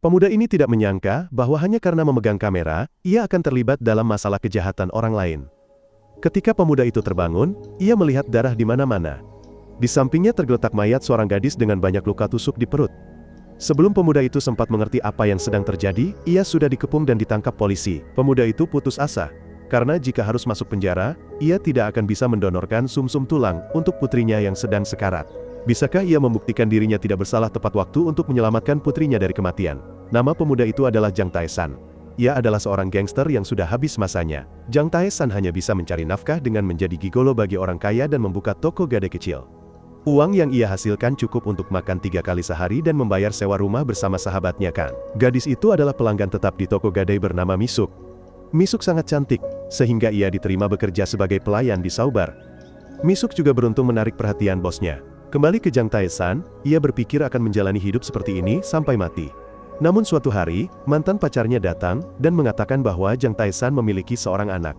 Pemuda ini tidak menyangka bahwa hanya karena memegang kamera, ia akan terlibat dalam masalah kejahatan orang lain. Ketika pemuda itu terbangun, ia melihat darah di mana-mana. Di sampingnya tergeletak mayat seorang gadis dengan banyak luka tusuk di perut. Sebelum pemuda itu sempat mengerti apa yang sedang terjadi, ia sudah dikepung dan ditangkap polisi. Pemuda itu putus asa, karena jika harus masuk penjara, ia tidak akan bisa mendonorkan sumsum tulang untuk putrinya yang sedang sekarat. Bisakah ia membuktikan dirinya tidak bersalah tepat waktu untuk menyelamatkan putrinya dari kematian? Nama pemuda itu adalah Jang Tae-san. Ia adalah seorang gangster yang sudah habis masanya. Jang Tae-san hanya bisa mencari nafkah dengan menjadi gigolo bagi orang kaya dan membuka toko gadai kecil. Uang yang ia hasilkan cukup untuk makan 3 kali sehari dan membayar sewa rumah bersama sahabatnya Kang. Gadis itu adalah pelanggan tetap di toko gadai bernama Misuk. Misuk sangat cantik, sehingga ia diterima bekerja sebagai pelayan di Saubar. Misuk juga beruntung menarik perhatian bosnya. Kembali ke Jang Tae-san, ia berpikir akan menjalani hidup seperti ini sampai mati. Namun suatu hari, mantan pacarnya datang dan mengatakan bahwa Jang Tae-san memiliki seorang anak.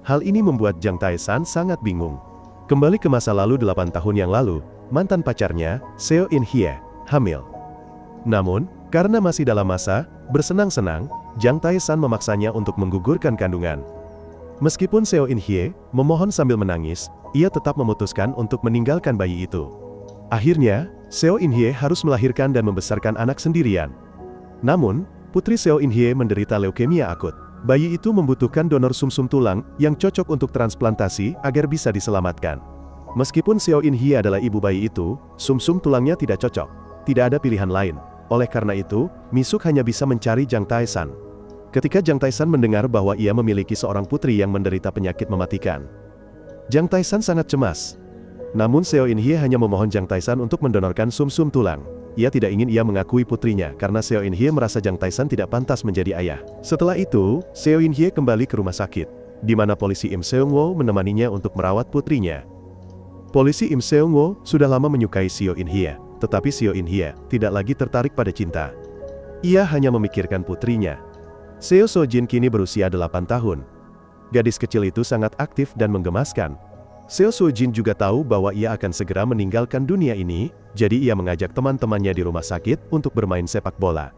Hal ini membuat Jang Tae-san sangat bingung. Kembali ke masa lalu 8 tahun yang lalu, mantan pacarnya, Seo In-hye, hamil. Namun, karena masih dalam masa bersenang-senang, Jang Tae-san memaksanya untuk menggugurkan kandungan. Meskipun Seo In-hye memohon sambil menangis, ia tetap memutuskan untuk meninggalkan bayi itu. Akhirnya, Seo In-hye harus melahirkan dan membesarkan anak sendirian. Namun, putri Seo In-hye menderita leukemia akut. Bayi itu membutuhkan donor sumsum tulang yang cocok untuk transplantasi agar bisa diselamatkan. Meskipun Seo In-hye adalah ibu bayi itu, sumsum tulangnya tidak cocok. Tidak ada pilihan lain. Oleh karena itu, Misuk hanya bisa mencari Jang Tae-san. Ketika Jang Tae-san mendengar bahwa ia memiliki seorang putri yang menderita penyakit mematikan, Jang Tae-san sangat cemas. Namun Seo In-hye hanya memohon Jang Tae-san untuk mendonorkan sumsum tulang. Ia tidak ingin ia mengakui putrinya karena Seo In-hye merasa Jang Tae-san tidak pantas menjadi ayah. Setelah itu, Seo In-hye kembali ke rumah sakit, di mana polisi Im Seung-woo menemaninya untuk merawat putrinya. Polisi Im Seung-woo sudah lama menyukai Seo In-hye, tetapi Seo In-hye tidak lagi tertarik pada cinta. Ia hanya memikirkan putrinya. Seo So-jin kini berusia 8 tahun. Gadis kecil itu sangat aktif dan menggemaskan. Seo So-jin juga tahu bahwa ia akan segera meninggalkan dunia ini, jadi ia mengajak teman-temannya di rumah sakit untuk bermain sepak bola.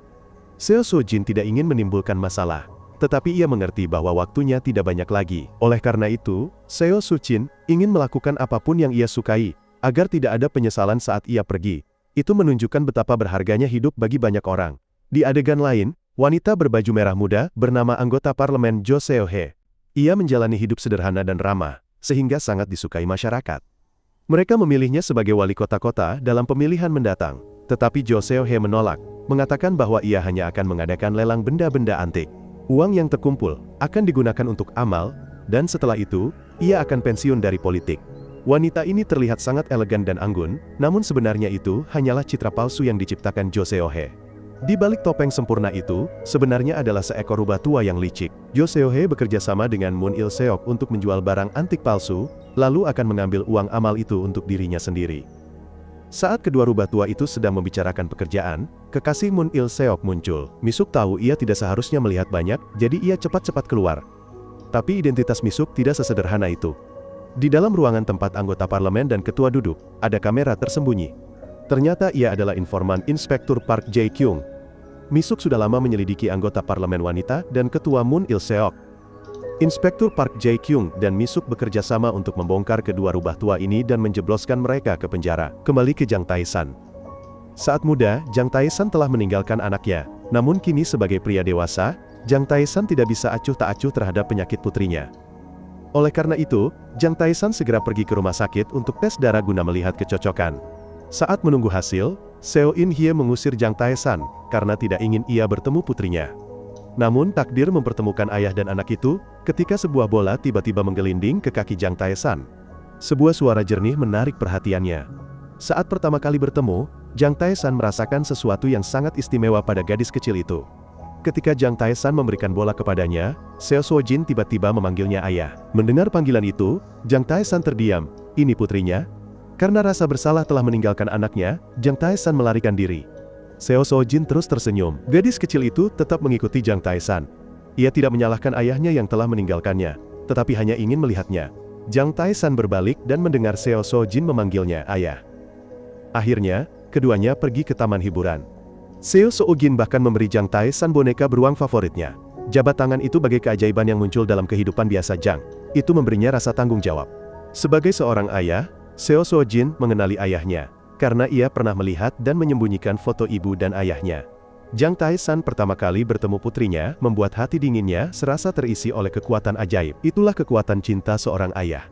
Seo So-jin tidak ingin menimbulkan masalah, tetapi ia mengerti bahwa waktunya tidak banyak lagi. Oleh karena itu, Seo So-jin ingin melakukan apapun yang ia sukai, agar tidak ada penyesalan saat ia pergi. Itu menunjukkan betapa berharganya hidup bagi banyak orang. Di adegan lain, wanita berbaju merah muda bernama anggota parlemen Jo Seo-hye. Ia menjalani hidup sederhana dan ramah, sehingga sangat disukai masyarakat. Mereka memilihnya sebagai wali kota-kota dalam pemilihan mendatang, tetapi Jo Seo-hye menolak, mengatakan bahwa ia hanya akan mengadakan lelang benda-benda antik. Uang yang terkumpul akan digunakan untuk amal, dan setelah itu, ia akan pensiun dari politik. Wanita ini terlihat sangat elegan dan anggun, namun sebenarnya itu hanyalah citra palsu yang diciptakan Jo Seo-hye. Di balik topeng sempurna itu, sebenarnya adalah seekor rubah tua yang licik. Jo Seo-hye bekerja sama dengan Moon Il-seok untuk menjual barang antik palsu, lalu akan mengambil uang amal itu untuk dirinya sendiri. Saat kedua rubah tua itu sedang membicarakan pekerjaan, kekasih Moon Il-seok muncul. Misuk tahu ia tidak seharusnya melihat banyak, jadi ia cepat-cepat keluar. Tapi identitas Misuk tidak sesederhana itu. Di dalam ruangan tempat anggota parlemen dan ketua duduk, ada kamera tersembunyi. Ternyata ia adalah informan Inspektur Park Jae-kyung. Misuk sudah lama menyelidiki anggota parlemen wanita dan ketua Moon Il-seok. Inspektur Park Jae-kyung dan Misuk bekerja sama untuk membongkar kedua rubah tua ini dan menjebloskan mereka ke penjara. Kembali ke Jang Tae-san. Saat muda, Jang Tae-san telah meninggalkan anaknya. Namun kini sebagai pria dewasa, Jang Tae-san tidak bisa acuh tak acuh terhadap penyakit putrinya. Oleh karena itu, Jang Tae-san segera pergi ke rumah sakit untuk tes darah guna melihat kecocokan. Saat menunggu hasil, Seo In-hye mengusir Jang Tae-san karena tidak ingin ia bertemu putrinya. Namun takdir mempertemukan ayah dan anak itu ketika sebuah bola tiba-tiba menggelinding ke kaki Jang Tae-san. Sebuah suara jernih menarik perhatiannya. Saat pertama kali bertemu, Jang Tae-san merasakan sesuatu yang sangat istimewa pada gadis kecil itu. Ketika Jang Tae-san memberikan bola kepadanya, Seo So-jin tiba-tiba memanggilnya ayah. Mendengar panggilan itu, Jang Tae-san terdiam. Ini putrinya? Karena rasa bersalah telah meninggalkan anaknya, Jang Tae-san melarikan diri. Seo So-jin terus tersenyum. Gadis kecil itu tetap mengikuti Jang Tae-san. Ia tidak menyalahkan ayahnya yang telah meninggalkannya, tetapi hanya ingin melihatnya. Jang Tae-san berbalik dan mendengar Seo So-jin memanggilnya ayah. Akhirnya, keduanya pergi ke taman hiburan. Seo So-jin bahkan memberi Jang Tae-san boneka beruang favoritnya. Jabat tangan itu bagai keajaiban yang muncul dalam kehidupan biasa Jang. Itu memberinya rasa tanggung jawab. Sebagai seorang ayah, Seo So-jin mengenali ayahnya, karena ia pernah melihat dan menyembunyikan foto ibu dan ayahnya. Jang Tae-san pertama kali bertemu putrinya, membuat hati dinginnya serasa terisi oleh kekuatan ajaib. Itulah kekuatan cinta seorang ayah.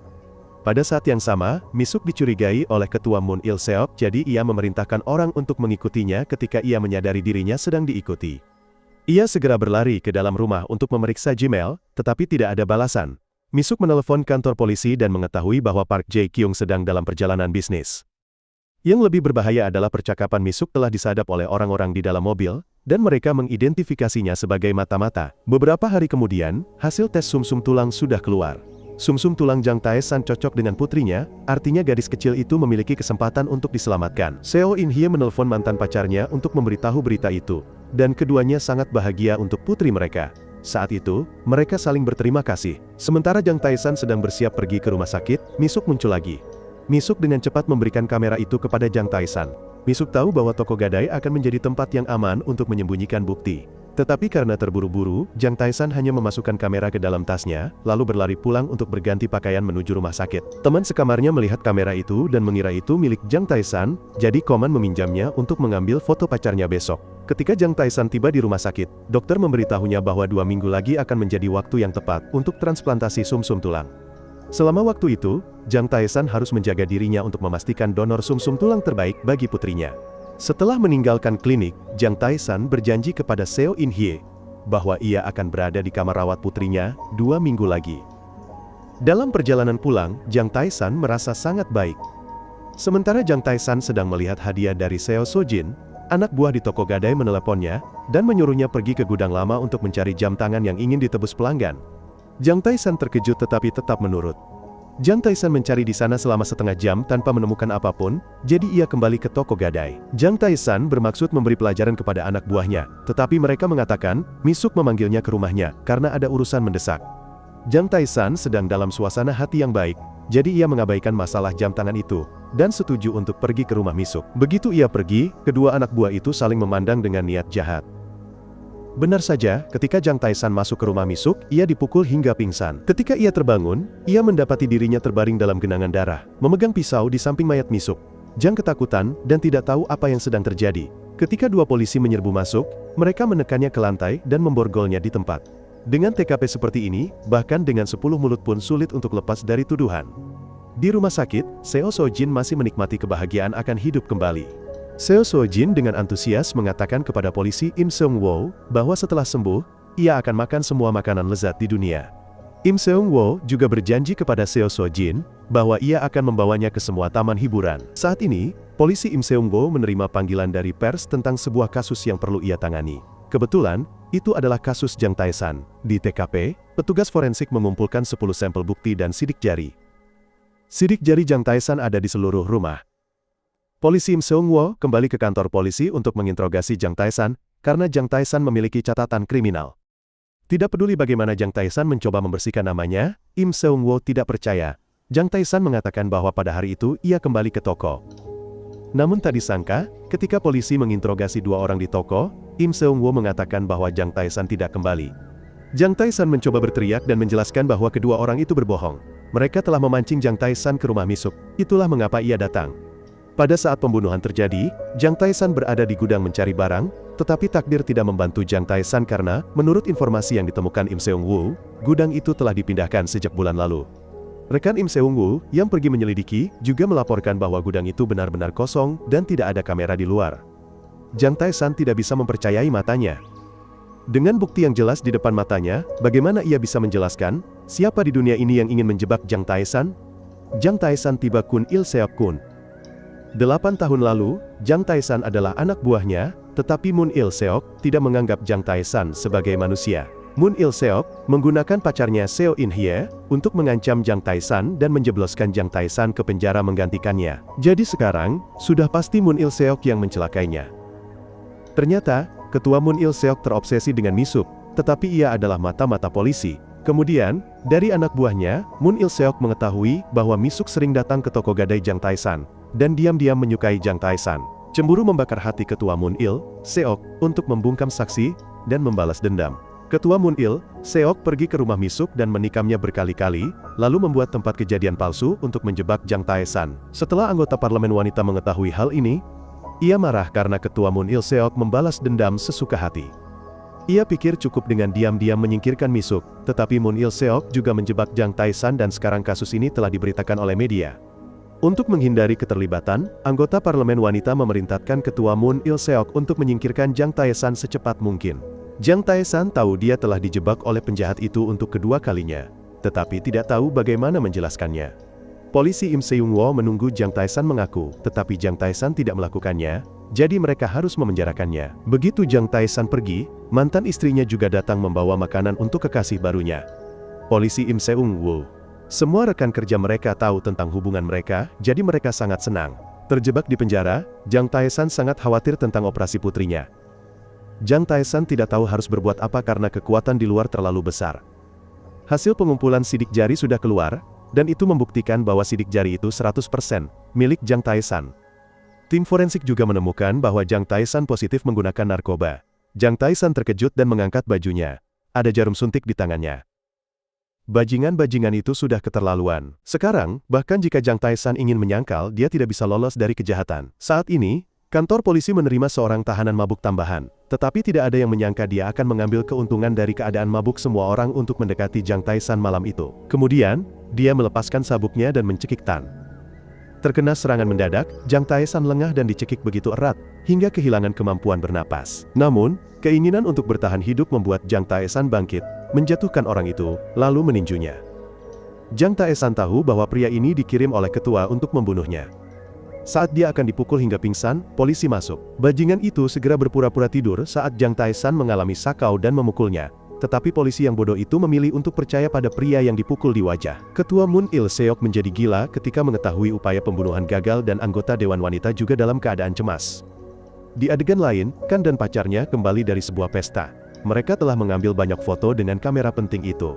Pada saat yang sama, Misuk dicurigai oleh ketua Moon Il-seok, jadi ia memerintahkan orang untuk mengikutinya ketika ia menyadari dirinya sedang diikuti. Ia segera berlari ke dalam rumah untuk memeriksa Gmail, tetapi tidak ada balasan. Misuk menelepon kantor polisi dan mengetahui bahwa Park Jae-kyung sedang dalam perjalanan bisnis. Yang lebih berbahaya adalah percakapan Misuk telah disadap oleh orang-orang di dalam mobil, dan mereka mengidentifikasinya sebagai mata-mata. Beberapa hari kemudian, hasil tes sumsum tulang sudah keluar. Sumsum tulang Jang Tae-san cocok dengan putrinya, artinya gadis kecil itu memiliki kesempatan untuk diselamatkan. Seo In-hye menelpon mantan pacarnya untuk memberitahu berita itu, dan keduanya sangat bahagia untuk putri mereka. Saat itu, mereka saling berterima kasih. Sementara Jang Tae-san sedang bersiap pergi ke rumah sakit, Misuk muncul lagi. Misuk dengan cepat memberikan kamera itu kepada Jang Tae-san. Misuk tahu bahwa toko gadai akan menjadi tempat yang aman untuk menyembunyikan bukti. Tetapi karena terburu-buru, Jang Tae-san hanya memasukkan kamera ke dalam tasnya, lalu berlari pulang untuk berganti pakaian menuju rumah sakit. Teman sekamarnya melihat kamera itu dan mengira itu milik Jang Tae-san, jadi Koman meminjamnya untuk mengambil foto pacarnya besok. Ketika Jang Tae-san tiba di rumah sakit, dokter memberitahunya bahwa 2 minggu lagi akan menjadi waktu yang tepat untuk transplantasi sumsum tulang. Selama waktu itu, Jang Tae-san harus menjaga dirinya untuk memastikan donor sumsum tulang terbaik bagi putrinya. Setelah meninggalkan klinik, Jang Tae-san berjanji kepada Seo In-hye bahwa ia akan berada di kamar rawat putrinya 2 minggu lagi. Dalam perjalanan pulang, Jang Tae-san merasa sangat baik. Sementara Jang Tae-san sedang melihat hadiah dari Seo So-jin, anak buah di toko gadai meneleponnya dan menyuruhnya pergi ke gudang lama untuk mencari jam tangan yang ingin ditebus pelanggan. Jang Tae-san terkejut tetapi tetap menurut. Jang Tae-san mencari di sana selama setengah jam tanpa menemukan apapun, jadi ia kembali ke toko gadai. Jang Tae-san bermaksud memberi pelajaran kepada anak buahnya, tetapi mereka mengatakan, Misuk memanggilnya ke rumahnya, karena ada urusan mendesak. Jang Tae-san sedang dalam suasana hati yang baik, jadi ia mengabaikan masalah jam tangan itu, dan setuju untuk pergi ke rumah Misuk. Begitu ia pergi, kedua anak buah itu saling memandang dengan niat jahat. Benar saja, ketika Jang Tae-san masuk ke rumah Misuk, ia dipukul hingga pingsan. Ketika ia terbangun, ia mendapati dirinya terbaring dalam genangan darah, memegang pisau di samping mayat Misuk. Jang ketakutan, dan tidak tahu apa yang sedang terjadi. Ketika 2 polisi menyerbu masuk, mereka menekannya ke lantai dan memborgolnya di tempat. Dengan TKP seperti ini, bahkan dengan 10 mulut pun sulit untuk lepas dari tuduhan. Di rumah sakit, Seo So-jin masih menikmati kebahagiaan akan hidup kembali. Seo So-jin dengan antusias mengatakan kepada polisi Im Seung-woo bahwa setelah sembuh, ia akan makan semua makanan lezat di dunia. Im Seung-woo juga berjanji kepada Seo So-jin bahwa ia akan membawanya ke semua taman hiburan. Saat ini, polisi Im Seung-woo menerima panggilan dari pers tentang sebuah kasus yang perlu ia tangani. Kebetulan, itu adalah kasus Jang Tae-san. Di TKP, petugas forensik mengumpulkan 10 sampel bukti dan sidik jari. Sidik jari Jang Tae-san ada di seluruh rumah. Polisi Im Seung-woo kembali ke kantor polisi untuk menginterogasi Jang Tae-san, karena Jang Tae-san memiliki catatan kriminal. Tidak peduli bagaimana Jang Tae-san mencoba membersihkan namanya, Im Seung-woo tidak percaya. Jang Tae-san mengatakan bahwa pada hari itu ia kembali ke toko. Namun tak disangka, ketika polisi menginterogasi 2 orang di toko, Im Seung-woo mengatakan bahwa Jang Tae-san tidak kembali. Jang Tae-san mencoba berteriak dan menjelaskan bahwa kedua orang itu berbohong. Mereka telah memancing Jang Tae-san ke rumah Misuk, itulah mengapa ia datang. Pada saat pembunuhan terjadi, Jang Tae-san berada di gudang mencari barang, tetapi takdir tidak membantu Jang Tae-san karena, menurut informasi yang ditemukan Im Seung-woo, gudang itu telah dipindahkan sejak bulan lalu. Rekan Im Seung-woo, yang pergi menyelidiki, juga melaporkan bahwa gudang itu benar-benar kosong dan tidak ada kamera di luar. Jang Tae-san tidak bisa mempercayai matanya. Dengan bukti yang jelas di depan matanya, bagaimana ia bisa menjelaskan, siapa di dunia ini yang ingin menjebak Jang Tae-san? Jang Tae-san tiba Kun Il-seok-kun. 8 tahun lalu, Jang Tae-san adalah anak buahnya, tetapi Moon Il-seok tidak menganggap Jang Tae-san sebagai manusia. Moon Il-seok menggunakan pacarnya Seo In-hye untuk mengancam Jang Tae-san dan menjebloskan Jang Tae-san ke penjara menggantikannya. Jadi sekarang, sudah pasti Moon Il-seok yang mencelakainya. Ternyata, ketua Moon Il-seok terobsesi dengan Misuk, tetapi ia adalah mata-mata polisi. Kemudian, dari anak buahnya, Moon Il-seok mengetahui bahwa Misuk sering datang ke toko gadai Jang Tae-san dan diam-diam menyukai Jang Tae-san. Cemburu membakar hati Ketua Moon Il Seok untuk membungkam saksi dan membalas dendam. Ketua Moon Il Seok pergi ke rumah Misuk dan menikamnya berkali-kali, lalu membuat tempat kejadian palsu untuk menjebak Jang Tae-san. Setelah anggota parlemen wanita mengetahui hal ini, ia marah karena Ketua Moon Il Seok membalas dendam sesuka hati. Ia pikir cukup dengan diam-diam menyingkirkan Misuk, tetapi Moon Il Seok juga menjebak Jang Tae-san dan sekarang kasus ini telah diberitakan oleh media. Untuk menghindari keterlibatan, anggota parlemen wanita memerintahkan Ketua Moon Il Seok untuk menyingkirkan Jang Tae-san secepat mungkin. Jang Tae-san tahu dia telah dijebak oleh penjahat itu untuk kedua kalinya, tetapi tidak tahu bagaimana menjelaskannya. Polisi Im Seung-woo menunggu Jang Tae-san mengaku, tetapi Jang Tae-san tidak melakukannya, jadi mereka harus memenjarakannya. Begitu Jang Tae-san pergi, mantan istrinya juga datang membawa makanan untuk kekasih barunya. Polisi Im Seung-woo. Semua rekan kerja mereka tahu tentang hubungan mereka, jadi mereka sangat senang. Terjebak di penjara, Jang Tae-san sangat khawatir tentang operasi putrinya. Jang Tae-san tidak tahu harus berbuat apa karena kekuatan di luar terlalu besar. Hasil pengumpulan sidik jari sudah keluar, dan itu membuktikan bahwa sidik jari itu 100% milik Jang Tae-san. Tim forensik juga menemukan bahwa Jang Tae-san positif menggunakan narkoba. Jang Tae-san terkejut dan mengangkat bajunya. Ada jarum suntik di tangannya. Bajingan-bajingan itu sudah keterlaluan. Sekarang, bahkan jika Jang Tae-san ingin menyangkal, dia tidak bisa lolos dari kejahatan. Saat ini, kantor polisi menerima seorang tahanan mabuk tambahan. Tetapi tidak ada yang menyangka dia akan mengambil keuntungan dari keadaan mabuk semua orang untuk mendekati Jang Tae-san malam itu. Kemudian, dia melepaskan sabuknya dan mencekik Tan. Terkena serangan mendadak, Jang Tae-san lengah dan dicekik begitu erat, hingga kehilangan kemampuan bernapas. Namun, keinginan untuk bertahan hidup membuat Jang Tae-san bangkit, menjatuhkan orang itu, lalu meninjunya. Jang Tae-san tahu bahwa pria ini dikirim oleh ketua untuk membunuhnya. Saat dia akan dipukul hingga pingsan, polisi masuk. Bajingan itu segera berpura-pura tidur saat Jang Tae-san mengalami sakau dan memukulnya. Tetapi polisi yang bodoh itu memilih untuk percaya pada pria yang dipukul di wajah. Ketua Moon Il Seok menjadi gila ketika mengetahui upaya pembunuhan gagal dan anggota dewan wanita juga dalam keadaan cemas. Di adegan lain, Kan dan pacarnya kembali dari sebuah pesta. Mereka telah mengambil banyak foto dengan kamera penting itu.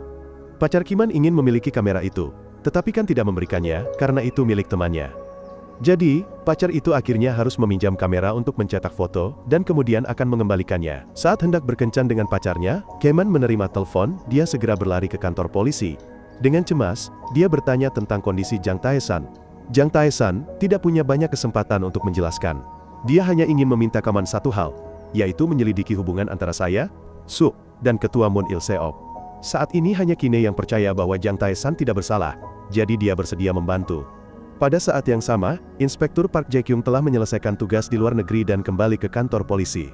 Pacar Kiman ingin memiliki kamera itu, tetapi Kan tidak memberikannya karena itu milik temannya. Jadi, pacar itu akhirnya harus meminjam kamera untuk mencetak foto, dan kemudian akan mengembalikannya. Saat hendak berkencan dengan pacarnya, Kiman menerima telepon, dia segera berlari ke kantor polisi. Dengan cemas, dia bertanya tentang kondisi Jang Tae-san. Jang Tae-san tidak punya banyak kesempatan untuk menjelaskan. Dia hanya ingin meminta Kaman satu hal, yaitu menyelidiki hubungan antara saya, Suk, dan Ketua Moon Il Seok. Saat ini hanya Kine yang percaya bahwa Jang Tae-san tidak bersalah, jadi dia bersedia membantu. Pada saat yang sama, Inspektur Park Jae-kyung telah menyelesaikan tugas di luar negeri dan kembali ke kantor polisi.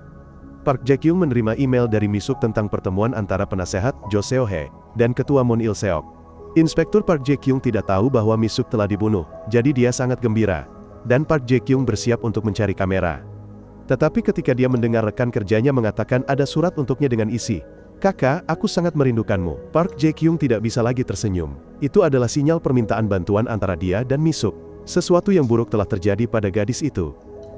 Park Jae-kyung menerima email dari Misuk tentang pertemuan antara penasehat Jo Seo-hye dan Ketua Moon Il Seok. Inspektur Park Jae-kyung tidak tahu bahwa Misuk telah dibunuh, jadi dia sangat gembira. Dan Park Jae-kyung bersiap untuk mencari kamera. Tetapi ketika dia mendengar rekan kerjanya mengatakan ada surat untuknya dengan isi, "Kakak, aku sangat merindukanmu." Park Jae-kyung tidak bisa lagi tersenyum. Itu adalah sinyal permintaan bantuan antara dia dan Misuk. Sesuatu yang buruk telah terjadi pada gadis itu.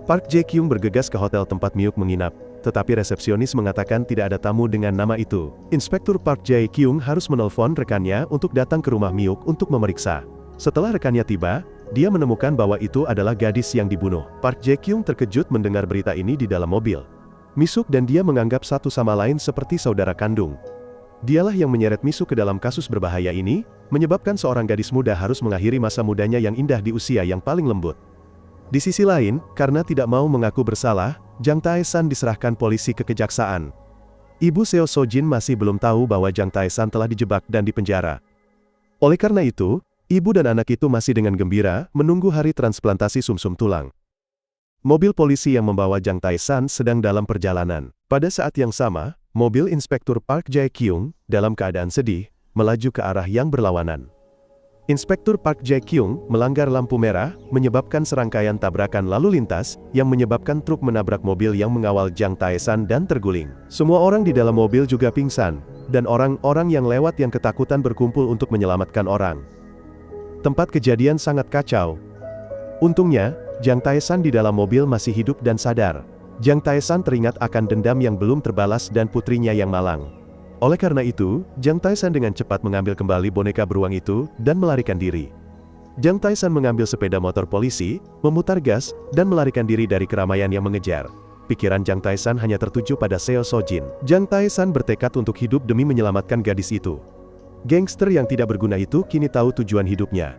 Park Jae-kyung bergegas ke hotel tempat Miuk menginap, tetapi resepsionis mengatakan tidak ada tamu dengan nama itu. Inspektur Park Jae-kyung harus menelpon rekannya untuk datang ke rumah Miuk untuk memeriksa. Setelah rekannya tiba, dia menemukan bahwa itu adalah gadis yang dibunuh. Park Jae-kyung terkejut mendengar berita ini di dalam mobil. Misuk dan dia menganggap satu sama lain seperti saudara kandung. Dialah yang menyeret Misuk ke dalam kasus berbahaya ini, menyebabkan seorang gadis muda harus mengakhiri masa mudanya yang indah di usia yang paling lembut. Di sisi lain, karena tidak mau mengaku bersalah, Jang Tae-san diserahkan polisi ke kejaksaan. Ibu Seo Sojin masih belum tahu bahwa Jang Tae-san telah dijebak dan dipenjara. Oleh karena itu, ibu dan anak itu masih dengan gembira menunggu hari transplantasi sumsum tulang. Mobil polisi yang membawa Jang Tae-san sedang dalam perjalanan. Pada saat yang sama, mobil Inspektur Park Jae-kyung, dalam keadaan sedih, melaju ke arah yang berlawanan. Inspektur Park Jae-kyung melanggar lampu merah, menyebabkan serangkaian tabrakan lalu lintas, yang menyebabkan truk menabrak mobil yang mengawal Jang Tae-san dan terguling. Semua orang di dalam mobil juga pingsan, dan orang-orang yang lewat yang ketakutan berkumpul untuk menyelamatkan orang. Tempat kejadian sangat kacau. Untungnya, Jang Tae-san di dalam mobil masih hidup dan sadar. Jang Tae-san teringat akan dendam yang belum terbalas dan putrinya yang malang. Oleh karena itu, Jang Tae-san dengan cepat mengambil kembali boneka beruang itu, dan melarikan diri. Jang Tae-san mengambil sepeda motor polisi, memutar gas, dan melarikan diri dari keramaian yang mengejar. Pikiran Jang Tae-san hanya tertuju pada Seo Sojin. Jang Tae-san bertekad untuk hidup demi menyelamatkan gadis itu. Gangster yang tidak berguna itu kini tahu tujuan hidupnya.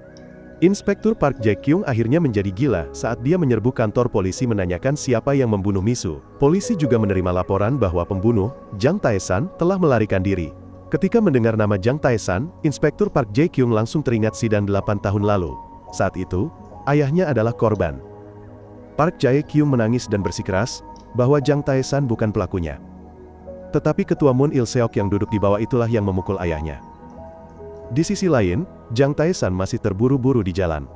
Inspektur Park Jae-kyung akhirnya menjadi gila saat dia menyerbu kantor polisi menanyakan siapa yang membunuh Misu. Polisi juga menerima laporan bahwa pembunuh, Jang Tae-san, telah melarikan diri. Ketika mendengar nama Jang Tae-san, Inspektur Park Jae-kyung langsung teringat sidang 8 tahun lalu. Saat itu, ayahnya adalah korban. Park Jae-kyung menangis dan bersikeras bahwa Jang Tae-san bukan pelakunya. Tetapi ketua Moon Il-seok yang duduk di bawah itulah yang memukul ayahnya. Di sisi lain, Jang Tae-san masih terburu-buru di jalan.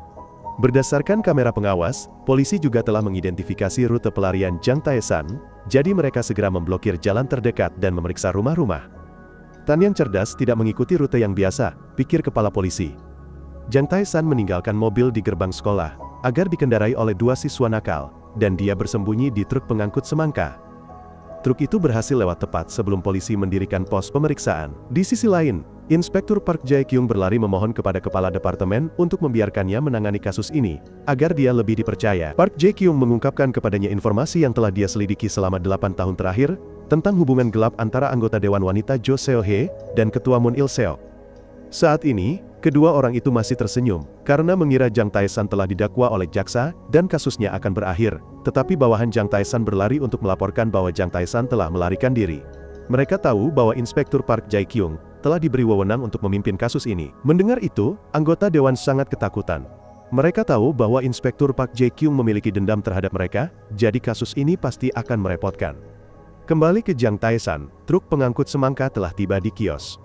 Berdasarkan kamera pengawas, polisi juga telah mengidentifikasi rute pelarian Jang Tae-san, jadi mereka segera memblokir jalan terdekat dan memeriksa rumah-rumah. Tan yang cerdas tidak mengikuti rute yang biasa, pikir kepala polisi. Jang Tae-san meninggalkan mobil di gerbang sekolah, agar dikendarai oleh 2 siswa nakal, dan dia bersembunyi di truk pengangkut semangka. Truk itu berhasil lewat tepat sebelum polisi mendirikan pos pemeriksaan. Di sisi lain, Inspektur Park Jae-kyung berlari memohon kepada kepala departemen untuk membiarkannya menangani kasus ini, agar dia lebih dipercaya. Park Jae-kyung mengungkapkan kepadanya informasi yang telah dia selidiki selama 8 tahun terakhir, tentang hubungan gelap antara anggota Dewan Wanita Jo Seo-hye dan ketua Moon Il-seok. Saat ini, kedua orang itu masih tersenyum, karena mengira Jang Tae-san telah didakwa oleh jaksa, dan kasusnya akan berakhir. Tetapi bawahan Jang Tae-san berlari untuk melaporkan bahwa Jang Tae-san telah melarikan diri. Mereka tahu bahwa Inspektur Park Jae-kyung telah diberi wewenang untuk memimpin kasus ini. Mendengar itu, anggota Dewan sangat ketakutan. Mereka tahu bahwa Inspektur Park Jae-kyung memiliki dendam terhadap mereka, jadi kasus ini pasti akan merepotkan. Kembali ke Jang Tae-san, truk pengangkut semangka telah tiba di kios.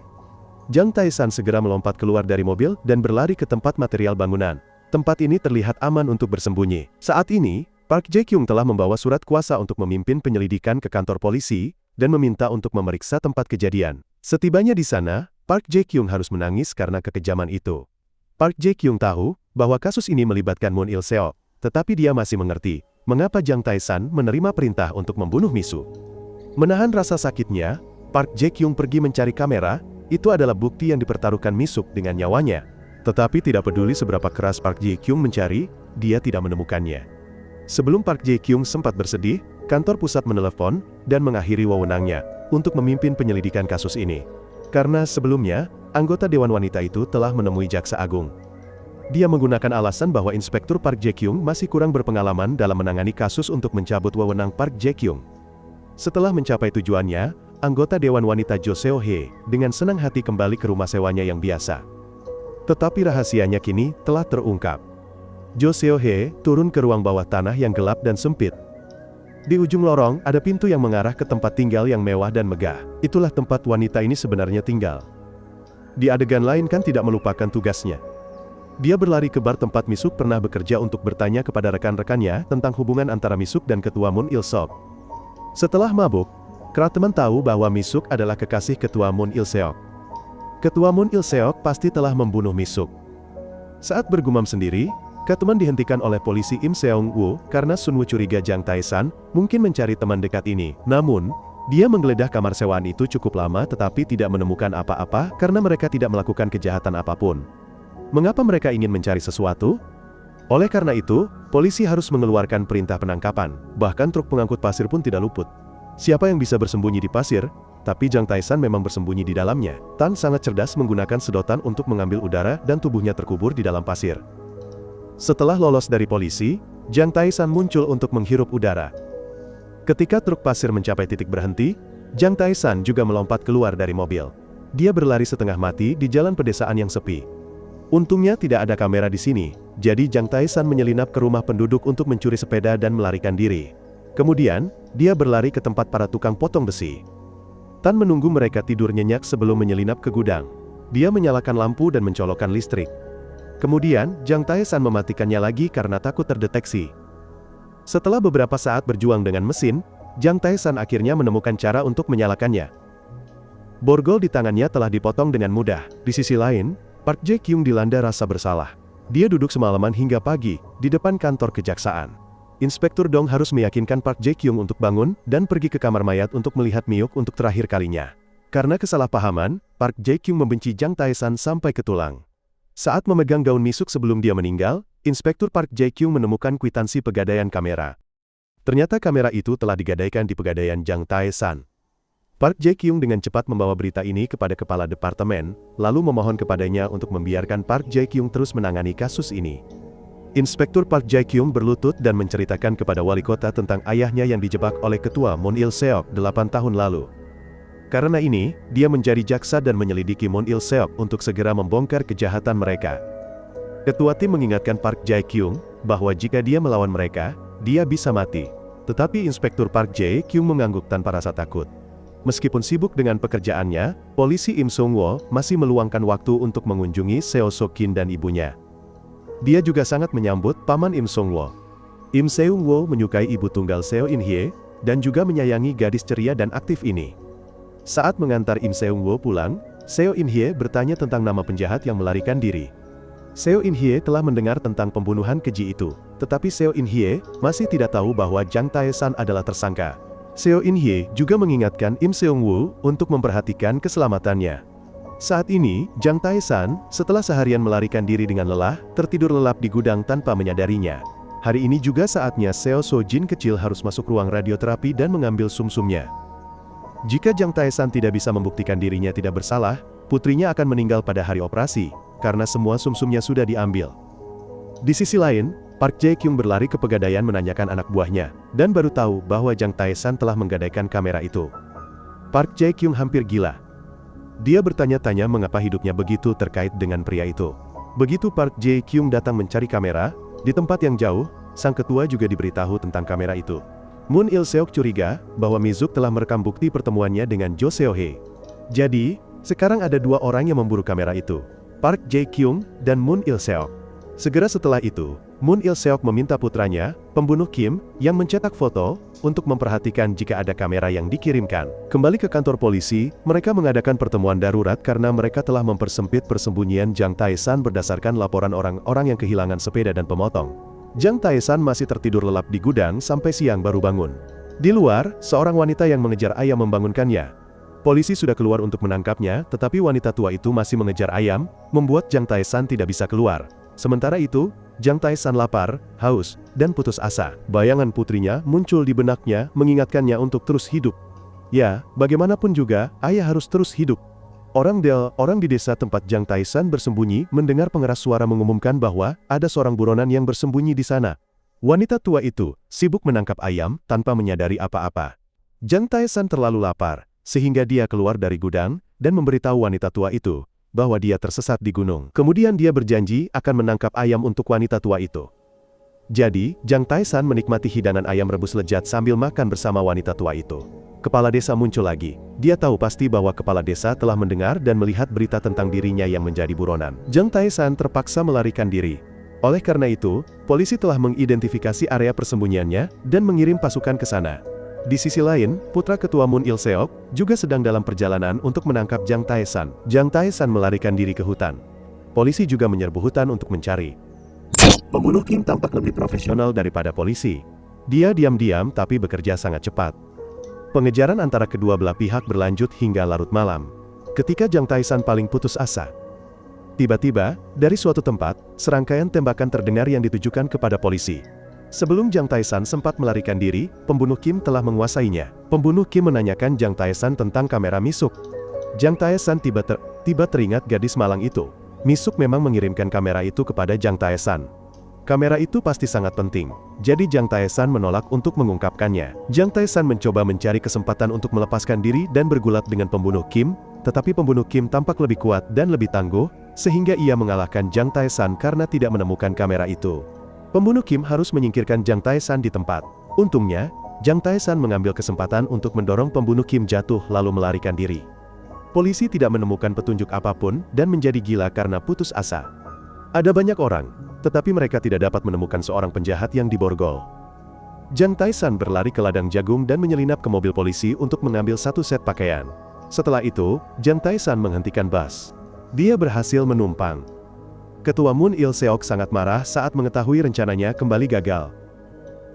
Jang Tae-san segera melompat keluar dari mobil dan berlari ke tempat material bangunan. Tempat ini terlihat aman untuk bersembunyi. Saat ini, Park Jae-kyung telah membawa surat kuasa untuk memimpin penyelidikan ke kantor polisi, dan meminta untuk memeriksa tempat kejadian. Setibanya di sana, Park Jae-kyung harus menangis karena kekejaman itu. Park Jae-kyung tahu bahwa kasus ini melibatkan Moon Il-seok, tetapi dia masih mengerti mengapa Jang Tae-san menerima perintah untuk membunuh Misu. Menahan rasa sakitnya, Park Jae-kyung pergi mencari kamera. Itu adalah bukti yang dipertaruhkan Misuk dengan nyawanya. Tetapi tidak peduli seberapa keras Park Jae-kyung mencari, dia tidak menemukannya. Sebelum Park Jae-kyung sempat bersedih, kantor pusat menelepon dan mengakhiri wewenangnya untuk memimpin penyelidikan kasus ini. Karena sebelumnya, anggota Dewan Wanita itu telah menemui Jaksa Agung. Dia menggunakan alasan bahwa Inspektur Park Jae-kyung masih kurang berpengalaman dalam menangani kasus untuk mencabut wewenang Park Jae-kyung. Setelah mencapai tujuannya, anggota Dewan Wanita Jo Seo-hye dengan senang hati kembali ke rumah sewanya yang biasa. Tetapi rahasianya kini telah terungkap. Jo Seo-hye turun ke ruang bawah tanah yang gelap dan sempit. Di ujung lorong ada pintu yang mengarah ke tempat tinggal yang mewah dan megah. Itulah tempat wanita ini sebenarnya tinggal. Di adegan lain kan tidak melupakan tugasnya. Dia berlari ke bar tempat Misuk pernah bekerja untuk bertanya kepada rekan-rekannya tentang hubungan antara Misuk dan ketua Moon Il-seok. Setelah mabuk, Krateman tahu bahwa Misuk adalah kekasih ketua Moon Il-seok. Ketua Moon Il-seok pasti telah membunuh Misuk. Saat bergumam sendiri, Krateman dihentikan oleh polisi Im Seong-woo karena Sun Woo curiga Jang Tae-san mungkin mencari teman dekat ini. Namun, dia menggeledah kamar sewaan itu cukup lama tetapi tidak menemukan apa-apa karena mereka tidak melakukan kejahatan apapun. Mengapa mereka ingin mencari sesuatu? Oleh karena itu, polisi harus mengeluarkan perintah penangkapan. Bahkan truk pengangkut pasir pun tidak luput. Siapa yang bisa bersembunyi di pasir? Tapi Jang Tae-san memang bersembunyi di dalamnya. Tan sangat cerdas menggunakan sedotan untuk mengambil udara dan tubuhnya terkubur di dalam pasir. Setelah lolos dari polisi, Jang Tae-san muncul untuk menghirup udara. Ketika truk pasir mencapai titik berhenti, Jang Tae-san juga melompat keluar dari mobil. Dia berlari setengah mati di jalan pedesaan yang sepi. Untungnya tidak ada kamera di sini, jadi Jang Tae-san menyelinap ke rumah penduduk untuk mencuri sepeda dan melarikan diri. Kemudian, dia berlari ke tempat para tukang potong besi. Tan menunggu mereka tidur nyenyak sebelum menyelinap ke gudang. Dia menyalakan lampu dan mencolokkan listrik. Kemudian, Jang Tae-san mematikannya lagi karena takut terdeteksi. Setelah beberapa saat berjuang dengan mesin, Jang Tae-san akhirnya menemukan cara untuk menyalakannya. Borgol di tangannya telah dipotong dengan mudah. Di sisi lain, Park Jae-kyung dilanda rasa bersalah. Dia duduk semalaman hingga pagi, di depan kantor kejaksaan. Inspektur Dong harus meyakinkan Park Jae-kyung untuk bangun, dan pergi ke kamar mayat untuk melihat Miuk untuk terakhir kalinya. Karena kesalahpahaman, Park Jae-kyung membenci Jang Tae-san sampai ke tulang. Saat memegang gaun Misuk sebelum dia meninggal, Inspektur Park Jae-kyung menemukan kwitansi pegadaian kamera. Ternyata kamera itu telah digadaikan di pegadaian Jang Tae-san. Park Jae-kyung dengan cepat membawa berita ini kepada kepala departemen, lalu memohon kepadanya untuk membiarkan Park Jae-kyung terus menangani kasus ini. Inspektur Park Jae-kyung berlutut dan menceritakan kepada wali kota tentang ayahnya yang dijebak oleh ketua Moon Il-seok 8 tahun lalu. Karena ini, dia menjadi jaksa dan menyelidiki Moon Il-seok untuk segera membongkar kejahatan mereka. Ketua tim mengingatkan Park Jae-kyung bahwa jika dia melawan mereka, dia bisa mati. Tetapi Inspektur Park Jae-kyung mengangguk tanpa rasa takut. Meskipun sibuk dengan pekerjaannya, polisi Im Seung-woo masih meluangkan waktu untuk mengunjungi Seo So-kin dan ibunya. Dia juga sangat menyambut paman Im Seung-woo. Im Seung-woo menyukai ibu tunggal Seo In-hye, dan juga menyayangi gadis ceria dan aktif ini. Saat mengantar Im Seung-woo pulang, Seo In-hye bertanya tentang nama penjahat yang melarikan diri. Seo In-hye telah mendengar tentang pembunuhan keji itu, tetapi Seo In-hye masih tidak tahu bahwa Jang Tae-san adalah tersangka. Seo In-hye juga mengingatkan Im Seung-woo untuk memperhatikan keselamatannya. Saat ini, Jang Tae-san, setelah seharian melarikan diri dengan lelah, tertidur lelap di gudang tanpa menyadarinya. Hari ini juga saatnya Seo So-jin kecil harus masuk ruang radioterapi dan mengambil sumsumnya. Jika Jang Tae-san tidak bisa membuktikan dirinya tidak bersalah, putrinya akan meninggal pada hari operasi, karena semua sumsumnya sudah diambil. Di sisi lain, Park Jae-kyung berlari ke pegadaian menanyakan anak buahnya, dan baru tahu bahwa Jang Tae-san telah menggadaikan kamera itu. Park Jae-kyung hampir gila. Dia bertanya-tanya mengapa hidupnya begitu terkait dengan pria itu. Begitu Park Jae-kyung datang mencari kamera, di tempat yang jauh, sang ketua juga diberitahu tentang kamera itu. Moon Il-seok curiga bahwa Mizuk telah merekam bukti pertemuannya dengan Jo Seo-hye. Jadi, sekarang ada dua orang yang memburu kamera itu, Park Jae-kyung dan Moon Il-seok. Segera setelah itu, Moon Il-seok meminta putranya, pembunuh Kim, yang mencetak foto, untuk memperhatikan jika ada kamera yang dikirimkan. Kembali ke kantor polisi, mereka mengadakan pertemuan darurat karena mereka telah mempersempit persembunyian Jang Tae-san berdasarkan laporan orang-orang yang kehilangan sepeda dan pemotong. Jang Tae-san masih tertidur lelap di gudang sampai siang baru bangun. Di luar, seorang wanita yang mengejar ayam membangunkannya. Polisi sudah keluar untuk menangkapnya, tetapi wanita tua itu masih mengejar ayam, membuat Jang Tae-san tidak bisa keluar. Sementara itu, Jang Tae-san lapar, haus, dan putus asa. Bayangan putrinya muncul di benaknya, mengingatkannya untuk terus hidup. Ya, bagaimanapun juga, ayah harus terus hidup. Orang di desa tempat Jang Tae-san bersembunyi mendengar pengeras suara mengumumkan bahwa ada seorang buronan yang bersembunyi di sana. Wanita tua itu sibuk menangkap ayam tanpa menyadari apa-apa. Jang Tae-san terlalu lapar, sehingga dia keluar dari gudang dan memberitahu wanita tua itu bahwa dia tersesat di gunung. Kemudian dia berjanji akan menangkap ayam untuk wanita tua itu. Jadi, Jang Tae-san menikmati hidangan ayam rebus lezat sambil makan bersama wanita tua itu. Kepala desa muncul lagi. Dia tahu pasti bahwa kepala desa telah mendengar dan melihat berita tentang dirinya yang menjadi buronan. Jang Tae-san terpaksa melarikan diri. Oleh karena itu, polisi telah mengidentifikasi area persembunyiannya dan mengirim pasukan ke sana. Di sisi lain, putra ketua Moon Il-seok juga sedang dalam perjalanan untuk menangkap Jang Tae-san. Jang Tae-san melarikan diri ke hutan. Polisi juga menyerbu hutan untuk mencari. Pembunuh Kim tampak lebih profesional daripada polisi. Dia diam-diam tapi bekerja sangat cepat. Pengejaran antara kedua belah pihak berlanjut hingga larut malam. Ketika Jang Tae-san paling putus asa, tiba-tiba, dari suatu tempat, serangkaian tembakan terdengar yang ditujukan kepada polisi. Sebelum Jang Tae-san sempat melarikan diri, pembunuh Kim telah menguasainya. Pembunuh Kim menanyakan Jang Tae-san tentang kamera Misuk. Jang Tae-san tiba teringat gadis malang itu. Misuk memang mengirimkan kamera itu kepada Jang Tae-san. Kamera itu pasti sangat penting, jadi Jang Tae-san menolak untuk mengungkapkannya. Jang Tae-san mencoba mencari kesempatan untuk melepaskan diri dan bergulat dengan pembunuh Kim, tetapi pembunuh Kim tampak lebih kuat dan lebih tangguh, sehingga ia mengalahkan Jang Tae-san karena tidak menemukan kamera itu. Pembunuh Kim harus menyingkirkan Jang Tae-san di tempat. Untungnya, Jang Tae-san mengambil kesempatan untuk mendorong pembunuh Kim jatuh lalu melarikan diri. Polisi tidak menemukan petunjuk apapun dan menjadi gila karena putus asa. Ada banyak orang, tetapi mereka tidak dapat menemukan seorang penjahat yang diborgol. Jang Tae-san berlari ke ladang jagung dan menyelinap ke mobil polisi untuk mengambil satu set pakaian. Setelah itu, Jang Tae-san menghentikan bus. Dia berhasil menumpang. Ketua Moon Il-seok sangat marah saat mengetahui rencananya kembali gagal.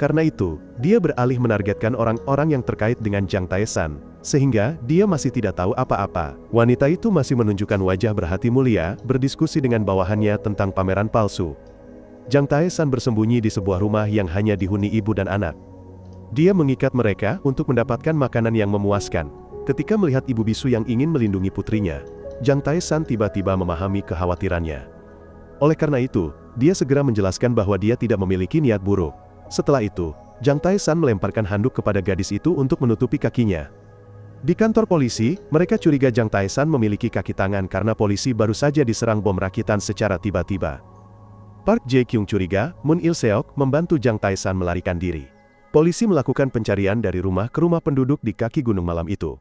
Karena itu, dia beralih menargetkan orang-orang yang terkait dengan Jiang Taesan, sehingga dia masih tidak tahu apa-apa. Wanita itu masih menunjukkan wajah berhati mulia, berdiskusi dengan bawahannya tentang pameran palsu. Jiang Taesan bersembunyi di sebuah rumah yang hanya dihuni ibu dan anak. Dia mengikat mereka untuk mendapatkan makanan yang memuaskan. Ketika melihat ibu bisu yang ingin melindungi putrinya, Jiang Taesan tiba-tiba memahami kekhawatirannya. Oleh karena itu, dia segera menjelaskan bahwa dia tidak memiliki niat buruk. Setelah itu, Jiang Taesan melemparkan handuk kepada gadis itu untuk menutupi kakinya. Di kantor polisi, mereka curiga Jiang Taesan memiliki kaki tangan karena polisi baru saja diserang bom rakitan secara tiba-tiba. Park Jae-kyung curiga Moon Il-seok membantu Jiang Taesan melarikan diri. Polisi melakukan pencarian dari rumah ke rumah penduduk di kaki gunung malam itu.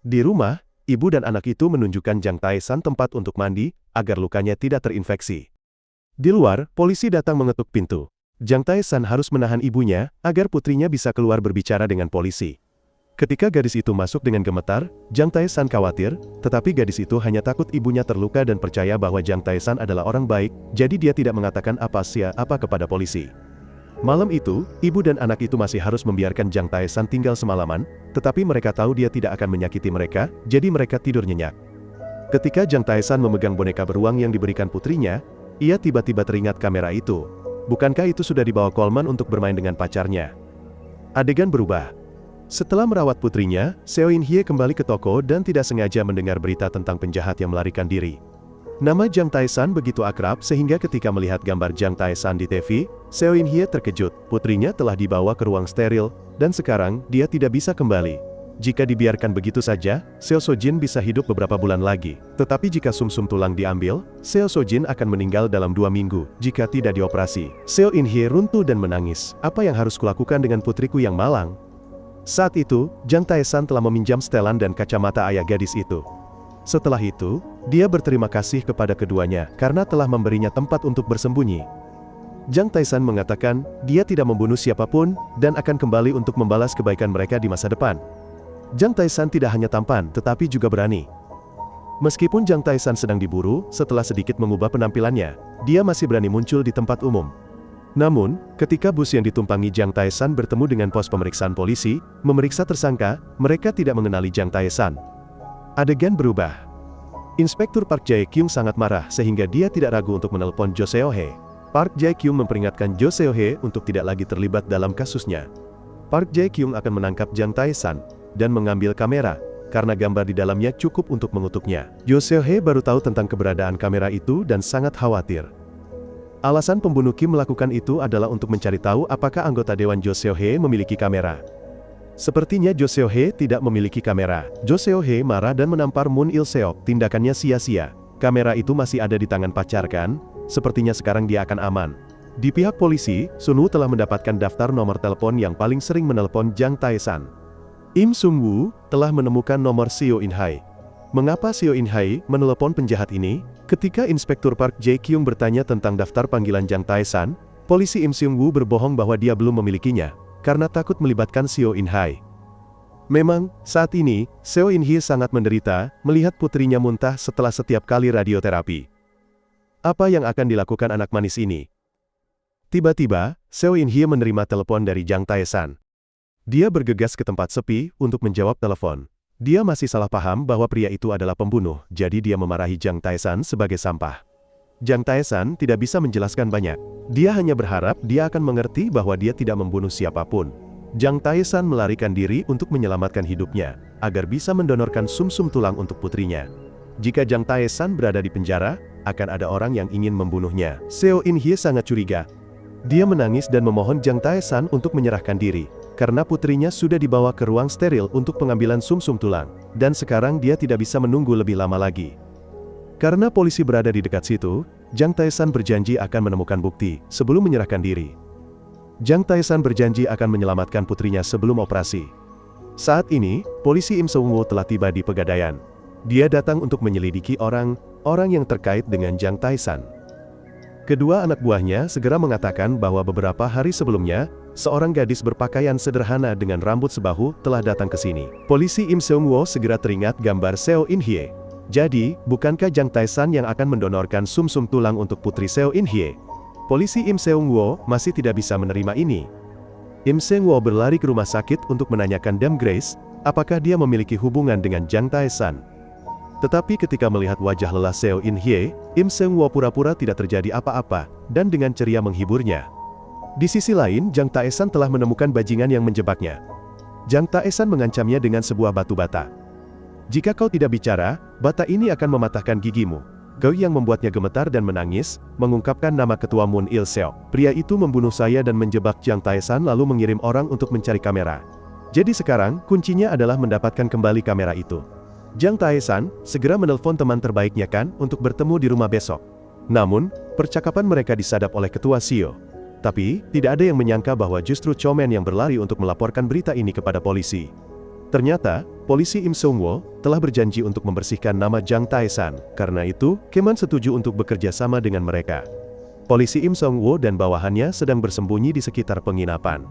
Di rumah, ibu dan anak itu menunjukkan Jiang Taesan tempat untuk mandi, agar lukanya tidak terinfeksi. Di luar, polisi datang mengetuk pintu. Jiang Taesan harus menahan ibunya, agar putrinya bisa keluar berbicara dengan polisi. Ketika gadis itu masuk dengan gemetar, Jiang Taesan khawatir, tetapi gadis itu hanya takut ibunya terluka dan percaya bahwa Jiang Taesan adalah orang baik, jadi dia tidak mengatakan apa kepada polisi. Malam itu, ibu dan anak itu masih harus membiarkan Jiang Taesan tinggal semalaman, tetapi mereka tahu dia tidak akan menyakiti mereka, jadi mereka tidur nyenyak. Ketika Jiang Taesan memegang boneka beruang yang diberikan putrinya, ia tiba-tiba teringat kamera itu. Bukankah itu sudah dibawa Coleman untuk bermain dengan pacarnya? Adegan berubah. Setelah merawat putrinya, Seo In-hye kembali ke toko dan tidak sengaja mendengar berita tentang penjahat yang melarikan diri. Nama Jiang Taesan begitu akrab sehingga ketika melihat gambar Jiang Taesan di TV, Seo In-hye terkejut. Putrinya telah dibawa ke ruang steril, dan sekarang dia tidak bisa kembali. Jika dibiarkan begitu saja, Seo Sojin bisa hidup beberapa bulan lagi. Tetapi jika sumsum tulang diambil, Seo Sojin akan meninggal dalam 2 minggu, jika tidak dioperasi. Seo In-hye runtuh dan menangis. Apa yang harus kulakukan dengan putriku yang malang? Saat itu, Jiang Taesan telah meminjam setelan dan kacamata ayah gadis itu. Setelah itu, dia berterima kasih kepada keduanya, karena telah memberinya tempat untuk bersembunyi. Jiang Taesan mengatakan, dia tidak membunuh siapapun, dan akan kembali untuk membalas kebaikan mereka di masa depan. Jiang Taesan tidak hanya tampan, tetapi juga berani. Meskipun Jiang Taesan sedang diburu, setelah sedikit mengubah penampilannya, dia masih berani muncul di tempat umum. Namun, ketika bus yang ditumpangi Jiang Taesan bertemu dengan pos pemeriksaan polisi, memeriksa tersangka, mereka tidak mengenali Jiang Taesan. Adegan berubah. Inspektur Park Jae-kyung sangat marah sehingga dia tidak ragu untuk menelpon Jo Seo-hye. Park Jae-kyung memperingatkan Jo Seo-hye untuk tidak lagi terlibat dalam kasusnya. Park Jae-kyung akan menangkap Jiang Taesan dan mengambil kamera, karena gambar di dalamnya cukup untuk mengutuknya. Jo Seo-hye baru tahu tentang keberadaan kamera itu dan sangat khawatir. Alasan pembunuh Kim melakukan itu adalah untuk mencari tahu apakah anggota Dewan Jo Seo-hye memiliki kamera. Sepertinya Jo Seo-hye tidak memiliki kamera. Jo Seo-hye marah dan menampar Moon Il-seok, tindakannya sia-sia. Kamera itu masih ada di tangan pacar kan? Sepertinya sekarang dia akan aman. Di pihak polisi, Sun Woo telah mendapatkan daftar nomor telepon yang paling sering menelpon Jiang Taesan. Im Sung-woo telah menemukan nomor Seo In-hae. Mengapa Seo In-hae menelepon penjahat ini? Ketika Inspektur Park Jae-kyung bertanya tentang daftar panggilan Jiang Taesan, polisi Im Sung-woo berbohong bahwa dia belum memilikinya, karena takut melibatkan Seo In-hae. Memang, saat ini, Seo In-hye sangat menderita, melihat putrinya muntah setelah setiap kali radioterapi. Apa yang akan dilakukan anak manis ini? Tiba-tiba, Seo In-hye menerima telepon dari Jiang Taesan. Dia bergegas ke tempat sepi untuk menjawab telepon. Dia masih salah paham bahwa pria itu adalah pembunuh, jadi dia memarahi Jiang Taesan sebagai sampah. Jiang Taesan tidak bisa menjelaskan banyak. Dia hanya berharap dia akan mengerti bahwa dia tidak membunuh siapapun. Jiang Taesan melarikan diri untuk menyelamatkan hidupnya, agar bisa mendonorkan sumsum tulang untuk putrinya. Jika Jiang Taesan berada di penjara, akan ada orang yang ingin membunuhnya. Seo In-hye sangat curiga. Dia menangis dan memohon Jiang Taesan untuk menyerahkan diri, karena putrinya sudah dibawa ke ruang steril untuk pengambilan sumsum tulang, dan sekarang dia tidak bisa menunggu lebih lama lagi. Karena polisi berada di dekat situ, Jiang Taesan berjanji akan menemukan bukti sebelum menyerahkan diri. Jiang Taesan berjanji akan menyelamatkan putrinya sebelum operasi. Saat ini, polisi Im Sung-woo telah tiba di Pegadaian. Dia datang untuk menyelidiki orang yang terkait dengan Jiang Taesan. Kedua anak buahnya segera mengatakan bahwa beberapa hari sebelumnya, seorang gadis berpakaian sederhana dengan rambut sebahu telah datang ke sini. Polisi Im Sung-woo segera teringat gambar Seo In-hye. Jadi, bukankah Jiang Taesan yang akan mendonorkan sumsum tulang untuk putri Seo In-hye? Polisi Im Sung-woo masih tidak bisa menerima ini. Im Seung-woo berlari ke rumah sakit untuk menanyakan Dame Grace, apakah dia memiliki hubungan dengan Jang Tae-san. Tetapi ketika melihat wajah lelah Seo In-hye, Im Seung-woo pura-pura tidak terjadi apa-apa, dan dengan ceria menghiburnya. Di sisi lain, Jang Tae-san telah menemukan bajingan yang menjebaknya. Jang Tae-san mengancamnya dengan sebuah batu bata. Jika kau tidak bicara, bata ini akan mematahkan gigimu. Kau yang membuatnya gemetar dan menangis, mengungkapkan nama ketua Moon Il-seok. Pria itu membunuh saya dan menjebak Jang Tae-san lalu mengirim orang untuk mencari kamera. Jadi sekarang, kuncinya adalah mendapatkan kembali kamera itu. Jang Tae-san segera menelpon teman terbaiknya Kan untuk bertemu di rumah besok. Namun, percakapan mereka disadap oleh ketua Seo. Tapi, tidak ada yang menyangka bahwa justru Chomen yang berlari untuk melaporkan berita ini kepada polisi. Ternyata, polisi Im Seung-woo telah berjanji untuk membersihkan nama Jang Tae-san. Karena itu, Keman setuju untuk bekerja sama dengan mereka. Polisi Im Seung-woo dan bawahannya sedang bersembunyi di sekitar penginapan.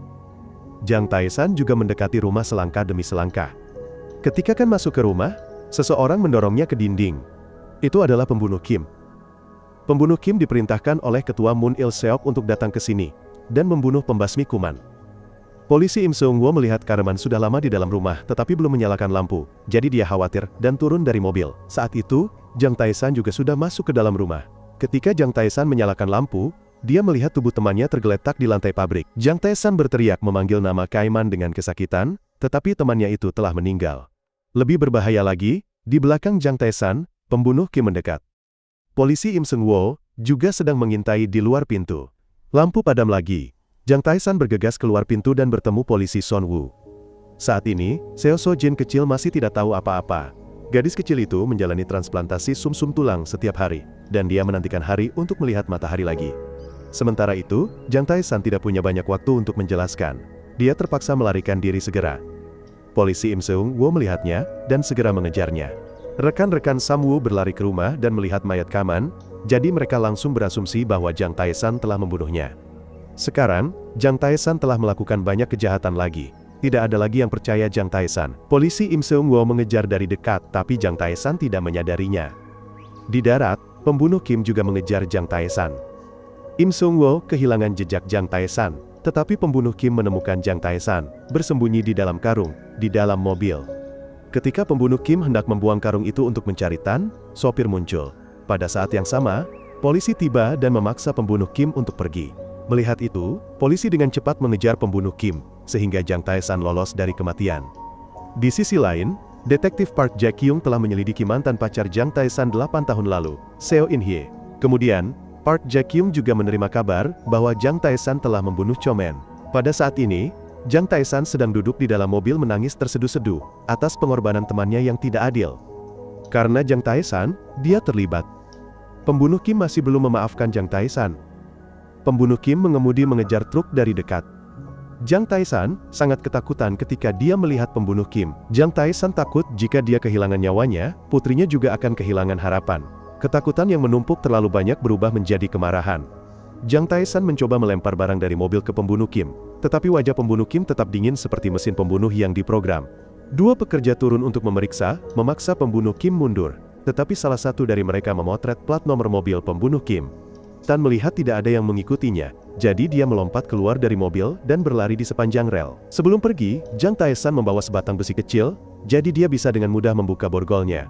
Jang Tae-san juga mendekati rumah selangkah demi selangkah. Ketika Kan masuk ke rumah, seseorang mendorongnya ke dinding. Itu adalah pembunuh Kim. Pembunuh Kim diperintahkan oleh ketua Moon Il-seok untuk datang ke sini dan membunuh pembasmi kuman. Polisi Im Seung-woo melihat Kareman sudah lama di dalam rumah tetapi belum menyalakan lampu, jadi dia khawatir dan turun dari mobil. Saat itu, Jang Tae-san juga sudah masuk ke dalam rumah. Ketika Jang Tae-san menyalakan lampu, dia melihat tubuh temannya tergeletak di lantai pabrik. Jang Tae-san berteriak memanggil nama Kaiman dengan kesakitan, tetapi temannya itu telah meninggal. Lebih berbahaya lagi, di belakang Jang Tae-san, pembunuh Kim mendekat. Polisi Im Seung-woo juga sedang mengintai di luar pintu. Lampu padam lagi. Jang Tae-san bergegas keluar pintu dan bertemu polisi Son Woo. Saat ini, Seo So-jin kecil masih tidak tahu apa-apa. Gadis kecil itu menjalani transplantasi sumsum tulang setiap hari, dan dia menantikan hari untuk melihat matahari lagi. Sementara itu, Jang Tae-san tidak punya banyak waktu untuk menjelaskan. Dia terpaksa melarikan diri segera. Polisi Im Seung-woo melihatnya, dan segera mengejarnya. Rekan-rekan Sam Woo berlari ke rumah dan melihat mayat Kaman, jadi mereka langsung berasumsi bahwa Jang Tae-san telah membunuhnya. Sekarang, Jang Tae-san telah melakukan banyak kejahatan lagi. Tidak ada lagi yang percaya Jang Tae-san. Polisi Im Seung-woo mengejar dari dekat, tapi Jang Tae-san tidak menyadarinya. Di darat, pembunuh Kim juga mengejar Jang Tae-san. Im Seung-woo kehilangan jejak Jang Tae-san, tetapi pembunuh Kim menemukan Jang Tae-san, bersembunyi di dalam karung, di dalam mobil. Ketika pembunuh Kim hendak membuang karung itu untuk mencari Tan, sopir muncul. Pada saat yang sama, polisi tiba dan memaksa pembunuh Kim untuk pergi. Melihat itu, polisi dengan cepat mengejar pembunuh Kim, sehingga Jang Tae-san lolos dari kematian. Di sisi lain, detektif Park Jae-kyung telah menyelidiki mantan pacar Jang Tae-san 8 tahun lalu, Seo In-hye. Kemudian, Park Jae-kyung juga menerima kabar bahwa Jang Tae-san telah membunuh Chomen. Pada saat ini, Jang Tae-san sedang duduk di dalam mobil menangis terseduh-seduh atas pengorbanan temannya yang tidak adil. Karena Jang Tae-san, dia terlibat. Pembunuh Kim masih belum memaafkan Jang Tae-san. Pembunuh Kim mengemudi mengejar truk dari dekat. Jang Tae-san sangat ketakutan ketika dia melihat pembunuh Kim. Jang Tae-san takut jika dia kehilangan nyawanya, putrinya juga akan kehilangan harapan. Ketakutan yang menumpuk terlalu banyak berubah menjadi kemarahan. Jang Tae-san mencoba melempar barang dari mobil ke pembunuh Kim, tetapi wajah pembunuh Kim tetap dingin seperti mesin pembunuh yang diprogram. Dua pekerja turun untuk memeriksa, memaksa pembunuh Kim mundur, tetapi salah satu dari mereka memotret plat nomor mobil pembunuh Kim. Tan melihat tidak ada yang mengikutinya, jadi dia melompat keluar dari mobil dan berlari di sepanjang rel. Sebelum pergi, Jang Tae-san membawa sebatang besi kecil, jadi dia bisa dengan mudah membuka borgolnya.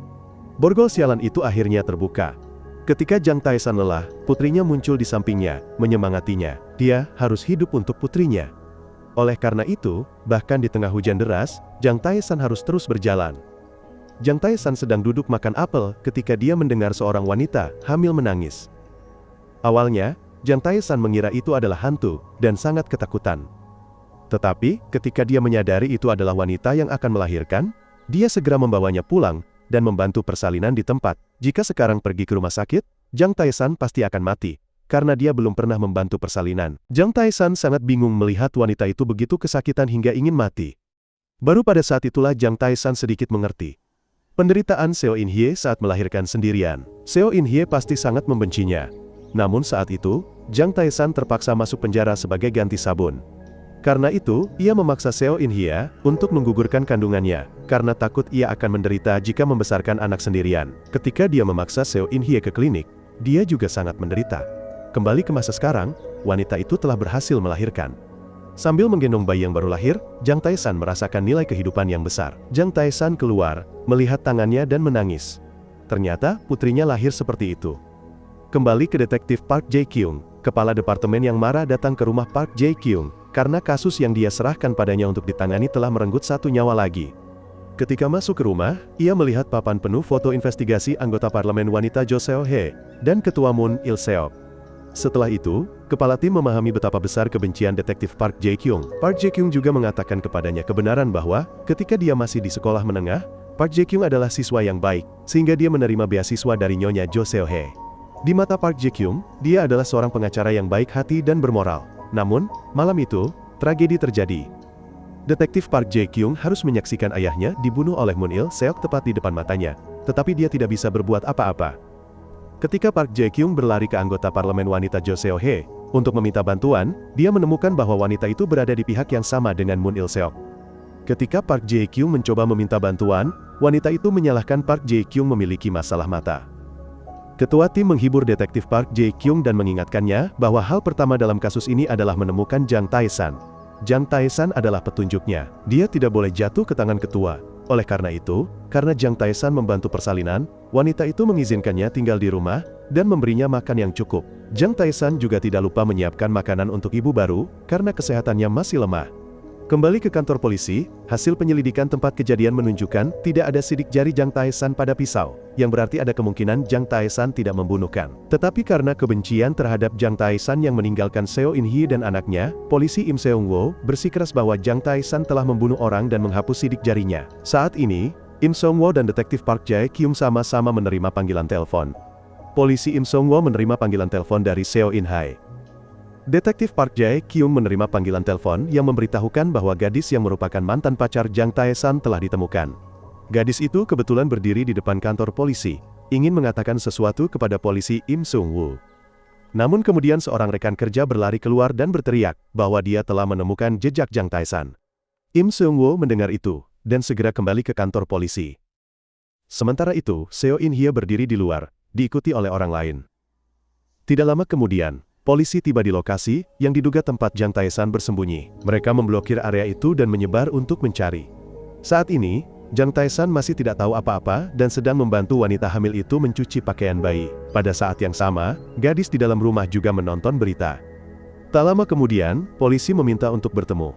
Borgol sialan itu akhirnya terbuka. Ketika Jang Tae-san lelah, putrinya muncul di sampingnya, menyemangatinya. Dia harus hidup untuk putrinya. Oleh karena itu, bahkan di tengah hujan deras, Jang Tae-san harus terus berjalan. Jang Tae-san sedang duduk makan apel ketika dia mendengar seorang wanita hamil menangis. Awalnya, Jang Tae-san mengira itu adalah hantu, dan sangat ketakutan. Tetapi, ketika dia menyadari itu adalah wanita yang akan melahirkan, dia segera membawanya pulang, dan membantu persalinan di tempat. Jika sekarang pergi ke rumah sakit, Jang Tae-san pasti akan mati, karena dia belum pernah membantu persalinan. Jang Tae-san sangat bingung melihat wanita itu begitu kesakitan hingga ingin mati. Baru pada saat itulah Jang Tae-san sedikit mengerti. Penderitaan Seo In-hye saat melahirkan sendirian. Seo In-hye pasti sangat membencinya. Namun saat itu, Jang Tae-san terpaksa masuk penjara sebagai ganti sabun. Karena itu, ia memaksa Seo In-hye untuk menggugurkan kandungannya, karena takut ia akan menderita jika membesarkan anak sendirian. Ketika dia memaksa Seo In-hye ke klinik, dia juga sangat menderita. Kembali ke masa sekarang, wanita itu telah berhasil melahirkan. Sambil menggendong bayi yang baru lahir, Jang Tae-san merasakan nilai kehidupan yang besar. Jang Tae-san keluar, melihat tangannya dan menangis. Ternyata, putrinya lahir seperti itu. Kembali ke detektif Park Jae-kyung, kepala departemen yang marah datang ke rumah Park Jae-kyung, karena kasus yang dia serahkan padanya untuk ditangani telah merenggut satu nyawa lagi. Ketika masuk ke rumah, ia melihat papan penuh foto investigasi anggota parlemen wanita Jo Seo-hye, dan ketua Moon Il-seok. Setelah itu, kepala tim memahami betapa besar kebencian detektif Park Jae-kyung. Park Jae-kyung juga mengatakan kepadanya kebenaran bahwa, ketika dia masih di sekolah menengah, Park Jae-kyung adalah siswa yang baik, sehingga dia menerima beasiswa dari nyonya Jo Seo-hye. Di mata Park Jae-kyung, dia adalah seorang pengacara yang baik hati dan bermoral. Namun, malam itu, tragedi terjadi. Detektif Park Jae-kyung harus menyaksikan ayahnya dibunuh oleh Moon Il-seok tepat di depan matanya, tetapi dia tidak bisa berbuat apa-apa. Ketika Park Jae-kyung berlari ke anggota parlemen wanita Jo Seo-hye untuk meminta bantuan, dia menemukan bahwa wanita itu berada di pihak yang sama dengan Moon Il-seok. Ketika Park Jae-kyung mencoba meminta bantuan, wanita itu menyalahkan Park Jae-kyung memiliki masalah mata. Ketua tim menghibur detektif Park Jae-kyung dan mengingatkannya bahwa hal pertama dalam kasus ini adalah menemukan Jang Tae-san. Jang Tae-san adalah petunjuknya. Dia tidak boleh jatuh ke tangan ketua. Oleh karena itu, karena Jang Tae-san membantu persalinan, wanita itu mengizinkannya tinggal di rumah, dan memberinya makan yang cukup. Jang Tae-san juga tidak lupa menyiapkan makanan untuk ibu baru, karena kesehatannya masih lemah. Kembali ke kantor polisi, hasil penyelidikan tempat kejadian menunjukkan tidak ada sidik jari Jang Tae-san pada pisau, yang berarti ada kemungkinan Jang Tae-san tidak membunuhkan. Tetapi karena kebencian terhadap Jang Tae-san yang meninggalkan Seo In-hye dan anaknya, polisi Im Seung-woo bersikeras bahwa Jang Tae-san telah membunuh orang dan menghapus sidik jarinya. Saat ini, Im Seung-woo dan detektif Park Jae-kyung sama-sama menerima panggilan telepon. Polisi Im Seung-woo menerima panggilan telepon dari Seo In-hye. Detektif Park Jae-kyung menerima panggilan telepon yang memberitahukan bahwa gadis yang merupakan mantan pacar Jang Tae-san telah ditemukan. Gadis itu kebetulan berdiri di depan kantor polisi, ingin mengatakan sesuatu kepada polisi Im Seung-woo. Namun kemudian seorang rekan kerja berlari keluar dan berteriak bahwa dia telah menemukan jejak Jang Tae-san. Im Seung-woo mendengar itu, dan segera kembali ke kantor polisi. Sementara itu, Seo In-hye berdiri di luar, diikuti oleh orang lain. Tidak lama kemudian, polisi tiba di lokasi, yang diduga tempat Jang Tae-san bersembunyi. Mereka memblokir area itu dan menyebar untuk mencari. Saat ini, Jang Tae-san masih tidak tahu apa-apa dan sedang membantu wanita hamil itu mencuci pakaian bayi. Pada saat yang sama, gadis di dalam rumah juga menonton berita. Tak lama kemudian, polisi meminta untuk bertemu.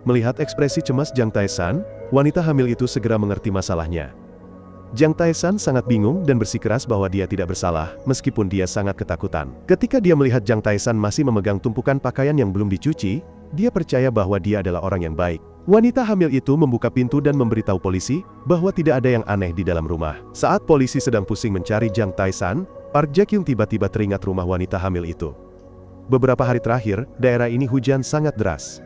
Melihat ekspresi cemas Jang Tae-san, wanita hamil itu segera mengerti masalahnya. Jang Tae-san sangat bingung dan bersikeras bahwa dia tidak bersalah, meskipun dia sangat ketakutan. Ketika dia melihat Jang Tae-san masih memegang tumpukan pakaian yang belum dicuci, dia percaya bahwa dia adalah orang yang baik. Wanita hamil itu membuka pintu dan memberitahu polisi bahwa tidak ada yang aneh di dalam rumah. Saat polisi sedang pusing mencari Jang Tae-san, Park Jae-kyung tiba-tiba teringat rumah wanita hamil itu. Beberapa hari terakhir, daerah ini hujan sangat deras.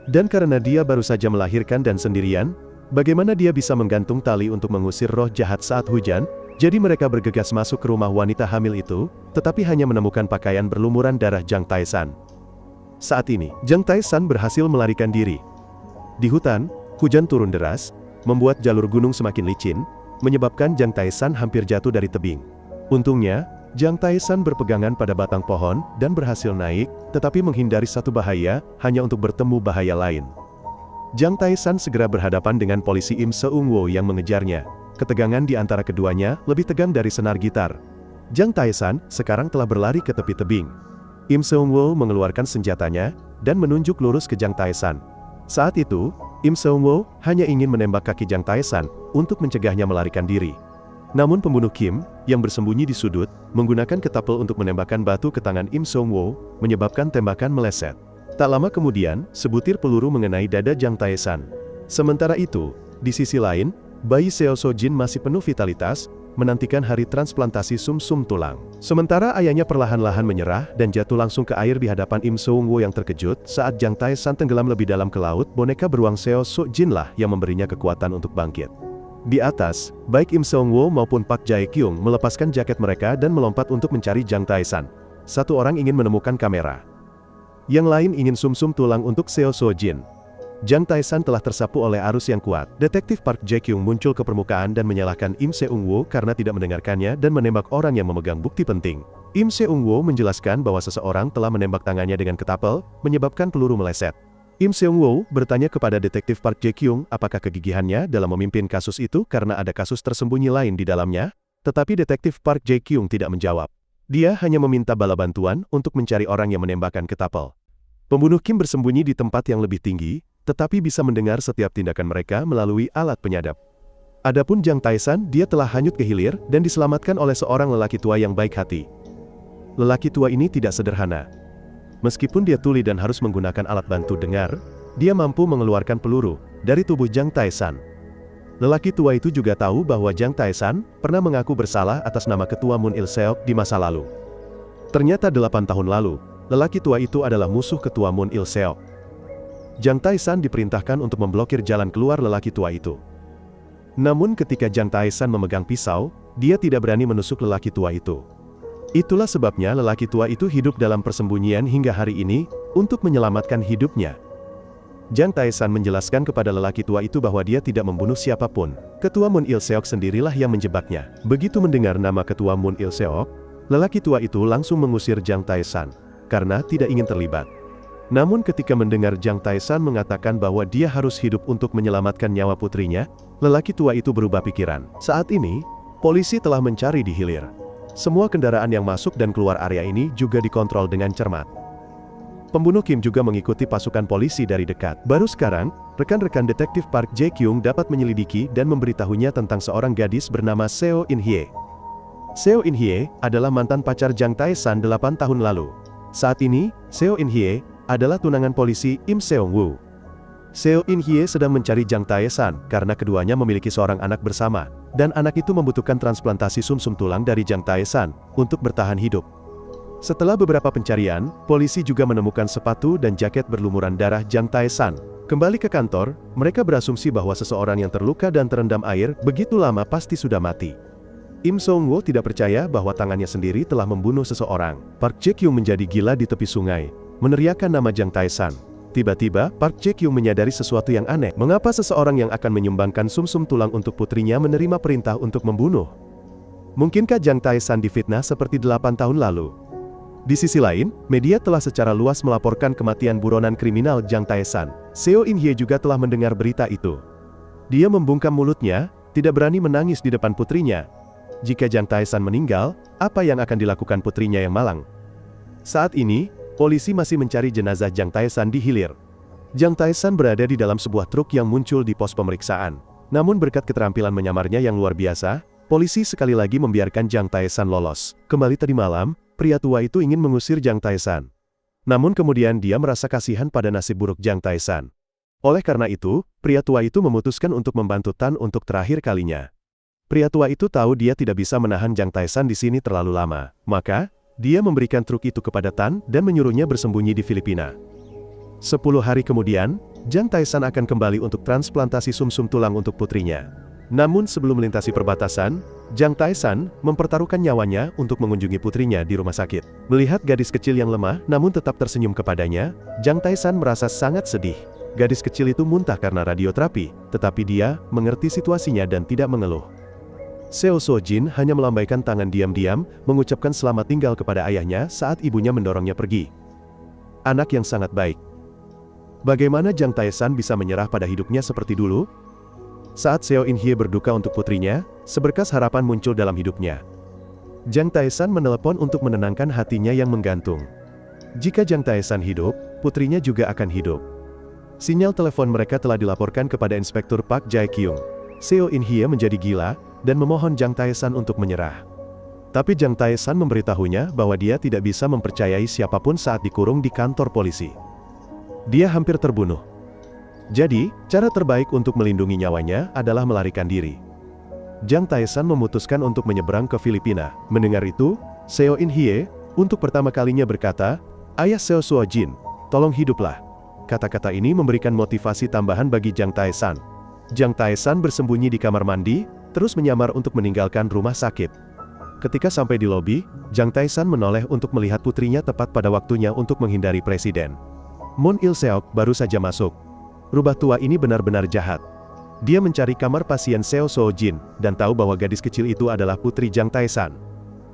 Dan karena dia baru saja melahirkan dan sendirian, bagaimana dia bisa menggantung tali untuk mengusir roh jahat saat hujan? Jadi mereka bergegas masuk ke rumah wanita hamil itu, tetapi hanya menemukan pakaian berlumuran darah Jang Tae-san. Saat ini, Jang Tae-san berhasil melarikan diri. Di hutan, hujan turun deras, membuat jalur gunung semakin licin, menyebabkan Jang Tae-san hampir jatuh dari tebing. Untungnya, Jang Tae-san berpegangan pada batang pohon dan berhasil naik, tetapi menghindari satu bahaya, hanya untuk bertemu bahaya lain. Jang Tae-san segera berhadapan dengan polisi Im Seung-woo yang mengejarnya. Ketegangan di antara keduanya lebih tegang dari senar gitar. Jang Tae-san sekarang telah berlari ke tepi tebing. Im Seung-woo mengeluarkan senjatanya dan menunjuk lurus ke Jang Tae-san. Saat itu, Im Seung-woo hanya ingin menembak kaki Jang Tae-san untuk mencegahnya melarikan diri. Namun pembunuh Kim, yang bersembunyi di sudut, menggunakan ketapel untuk menembakkan batu ke tangan Im Seung-woo, menyebabkan tembakan meleset. Tak lama kemudian, sebutir peluru mengenai dada Jang Tae-san. Sementara itu, di sisi lain, bayi Seo So-jin masih penuh vitalitas, menantikan hari transplantasi sumsum tulang. Sementara ayahnya perlahan-lahan menyerah dan jatuh langsung ke air di hadapan Im Seung-woo yang terkejut saat Jang Tae-san tenggelam lebih dalam ke laut, boneka beruang Seo So-jin lah yang memberinya kekuatan untuk bangkit. Di atas, baik Im Seung-woo maupun Park Jae-kyung melepaskan jaket mereka dan melompat untuk mencari Jang Tae-san. Satu orang ingin menemukan kamera. Yang lain ingin sumsum tulang untuk Seo So-jin. Jang Tae-san telah tersapu oleh arus yang kuat. Detektif Park Jae-kyung muncul ke permukaan dan menyalahkan Im Seung-woo karena tidak mendengarkannya dan menembak orang yang memegang bukti penting. Im Seung-woo menjelaskan bahwa seseorang telah menembak tangannya dengan ketapel, menyebabkan peluru meleset. Im Seong-woo bertanya kepada detektif Park Jae-kyung apakah kegigihannya dalam memimpin kasus itu karena ada kasus tersembunyi lain di dalamnya, tetapi detektif Park Jae-kyung tidak menjawab. Dia hanya meminta bala bantuan untuk mencari orang yang menembakkan ketapel. Pembunuh Kim bersembunyi di tempat yang lebih tinggi, tetapi bisa mendengar setiap tindakan mereka melalui alat penyadap. Adapun Jang Tae-san, dia telah hanyut ke hilir dan diselamatkan oleh seorang lelaki tua yang baik hati. Lelaki tua ini tidak sederhana. Meskipun dia tuli dan harus menggunakan alat bantu dengar, dia mampu mengeluarkan peluru dari tubuh Jang Tae-san. Lelaki tua itu juga tahu bahwa Jang Tae-san pernah mengaku bersalah atas nama ketua Moon Il-seok di masa lalu. Ternyata 8 tahun lalu, lelaki tua itu adalah musuh ketua Moon Il-seok. Jang Tae-san diperintahkan untuk memblokir jalan keluar lelaki tua itu. Namun ketika Jang Tae-san memegang pisau, dia tidak berani menusuk lelaki tua itu. Itulah sebabnya lelaki tua itu hidup dalam persembunyian hingga hari ini, untuk menyelamatkan hidupnya. Jang Tae-san menjelaskan kepada lelaki tua itu bahwa dia tidak membunuh siapapun. Ketua Moon Il-seok sendirilah yang menjebaknya. Begitu mendengar nama ketua Moon Il-seok, lelaki tua itu langsung mengusir Jang Tae-san, karena tidak ingin terlibat. Namun ketika mendengar Jang Tae-san mengatakan bahwa dia harus hidup untuk menyelamatkan nyawa putrinya, lelaki tua itu berubah pikiran. Saat ini, polisi telah mencari di hilir. Semua kendaraan yang masuk dan keluar area ini juga dikontrol dengan cermat. Pembunuh Kim juga mengikuti pasukan polisi dari dekat. Baru sekarang, rekan-rekan detektif Park Jae-kyung dapat menyelidiki dan memberitahunya tentang seorang gadis bernama Seo In-hye. Seo In-hye adalah mantan pacar Jang Tae-san 8 tahun lalu. Saat ini, Seo In-hye adalah tunangan polisi Im Seong-woo. Seo In-hye sedang mencari Jang Tae-san karena keduanya memiliki seorang anak bersama. Dan anak itu membutuhkan transplantasi sumsum tulang dari Jang Tae-san untuk bertahan hidup. Setelah beberapa pencarian, polisi juga menemukan sepatu dan jaket berlumuran darah Jang Tae-san. Kembali ke kantor, mereka berasumsi bahwa seseorang yang terluka dan terendam air begitu lama pasti sudah mati. Im Seong-woo tidak percaya bahwa tangannya sendiri telah membunuh seseorang. Park Jae-kyung menjadi gila di tepi sungai, meneriakkan nama Jang Tae-san. Tiba-tiba, Park Jae-kyung menyadari sesuatu yang aneh. Mengapa seseorang yang akan menyumbangkan sumsum tulang untuk putrinya menerima perintah untuk membunuh? Mungkinkah Jang Tae-san difitnah seperti 8 tahun lalu? Di sisi lain, media telah secara luas melaporkan kematian buronan kriminal Jang Tae-san. Seo In-hye juga telah mendengar berita itu. Dia membungkam mulutnya, tidak berani menangis di depan putrinya. Jika Jang Tae-san meninggal, apa yang akan dilakukan putrinya yang malang? Saat ini, polisi masih mencari jenazah Jang Tae-san di hilir. Jang Tae-san berada di dalam sebuah truk yang muncul di pos pemeriksaan. Namun berkat keterampilan menyamarnya yang luar biasa, polisi sekali lagi membiarkan Jang Tae-san lolos. Kembali tadi malam, pria tua itu ingin mengusir Jang Tae-san. Namun kemudian dia merasa kasihan pada nasib buruk Jang Tae-san. Oleh karena itu, pria tua itu memutuskan untuk membantu Tan untuk terakhir kalinya. Pria tua itu tahu dia tidak bisa menahan Jang Tae-san di sini terlalu lama. Maka, dia memberikan truk itu kepada Tan dan menyuruhnya bersembunyi di Filipina. 10 hari kemudian, Jang Tae-san akan kembali untuk transplantasi sumsum tulang untuk putrinya. Namun sebelum melintasi perbatasan, Jang Tae-san mempertaruhkan nyawanya untuk mengunjungi putrinya di rumah sakit. Melihat gadis kecil yang lemah namun tetap tersenyum kepadanya, Jang Tae-san merasa sangat sedih. Gadis kecil itu muntah karena radioterapi, tetapi dia mengerti situasinya dan tidak mengeluh. Seo So-jin hanya melambaikan tangan diam-diam, mengucapkan selamat tinggal kepada ayahnya saat ibunya mendorongnya pergi. Anak yang sangat baik. Bagaimana Jang Tae-san bisa menyerah pada hidupnya seperti dulu? Saat Seo In-hye berduka untuk putrinya, seberkas harapan muncul dalam hidupnya. Jang Tae-san menelepon untuk menenangkan hatinya yang menggantung. Jika Jang Tae-san hidup, putrinya juga akan hidup. Sinyal telepon mereka telah dilaporkan kepada Inspektur Park Jae-kyung. Seo In-hye menjadi gila, dan memohon Jang Tae-san untuk menyerah. Tapi Jang Tae-san memberitahunya bahwa dia tidak bisa mempercayai siapapun saat dikurung di kantor polisi. Dia hampir terbunuh. Jadi, cara terbaik untuk melindungi nyawanya adalah melarikan diri. Jang Tae-san memutuskan untuk menyeberang ke Filipina. Mendengar itu, Seo In-hye, untuk pertama kalinya berkata, "Ayah Seo So-jin, tolong hiduplah." Kata-kata ini memberikan motivasi tambahan bagi Jang Tae-san. Jang Tae-san bersembunyi di kamar mandi, terus menyamar untuk meninggalkan rumah sakit. Ketika sampai di lobi, Jang Tae-san menoleh untuk melihat putrinya tepat pada waktunya untuk menghindari presiden. Moon Il-seok baru saja masuk. Rubah tua ini benar-benar jahat. Dia mencari kamar pasien Seo So-jin, dan tahu bahwa gadis kecil itu adalah putri Jang Tae-san.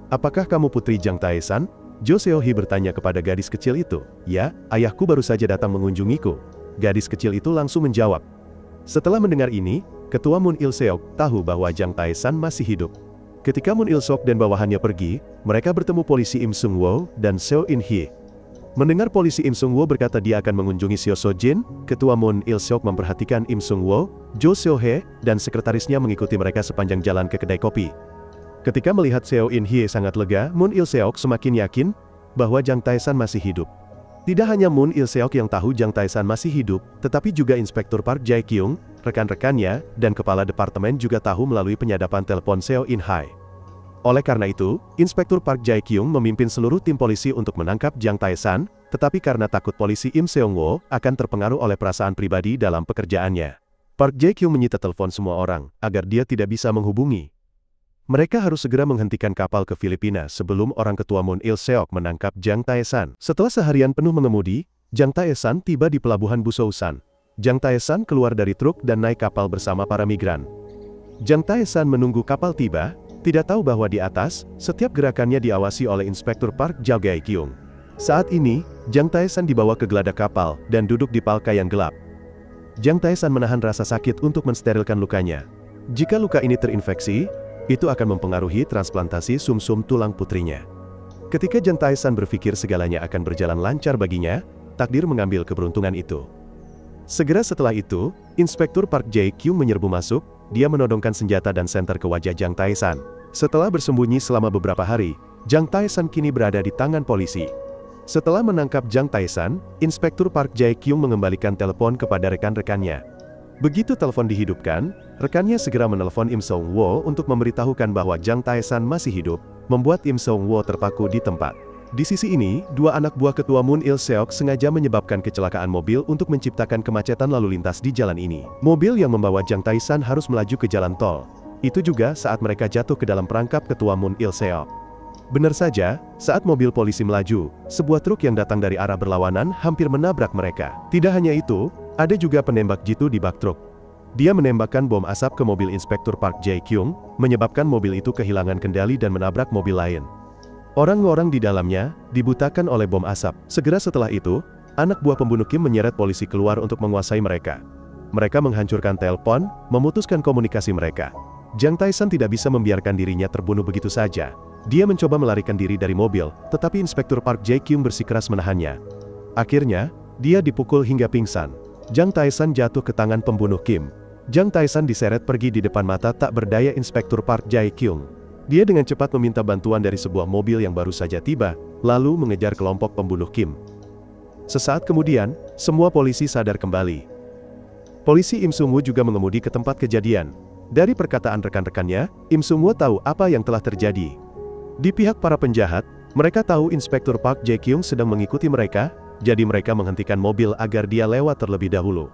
"Apakah kamu putri Jang Tae-san?" Jo Seo-hee bertanya kepada gadis kecil itu. "Ya, ayahku baru saja datang mengunjungiku." gadis kecil itu langsung menjawab. Setelah mendengar ini, Ketua Moon Il-seok tahu bahwa Jang Tae-san masih hidup. Ketika Moon Il-seok dan bawahannya pergi, mereka bertemu polisi Im Sung-woo dan Seo In-hye. Mendengar polisi Im Sung-woo berkata dia akan mengunjungi Seo So-jin, Ketua Moon Il-seok memperhatikan Im Sung-woo, Jo Seo-hye, dan sekretarisnya mengikuti mereka sepanjang jalan ke kedai kopi. Ketika melihat Seo In-hye sangat lega, Moon Il-seok semakin yakin bahwa Jang Tae-san masih hidup. Tidak hanya Moon Il-seok yang tahu Jang Tae-san masih hidup, tetapi juga Inspektur Park Jae-kyung, rekan-rekannya, dan Kepala Departemen juga tahu melalui penyadapan telepon Seo In-hye. Oleh karena itu, Inspektur Park Jae-kyung memimpin seluruh tim polisi untuk menangkap Jang Tae-san, tetapi karena takut polisi Im Seong-woo akan terpengaruh oleh perasaan pribadi dalam pekerjaannya. Park Jae-kyung menyita telepon semua orang, agar dia tidak bisa menghubungi. Mereka harus segera menghentikan kapal ke Filipina sebelum orang ketua Moon Il-seok menangkap Jang Tae-san. Setelah seharian penuh mengemudi, Jang Tae-san tiba di pelabuhan Busousan. Jang Tae-san keluar dari truk dan naik kapal bersama para migran. Jang Tae-san menunggu kapal tiba, tidak tahu bahwa di atas, setiap gerakannya diawasi oleh Inspektur Park Jae-kyung. Saat ini, Jang Tae-san dibawa ke geladak kapal dan duduk di palka yang gelap. Jang Tae-san menahan rasa sakit untuk mensterilkan lukanya. Jika luka ini terinfeksi, itu akan mempengaruhi transplantasi sumsum tulang putrinya. Ketika Jang Tae-san berpikir segalanya akan berjalan lancar baginya, takdir mengambil keberuntungan itu. Segera setelah itu, Inspektur Park Jae-kyung menyerbu masuk, dia menodongkan senjata dan senter ke wajah Jang Tae-san. Setelah bersembunyi selama beberapa hari, Jang Tae-san kini berada di tangan polisi. Setelah menangkap Jang Tae-san, Inspektur Park Jae-kyung mengembalikan telepon kepada rekan-rekannya. Begitu telepon dihidupkan, rekannya segera menelpon Im Sung-woo untuk memberitahukan bahwa Jang Tae-san masih hidup, membuat Im Sung-woo terpaku di tempat. Di sisi ini, dua anak buah ketua Moon Il-seok sengaja menyebabkan kecelakaan mobil untuk menciptakan kemacetan lalu lintas di jalan ini. Mobil yang membawa Jang Tae-san harus melaju ke jalan tol. Itu juga saat mereka jatuh ke dalam perangkap ketua Moon Il-seok. Benar saja, saat mobil polisi melaju, sebuah truk yang datang dari arah berlawanan hampir menabrak mereka. Tidak hanya itu, ada juga penembak jitu di bak truk. Dia menembakkan bom asap ke mobil Inspektur Park Jae-kyung, menyebabkan mobil itu kehilangan kendali dan menabrak mobil lain. Orang-orang di dalamnya dibutakan oleh bom asap. Segera setelah itu, anak buah pembunuh Kim menyeret polisi keluar untuk menguasai mereka. Mereka menghancurkan telepon, memutuskan komunikasi mereka. Jang Tae-san tidak bisa membiarkan dirinya terbunuh begitu saja. Dia mencoba melarikan diri dari mobil, tetapi Inspektur Park Jae-kyung bersikeras menahannya. Akhirnya, dia dipukul hingga pingsan. Jang Tae-san jatuh ke tangan pembunuh Kim. Jang Tae-san diseret pergi di depan mata tak berdaya Inspektur Park Jae-kyung. Dia dengan cepat meminta bantuan dari sebuah mobil yang baru saja tiba, lalu mengejar kelompok pembunuh Kim. Sesaat kemudian, semua polisi sadar kembali. Polisi Im Sung-woo juga mengemudi ke tempat kejadian. Dari perkataan rekan-rekannya, Im Sung-woo tahu apa yang telah terjadi. Di pihak para penjahat, mereka tahu Inspektur Park Jae-kyung sedang mengikuti mereka, jadi mereka menghentikan mobil agar dia lewat terlebih dahulu.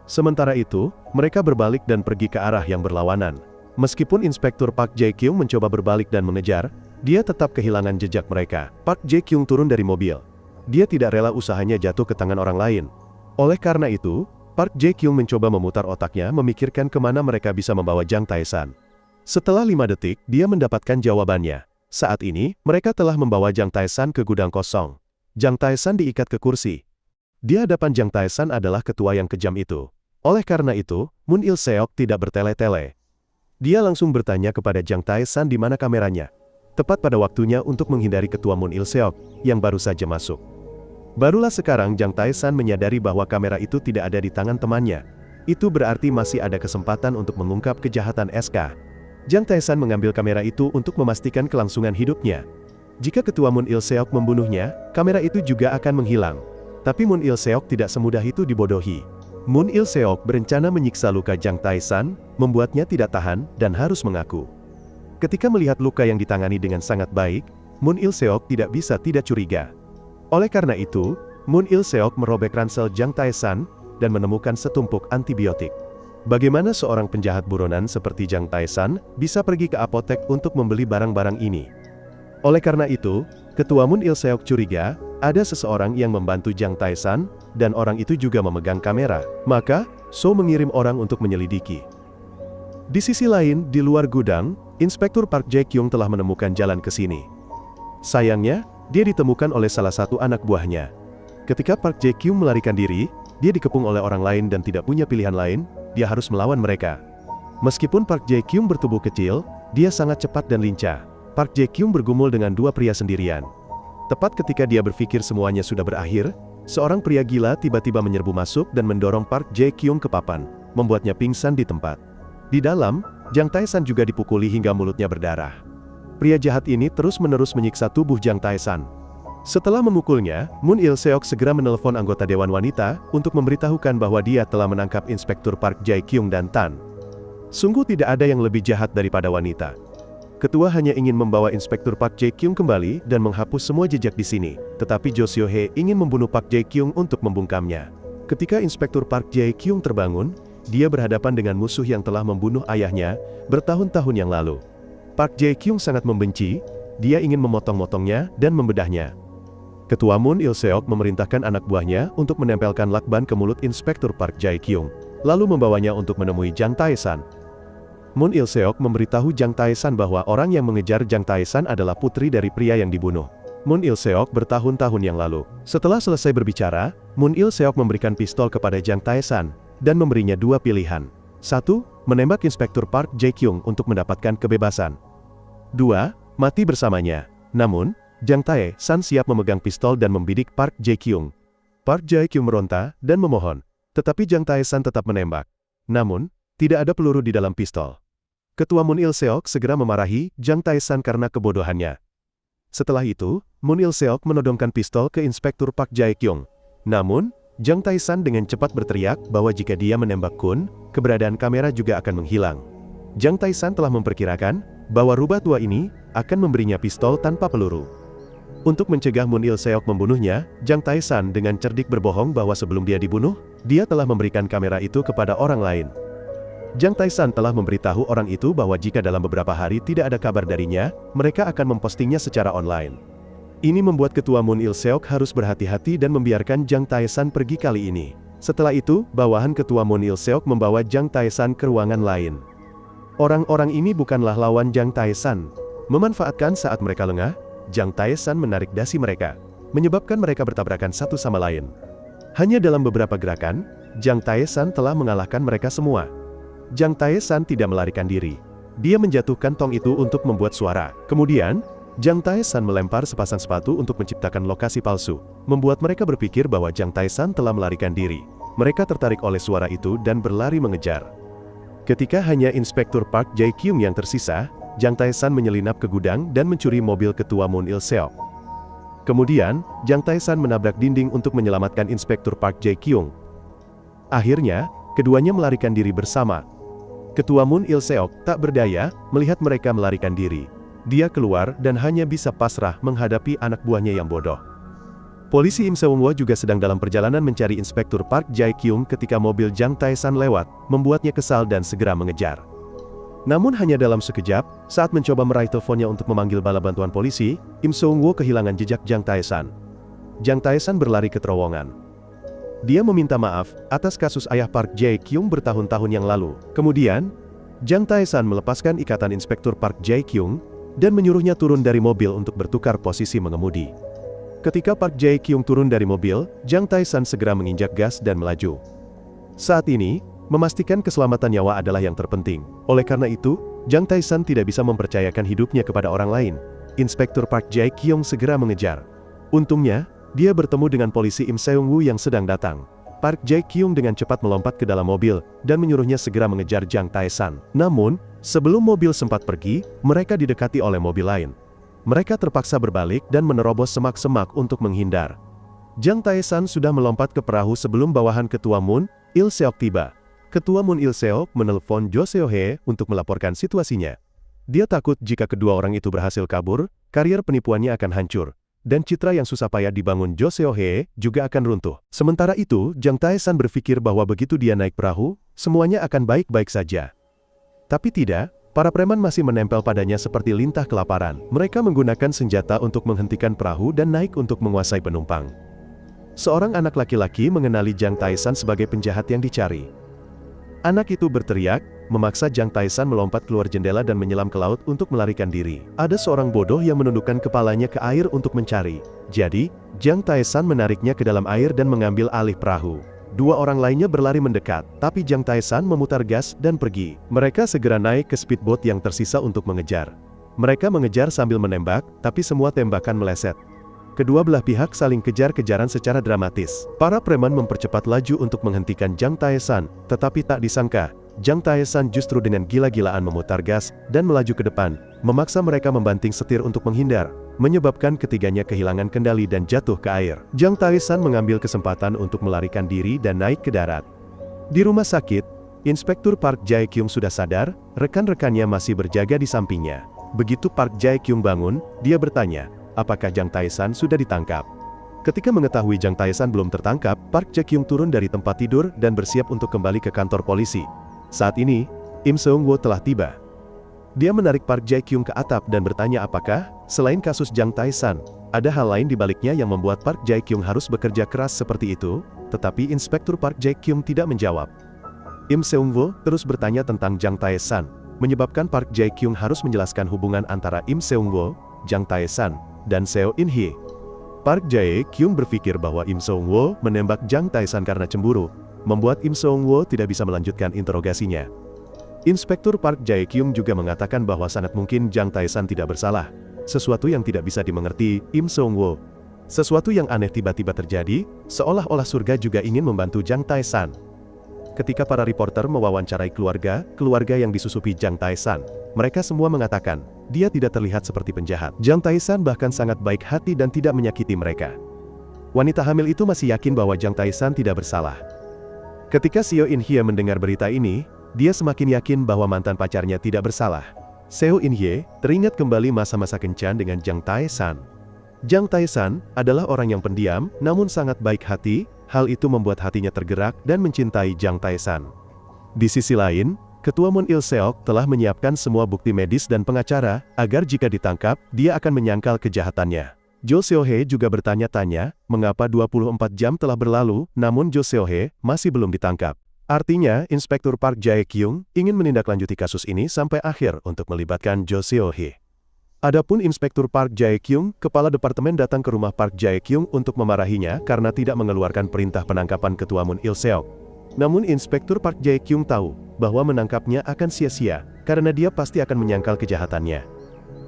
Sementara itu, mereka berbalik dan pergi ke arah yang berlawanan. Meskipun Inspektur Park Jae-kyung mencoba berbalik dan mengejar, dia tetap kehilangan jejak mereka. Park Jae-kyung turun dari mobil. Dia tidak rela usahanya jatuh ke tangan orang lain. Oleh karena itu, Park Jae-kyung mencoba memutar otaknya memikirkan kemana mereka bisa membawa Jang Tae-san. Setelah 5 detik, dia mendapatkan jawabannya. Saat ini, mereka telah membawa Jang Tae-san ke gudang kosong. Jang Tae-san diikat ke kursi. Di hadapan Jang Tae-san adalah ketua yang kejam itu. Oleh karena itu, Moon Il-seok tidak bertele-tele. Dia langsung bertanya kepada Jang Tae-san di mana kameranya. Tepat pada waktunya untuk menghindari ketua Moon Il-seok, yang baru saja masuk. Barulah sekarang Jang Tae-san menyadari bahwa kamera itu tidak ada di tangan temannya. Itu berarti masih ada kesempatan untuk mengungkap kejahatan SK. Jang Tae-san mengambil kamera itu untuk memastikan kelangsungan hidupnya. Jika ketua Moon Il-seok membunuhnya, kamera itu juga akan menghilang. Tapi Moon Il-seok tidak semudah itu dibodohi. Moon Il-seok berencana menyiksa luka Jang Tae-san, membuatnya tidak tahan, dan harus mengaku. Ketika melihat luka yang ditangani dengan sangat baik, Moon Il-seok tidak bisa tidak curiga. Oleh karena itu, Moon Il-seok merobek ransel Jang Tae-san, dan menemukan setumpuk antibiotik. Bagaimana seorang penjahat buronan seperti Jang Tae-san, bisa pergi ke apotek untuk membeli barang-barang ini? Oleh karena itu, ketua Moon Il-seok curiga, ada seseorang yang membantu Jang Tae-san, dan orang itu juga memegang kamera. Maka, So mengirim orang untuk menyelidiki. Di sisi lain, di luar gudang, Inspektur Park Jae-kyung telah menemukan jalan ke sini. Sayangnya, dia ditemukan oleh salah satu anak buahnya. Ketika Park Jae-kyung melarikan diri, dia dikepung oleh orang lain dan tidak punya pilihan lain, dia harus melawan mereka. Meskipun Park Jae-kyung bertubuh kecil, dia sangat cepat dan lincah. Park Jae-kyung bergumul dengan dua pria sendirian. Tepat ketika dia berpikir semuanya sudah berakhir, seorang pria gila tiba-tiba menyerbu masuk dan mendorong Park Jae-kyung ke papan, membuatnya pingsan di tempat. Di dalam, Jang Tae-san juga dipukuli hingga mulutnya berdarah. Pria jahat ini terus-menerus menyiksa tubuh Jang Tae-san. Setelah memukulnya, Moon Il-seok segera menelpon anggota Dewan Wanita untuk memberitahukan bahwa dia telah menangkap Inspektur Park Jae-kyung dan Tan. Sungguh tidak ada yang lebih jahat daripada wanita. Ketua hanya ingin membawa Inspektur Park Jae-kyung kembali dan menghapus semua jejak di sini, tetapi Jo Seo-hye ingin membunuh Park Jae-kyung untuk membungkamnya. Ketika Inspektur Park Jae-kyung terbangun, dia berhadapan dengan musuh yang telah membunuh ayahnya bertahun-tahun yang lalu. Park Jae-kyung sangat membenci, dia ingin memotong-motongnya dan membedahnya. Ketua Moon Il-seok memerintahkan anak buahnya untuk menempelkan lakban ke mulut Inspektur Park Jae-kyung, lalu membawanya untuk menemui Jang Tae-san. Moon Il-seok memberitahu Jang Tae-san bahwa orang yang mengejar Jang Tae-san adalah putri dari pria yang dibunuh. Moon Il-seok bertahun-tahun yang lalu. Setelah selesai berbicara, Moon Il-seok memberikan pistol kepada Jang Tae-san dan memberinya dua pilihan. 1. Menembak Inspektur Park Jae-kyung untuk mendapatkan kebebasan. 2. Mati bersamanya. Namun, Jang Tae-san siap memegang pistol dan membidik Park Jae-kyung. Park Jae-kyung meronta dan memohon, tetapi Jang Tae-san tetap menembak. Namun, tidak ada peluru di dalam pistol. Ketua Moon Il-seok segera memarahi Jang Tae-san karena kebodohannya. Setelah itu, Moon Il-seok menodongkan pistol ke Inspektur Park Jae-kyung. Namun, Jang Tae-san dengan cepat berteriak bahwa jika dia menembak Kun, keberadaan kamera juga akan menghilang. Jang Tae-san telah memperkirakan bahwa rubah tua ini akan memberinya pistol tanpa peluru. Untuk mencegah Moon Il-seok membunuhnya, Jang Tae-san dengan cerdik berbohong bahwa sebelum dia dibunuh, dia telah memberikan kamera itu kepada orang lain. Jang Tae-san telah memberitahu orang itu bahwa jika dalam beberapa hari tidak ada kabar darinya, mereka akan mempostingnya secara online. Ini membuat Ketua Moon Il-seok harus berhati-hati dan membiarkan Jang Tae-san pergi kali ini. Setelah itu, bawahan Ketua Moon Il-seok membawa Jang Tae-san ke ruangan lain. Orang-orang ini bukanlah lawan Jang Tae-san. Memanfaatkan saat mereka lengah, Jang Tae-san menarik dasi mereka, menyebabkan mereka bertabrakan satu sama lain. Hanya dalam beberapa gerakan, Jang Tae-san telah mengalahkan mereka semua. Jang Tae-san tidak melarikan diri. Dia menjatuhkan tong itu untuk membuat suara. Kemudian, Jang Tae-san melempar sepasang sepatu untuk menciptakan lokasi palsu, membuat mereka berpikir bahwa Jang Tae-san telah melarikan diri. Mereka tertarik oleh suara itu dan berlari mengejar. Ketika hanya Inspektur Park Jae-kyung yang tersisa, Jang Tae-san menyelinap ke gudang dan mencuri mobil Ketua Moon Il-seok. Kemudian, Jang Tae-san menabrak dinding untuk menyelamatkan Inspektur Park Jae-kyung. Akhirnya, keduanya melarikan diri bersama. Ketua Moon Il-seok tak berdaya melihat mereka melarikan diri. Dia keluar dan hanya bisa pasrah menghadapi anak buahnya yang bodoh. Polisi Im Seung-woo juga sedang dalam perjalanan mencari Inspektur Park Jae-kyung ketika mobil Jang Tae-san lewat, membuatnya kesal dan segera mengejar. Namun hanya dalam sekejap, saat mencoba meraih teleponnya untuk memanggil bala bantuan polisi, Im Seung-woo kehilangan jejak Jang Tae-san. Jang Tae-san berlari ke terowongan. Dia meminta maaf atas kasus ayah Park Jae-kyung bertahun-tahun yang lalu. Kemudian, Jang Tae-san melepaskan ikatan Inspektur Park Jae-kyung dan menyuruhnya turun dari mobil untuk bertukar posisi mengemudi. Ketika Park Jae-kyung turun dari mobil, Jang Tae-san segera menginjak gas dan melaju. Saat ini, memastikan keselamatan nyawa adalah yang terpenting. Oleh karena itu, Jang Tae-san tidak bisa mempercayakan hidupnya kepada orang lain. Inspektur Park Jae-kyung segera mengejar. Untungnya, dia bertemu dengan polisi Im Seung-woo yang sedang datang. Park Jae-kyung dengan cepat melompat ke dalam mobil dan menyuruhnya segera mengejar Jang Tae-san. Namun, sebelum mobil sempat pergi, mereka didekati oleh mobil lain. Mereka terpaksa berbalik dan menerobos semak-semak untuk menghindar. Jang Tae-san sudah melompat ke perahu sebelum bawahan Ketua Moon Il-seok tiba. Ketua Moon Il-seok menelpon Jo Seo-hye untuk melaporkan situasinya. Dia takut jika kedua orang itu berhasil kabur, karier penipuannya akan hancur. Dan citra yang susah payah dibangun Jo Seo-hye juga akan runtuh. Sementara itu, Jang Tae-san berpikir bahwa begitu dia naik perahu, semuanya akan baik-baik saja. Tapi tidak, para preman masih menempel padanya seperti lintah kelaparan. Mereka menggunakan senjata untuk menghentikan perahu dan naik untuk menguasai penumpang. Seorang anak laki-laki mengenali Jang Tae-san sebagai penjahat yang dicari. Anak itu berteriak, memaksa Jang Tae-san melompat keluar jendela dan menyelam ke laut untuk melarikan diri. Ada seorang bodoh yang menundukkan kepalanya ke air untuk mencari. Jadi, Jang Tae-san menariknya ke dalam air dan mengambil alih perahu. Dua orang lainnya berlari mendekat, tapi Jang Tae-san memutar gas dan pergi. Mereka segera naik ke speedboat yang tersisa untuk mengejar. Mereka mengejar sambil menembak, tapi semua tembakan meleset. Kedua belah pihak saling kejar-kejaran secara dramatis. Para preman mempercepat laju untuk menghentikan Jang Tae-san, tetapi tak disangka, Jang Tae-san justru dengan gila-gilaan memutar gas dan melaju ke depan, memaksa mereka membanting setir untuk menghindar, menyebabkan ketiganya kehilangan kendali dan jatuh ke air. Jang Tae-san mengambil kesempatan untuk melarikan diri dan naik ke darat. Di rumah sakit, Inspektur Park Jae-kyung sudah sadar, rekan-rekannya masih berjaga di sampingnya. Begitu Park Jae-kyung bangun, dia bertanya, apakah Jang Tae-san sudah ditangkap? Ketika mengetahui Jang Tae-san belum tertangkap, Park Jae-kyung turun dari tempat tidur dan bersiap untuk kembali ke kantor polisi. Saat ini, Im Seung-woo telah tiba. Dia menarik Park Jae-kyung ke atap dan bertanya apakah, selain kasus Jang Tae-san, ada hal lain di baliknya yang membuat Park Jae-kyung harus bekerja keras seperti itu, tetapi Inspektur Park Jae-kyung tidak menjawab. Im Seung-woo terus bertanya tentang Jang Tae-san, menyebabkan Park Jae-kyung harus menjelaskan hubungan antara Im Seung-woo, Jang Tae-san, dan Seo In-hye. Park Jae-kyung berpikir bahwa Im Seung-woo menembak Jang Tae-san karena cemburu, membuat Im Seung-woo tidak bisa melanjutkan interogasinya. Inspektur Park Jae-kyung juga mengatakan bahwa sangat mungkin Jang Tae-san tidak bersalah, sesuatu yang tidak bisa dimengerti Im Seung-woo. Sesuatu yang aneh tiba-tiba terjadi, seolah-olah surga juga ingin membantu Jang Tae-san. Ketika para reporter mewawancarai keluarga yang disusupi Jang Tae-san, mereka semua mengatakan, dia tidak terlihat seperti penjahat. Jang Tae-san bahkan sangat baik hati dan tidak menyakiti mereka. Wanita hamil itu masih yakin bahwa Jang Tae-san tidak bersalah. Ketika Seo In-hye mendengar berita ini, dia semakin yakin bahwa mantan pacarnya tidak bersalah. Seo In-hye teringat kembali masa-masa kencan dengan Jang Tae-san. Jang Tae-san adalah orang yang pendiam, namun sangat baik hati. Hal itu membuat hatinya tergerak dan mencintai Jang Tae-san. Di sisi lain, Ketua Moon Il-seok telah menyiapkan semua bukti medis dan pengacara, agar jika ditangkap, dia akan menyangkal kejahatannya. Jo Seo-hye juga bertanya-tanya, mengapa 24 jam telah berlalu, namun Jo Seo-hye masih belum ditangkap. Artinya, Inspektur Park Jae-kyung ingin menindaklanjuti kasus ini sampai akhir untuk melibatkan Jo Seo-hye. Adapun Inspektur Park Jae-kyung, kepala departemen datang ke rumah Park Jae-kyung untuk memarahinya karena tidak mengeluarkan perintah penangkapan Ketua Moon Il-seok. Namun Inspektur Park Jae-kyung tahu bahwa menangkapnya akan sia-sia, karena dia pasti akan menyangkal kejahatannya.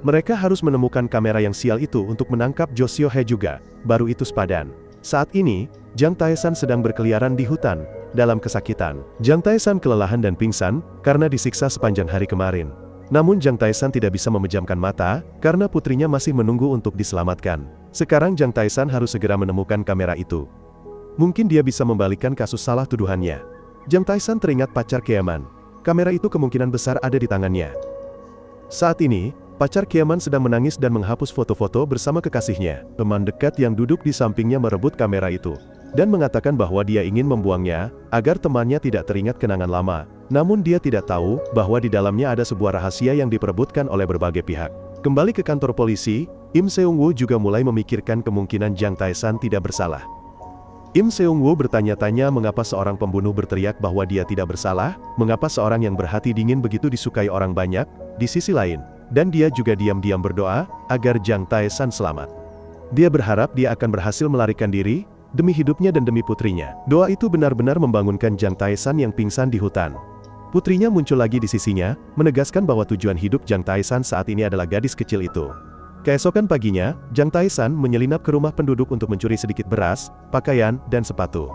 Mereka harus menemukan kamera yang sial itu untuk menangkap Jo Seo-hye juga, baru itu sepadan. Saat ini, Jang Tae-san sedang berkeliaran di hutan, dalam kesakitan. Jang Tae-san kelelahan dan pingsan, karena disiksa sepanjang hari kemarin. Namun Jang Tae-san tidak bisa memejamkan mata, karena putrinya masih menunggu untuk diselamatkan. Sekarang Jang Tae-san harus segera menemukan kamera itu. Mungkin dia bisa membalikkan kasus salah tuduhannya. Jang Tae-san teringat pacar Keaman. Kamera itu kemungkinan besar ada di tangannya. Saat ini, pacar Keaman sedang menangis dan menghapus foto-foto bersama kekasihnya. Teman dekat yang duduk di sampingnya merebut kamera itu, dan mengatakan bahwa dia ingin membuangnya, agar temannya tidak teringat kenangan lama. Namun dia tidak tahu, bahwa di dalamnya ada sebuah rahasia yang diperebutkan oleh berbagai pihak. Kembali ke kantor polisi, Im Seung-woo juga mulai memikirkan kemungkinan Jang Tae-san tidak bersalah. Im Seung-woo bertanya-tanya mengapa seorang pembunuh berteriak bahwa dia tidak bersalah, mengapa seorang yang berhati dingin begitu disukai orang banyak, di sisi lain. Dan dia juga diam-diam berdoa, agar Jang Tae-san selamat. Dia berharap dia akan berhasil melarikan diri, demi hidupnya dan demi putrinya. Doa itu benar-benar membangunkan Jang Tae-san yang pingsan di hutan. Putrinya muncul lagi di sisinya, menegaskan bahwa tujuan hidup Jang Tae-san saat ini adalah gadis kecil itu. Keesokan paginya, Jang Tae-san menyelinap ke rumah penduduk untuk mencuri sedikit beras, pakaian, dan sepatu.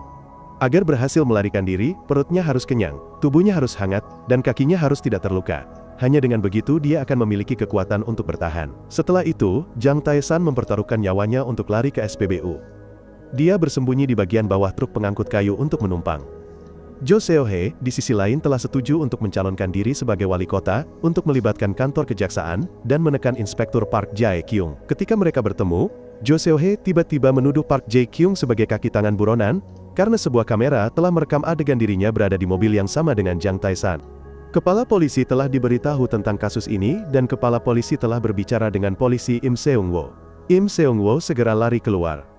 Agar berhasil melarikan diri, perutnya harus kenyang, tubuhnya harus hangat, dan kakinya harus tidak terluka. Hanya dengan begitu dia akan memiliki kekuatan untuk bertahan. Setelah itu, Jang Tae-san mempertaruhkan nyawanya untuk lari ke SPBU. Dia bersembunyi di bagian bawah truk pengangkut kayu untuk menumpang. Jo Seo-hye, di sisi lain telah setuju untuk mencalonkan diri sebagai wali kota, untuk melibatkan kantor kejaksaan, dan menekan Inspektur Park Jae-kyung. Ketika mereka bertemu, Jo Seo-hye tiba-tiba menuduh Park Jae-kyung sebagai kaki tangan buronan, karena sebuah kamera telah merekam adegan dirinya berada di mobil yang sama dengan Jang Tae-san. Kepala polisi telah diberitahu tentang kasus ini, dan kepala polisi telah berbicara dengan polisi Im Seung-woo. Im Seung-woo segera lari keluar.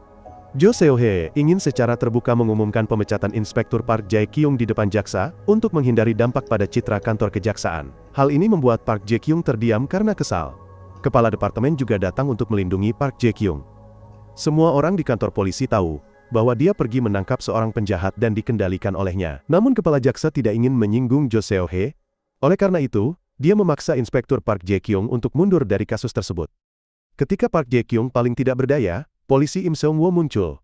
Jo Seo-hye ingin secara terbuka mengumumkan pemecatan Inspektur Park Jae-kyung di depan jaksa, untuk menghindari dampak pada citra kantor kejaksaan. Hal ini membuat Park Jae-kyung terdiam karena kesal. Kepala departemen juga datang untuk melindungi Park Jae-kyung. Semua orang di kantor polisi tahu, bahwa dia pergi menangkap seorang penjahat dan dikendalikan olehnya. Namun kepala jaksa tidak ingin menyinggung Jo Seo-hye. Oleh karena itu, dia memaksa Inspektur Park Jae-kyung untuk mundur dari kasus tersebut. Ketika Park Jae-kyung paling tidak berdaya, polisi Im Seung-woo muncul.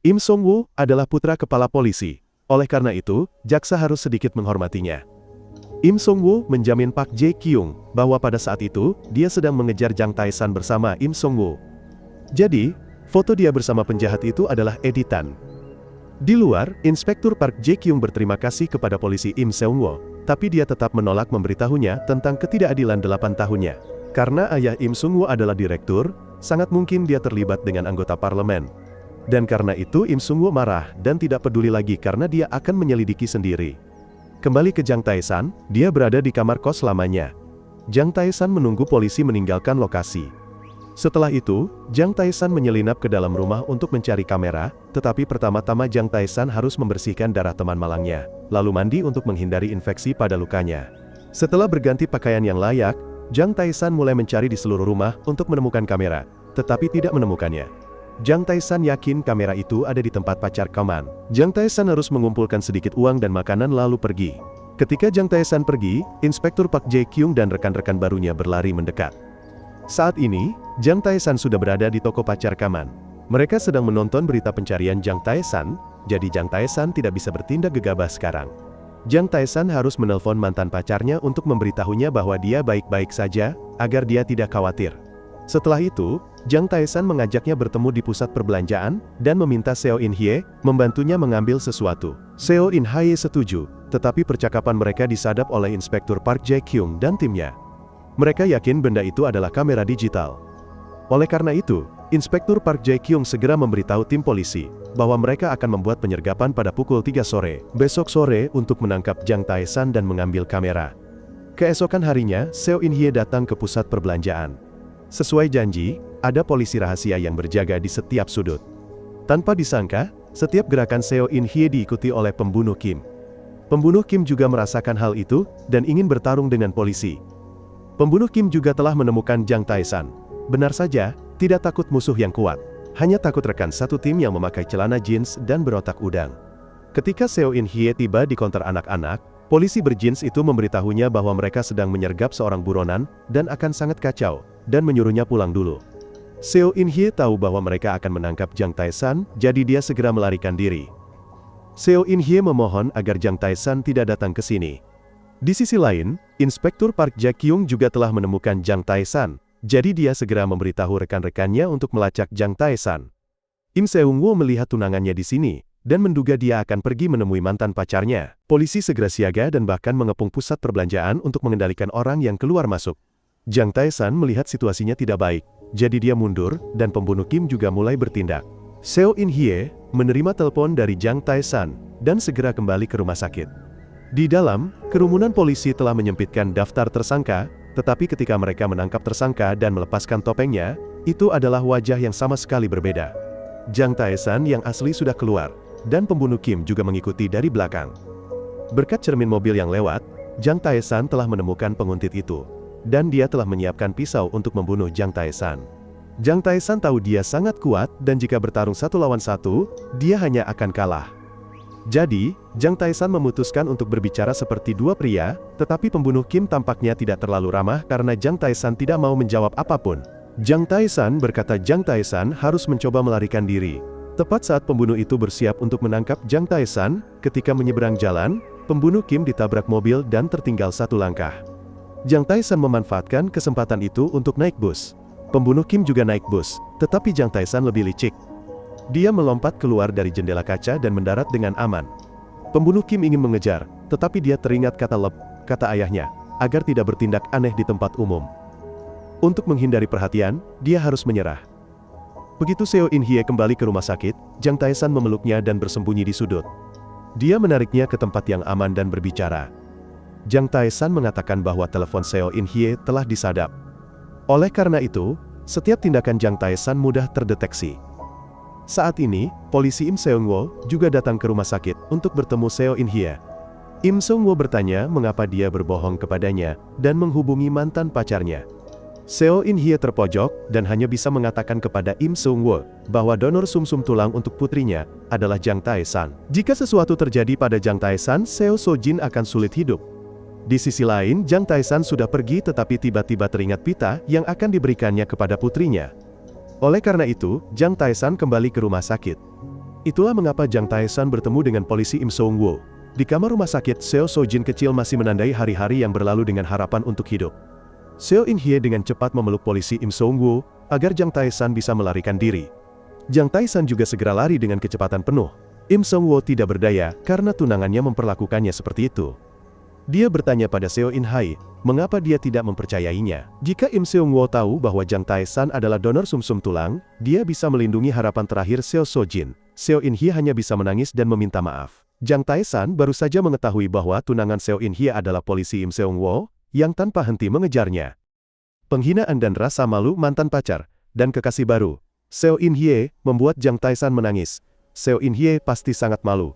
Im Seung-woo adalah putra kepala polisi. Oleh karena itu, jaksa harus sedikit menghormatinya. Im Seung-woo menjamin Park Jae-kyung bahwa pada saat itu, dia sedang mengejar Jang Tae-san bersama Im Seung-woo. Jadi, foto dia bersama penjahat itu adalah editan. Di luar, Inspektur Park Jae-kyung berterima kasih kepada polisi Im Seung-woo, tapi dia tetap menolak memberitahunya tentang ketidakadilan 8 tahunnya. Karena ayah Im Seung-woo adalah direktur, sangat mungkin dia terlibat dengan anggota parlemen. Dan karena itu Im Seung-woo marah dan tidak peduli lagi karena dia akan menyelidiki sendiri. Kembali ke Jang Tae-san, dia berada di kamar kos lamanya. Jang Tae-san menunggu polisi meninggalkan lokasi. Setelah itu, Jang Tae-san menyelinap ke dalam rumah untuk mencari kamera, tetapi pertama-tama Jang Tae-san harus membersihkan darah teman malangnya, lalu mandi untuk menghindari infeksi pada lukanya. Setelah berganti pakaian yang layak, Jang Tae-san mulai mencari di seluruh rumah untuk menemukan kamera, tetapi tidak menemukannya. Jang Tae-san yakin kamera itu ada di tempat pacar Kaman. Jang Tae-san harus mengumpulkan sedikit uang dan makanan lalu pergi. Ketika Jang Tae-san pergi, Inspektur Park Jae-kyung dan rekan-rekan barunya berlari mendekat. Saat ini, Jang Tae-san sudah berada di toko pacar Kaman. Mereka sedang menonton berita pencarian Jang Tae-san, jadi Jang Tae-san tidak bisa bertindak gegabah sekarang. Jang Tae-san harus menelpon mantan pacarnya untuk memberitahunya bahwa dia baik-baik saja, agar dia tidak khawatir. Setelah itu, Jang Tae-san mengajaknya bertemu di pusat perbelanjaan, dan meminta Seo In-hye membantunya mengambil sesuatu. Seo In-hye setuju, tetapi percakapan mereka disadap oleh Inspektur Park Jae-kyung dan timnya. Mereka yakin benda itu adalah kamera digital. Oleh karena itu, Inspektur Park Jae-kyung segera memberitahu tim polisi bahwa mereka akan membuat penyergapan pada pukul 3 sore besok sore untuk menangkap Jang Tae-san dan mengambil kamera. Keesokan harinya, Seo In-hye datang ke pusat perbelanjaan. Sesuai janji, ada polisi rahasia yang berjaga di setiap sudut. Tanpa disangka, setiap gerakan Seo In-hye diikuti oleh pembunuh Kim. Pembunuh Kim juga merasakan hal itu dan ingin bertarung dengan polisi. Pembunuh Kim juga telah menemukan Jang Tae-san. Benar saja, tidak takut musuh yang kuat. Hanya takut rekan satu tim yang memakai celana jeans dan berotak udang. Ketika Seo In-hye tiba di konter anak-anak, polisi berjeans itu memberitahunya bahwa mereka sedang menyergap seorang buronan dan akan sangat kacau, dan menyuruhnya pulang dulu. Seo In-hye tahu bahwa mereka akan menangkap Jang Tae-san, jadi dia segera melarikan diri. Seo In-hye memohon agar Jang Tae-san tidak datang ke sini. Di sisi lain, Inspektur Park Jae-kyung juga telah menemukan Jang Tae-san, jadi dia segera memberitahu rekan-rekannya untuk melacak Jang Tae-san. Im Seung-woo melihat tunangannya di sini, dan menduga dia akan pergi menemui mantan pacarnya. Polisi segera siaga dan bahkan mengepung pusat perbelanjaan untuk mengendalikan orang yang keluar masuk. Jang Tae-san melihat situasinya tidak baik, jadi dia mundur, dan pembunuh Kim juga mulai bertindak. Seo In-hye menerima telepon dari Jang Tae-san, dan segera kembali ke rumah sakit. Di dalam, kerumunan polisi telah menyempitkan daftar tersangka, tetapi ketika mereka menangkap tersangka dan melepaskan topengnya, itu adalah wajah yang sama sekali berbeda. Jang Tae-san yang asli sudah keluar, dan pembunuh Kim juga mengikuti dari belakang. Berkat cermin mobil yang lewat, Jang Tae-san telah menemukan penguntit itu, dan dia telah menyiapkan pisau untuk membunuh Jang Tae-san. Jang Tae-san tahu dia sangat kuat, dan jika bertarung 1 lawan 1, dia hanya akan kalah. Jadi, Jang Tae-san memutuskan untuk berbicara seperti dua pria, tetapi pembunuh Kim tampaknya tidak terlalu ramah karena Jang Tae-san tidak mau menjawab apapun. Jang Tae-san berkata Jang Tae-san harus mencoba melarikan diri. Tepat saat pembunuh itu bersiap untuk menangkap Jang Tae-san, ketika menyeberang jalan, pembunuh Kim ditabrak mobil dan tertinggal 1 langkah. Jang Tae-san memanfaatkan kesempatan itu untuk naik bus. Pembunuh Kim juga naik bus, tetapi Jang Tae-san lebih licik. Dia melompat keluar dari jendela kaca dan mendarat dengan aman. Pembunuh Kim ingin mengejar, tetapi dia teringat kata ayahnya, agar tidak bertindak aneh di tempat umum. Untuk menghindari perhatian, dia harus menyerah. Begitu Seo In-hye kembali ke rumah sakit, Jang Tae-san memeluknya dan bersembunyi di sudut. Dia menariknya ke tempat yang aman dan berbicara. Jang Tae-san mengatakan bahwa telepon Seo In-hye telah disadap. Oleh karena itu, setiap tindakan Jang Tae-san mudah terdeteksi. Saat ini, polisi Im Seung-woo juga datang ke rumah sakit untuk bertemu Seo In-hye. Im Seung-woo bertanya mengapa dia berbohong kepadanya dan menghubungi mantan pacarnya. Seo In Hye terpojok dan hanya bisa mengatakan kepada Im Seung Woo bahwa donor sumsum tulang untuk putrinya adalah Jang Tae-san. Jika sesuatu terjadi pada Jang Tae-san, Seo So-jin akan sulit hidup. Di sisi lain, Jang Tae-san sudah pergi tetapi tiba-tiba teringat pita yang akan diberikannya kepada putrinya. Oleh karena itu, Jang Tae-san kembali ke rumah sakit. Itulah mengapa Jang Tae-san bertemu dengan polisi Im Seung Woo. Di kamar rumah sakit, Seo So-jin kecil masih menandai hari-hari yang berlalu dengan harapan untuk hidup. Seo In Hye dengan cepat memeluk polisi Im Seung Woo agar Jang Tae-san bisa melarikan diri. Jang Tae-san juga segera lari dengan kecepatan penuh. Im Seung Woo tidak berdaya karena tunangannya memperlakukannya seperti itu. Dia bertanya pada Seo In Hye, mengapa dia tidak mempercayainya. Jika Im Seung Woo tahu bahwa Jang Tae-san adalah donor sumsum tulang, dia bisa melindungi harapan terakhir Seo So-jin. Seo In Hye hanya bisa menangis dan meminta maaf. Jang Tae-san baru saja mengetahui bahwa tunangan Seo In Hye adalah polisi Im Seung Woo yang tanpa henti mengejarnya. Penghinaan dan rasa malu mantan pacar dan kekasih baru Seo In Hye membuat Jang Tae-san menangis. Seo In Hye pasti sangat malu.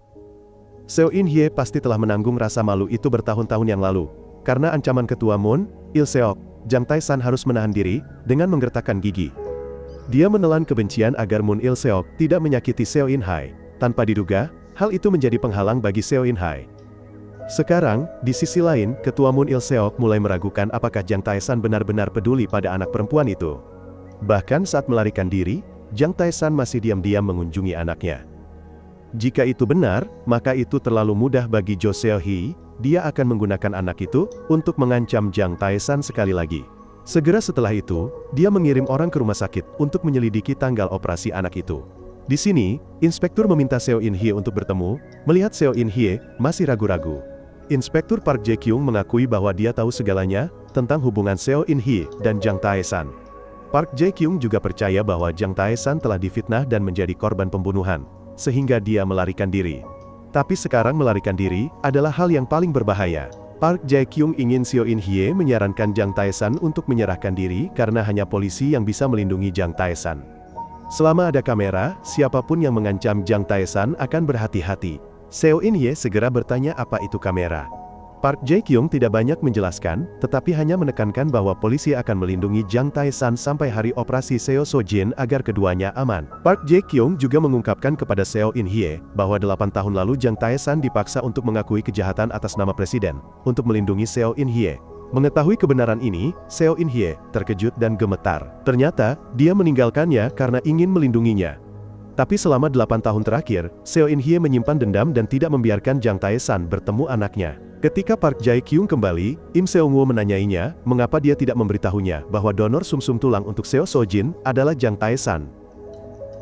Seo In Hye pasti telah menanggung rasa malu itu bertahun-tahun yang lalu. Karena ancaman ketua Moon Il-seok, Jang Tae-san harus menahan diri dengan menggertakkan gigi. Dia menelan kebencian agar Moon Il-seok tidak menyakiti Seo In Hye. Tanpa diduga, hal itu menjadi penghalang bagi Seo In Hye. Sekarang, di sisi lain, ketua Moon Il-seok mulai meragukan apakah Jang Tae-san benar-benar peduli pada anak perempuan itu. Bahkan saat melarikan diri, Jang Tae-san masih diam-diam mengunjungi anaknya. Jika itu benar, maka itu terlalu mudah bagi Jo Seo-hee. Dia akan menggunakan anak itu untuk mengancam Jang Tae-san sekali lagi. Segera setelah itu, dia mengirim orang ke rumah sakit untuk menyelidiki tanggal operasi anak itu. Di sini, inspektur meminta Seo In Hye untuk bertemu. Melihat Seo In Hye masih ragu-ragu, Inspektur Park Jae-kyung mengakui bahwa dia tahu segalanya tentang hubungan Seo In Hye dan Jang Tae-san. Park Jae-kyung juga percaya bahwa Jang Tae-san telah difitnah dan menjadi korban pembunuhan, sehingga dia melarikan diri. Tapi sekarang melarikan diri adalah hal yang paling berbahaya. Park Jae-kyung ingin Seo In Hye menyarankan Jang Tae-san untuk menyerahkan diri karena hanya polisi yang bisa melindungi Jang Tae-san. Selama ada kamera, siapapun yang mengancam Jang Tae-san akan berhati-hati. Seo In Hye segera bertanya apa itu kamera. Park Jae-kyung tidak banyak menjelaskan, tetapi hanya menekankan bahwa polisi akan melindungi Jang Tae-san sampai hari operasi Seo So-jin agar keduanya aman. Park Jae-kyung juga mengungkapkan kepada Seo In Hye bahwa 8 tahun lalu Jang Tae-san dipaksa untuk mengakui kejahatan atas nama presiden, untuk melindungi Seo In Hye. Mengetahui kebenaran ini, Seo In Hye terkejut dan gemetar. Ternyata, dia meninggalkannya karena ingin melindunginya. Tapi selama 8 tahun terakhir, Seo In Hye menyimpan dendam dan tidak membiarkan Jang Tae-san bertemu anaknya. Ketika Park Jae-kyung kembali, Im Seung Woo menanyainya, mengapa dia tidak memberitahunya bahwa donor sumsum tulang untuk Seo So-jin adalah Jang Tae-san.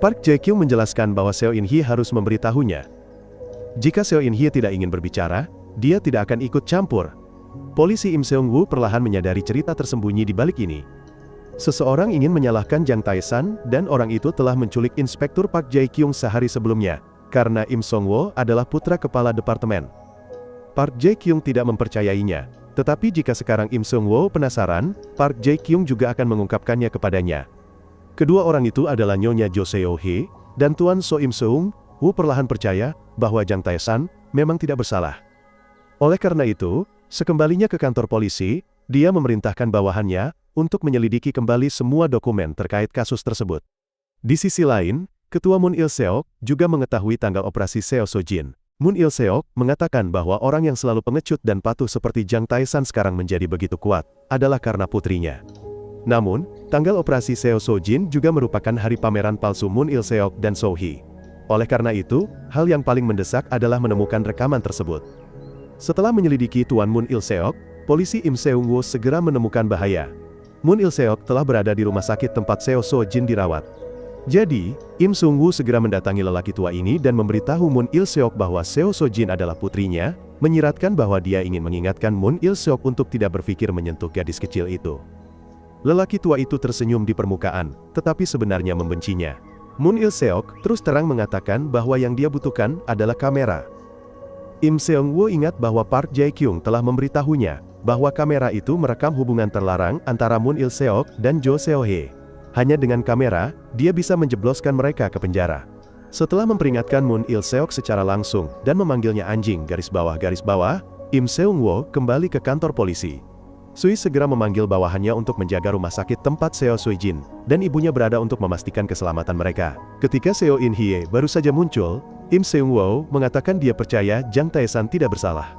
Park Jae-kyung menjelaskan bahwa Seo In Hye harus memberitahunya. Jika Seo In Hye tidak ingin berbicara, dia tidak akan ikut campur. Polisi Im Seung Woo perlahan menyadari cerita tersembunyi di balik ini. Seseorang ingin menyalahkan Jang Tae-san, dan orang itu telah menculik Inspektur Park Jae-kyung sehari sebelumnya, karena Im Seung Woo adalah putra kepala departemen. Park Jae-kyung tidak mempercayainya, tetapi jika sekarang Im Seung Woo penasaran, Park Jae-kyung juga akan mengungkapkannya kepadanya. Kedua orang itu adalah Nyonya Jo Seo-hee, dan Tuan So Im Seung Woo perlahan percaya bahwa Jang Tae-san memang tidak bersalah. Oleh karena itu, sekembalinya ke kantor polisi, dia memerintahkan bawahannya untuk menyelidiki kembali semua dokumen terkait kasus tersebut. Di sisi lain, Ketua Moon Il-seok juga mengetahui tanggal operasi Seo So-jin. Moon Il-seok mengatakan bahwa orang yang selalu pengecut dan patuh seperti Jang Tae-san sekarang menjadi begitu kuat, adalah karena putrinya. Namun, tanggal operasi Seo So-jin juga merupakan hari pameran palsu Moon Il-seok dan So-hee. Oleh karena itu, hal yang paling mendesak adalah menemukan rekaman tersebut. Setelah menyelidiki Tuan Moon Il-seok, polisi Im Seung Woo segera menemukan bahaya. Moon Il-seok telah berada di rumah sakit tempat Seo So-jin dirawat. Jadi, Im Seung Woo segera mendatangi lelaki tua ini dan memberitahu Moon Il-seok bahwa Seo So-jin adalah putrinya, menyiratkan bahwa dia ingin mengingatkan Moon Il-seok untuk tidak berpikir menyentuh gadis kecil itu. Lelaki tua itu tersenyum di permukaan, tetapi sebenarnya membencinya. Moon Il-seok terus terang mengatakan bahwa yang dia butuhkan adalah kamera. Im Seung Woo ingat bahwa Park Jae-kyung telah memberitahunya bahwa kamera itu merekam hubungan terlarang antara Moon Il-seok dan Jo Seo-hee. Hanya dengan kamera, dia bisa menjebloskan mereka ke penjara. Setelah memperingatkan Moon Il-seok secara langsung dan memanggilnya anjing garis bawah, Im Seung Woo kembali ke kantor polisi. Sui segera memanggil bawahannya untuk menjaga rumah sakit tempat Seo Sui-jin, dan ibunya berada untuk memastikan keselamatan mereka. Ketika Seo In-hye baru saja muncul, Im Seung-woo mengatakan dia percaya Jang Tae-san tidak bersalah.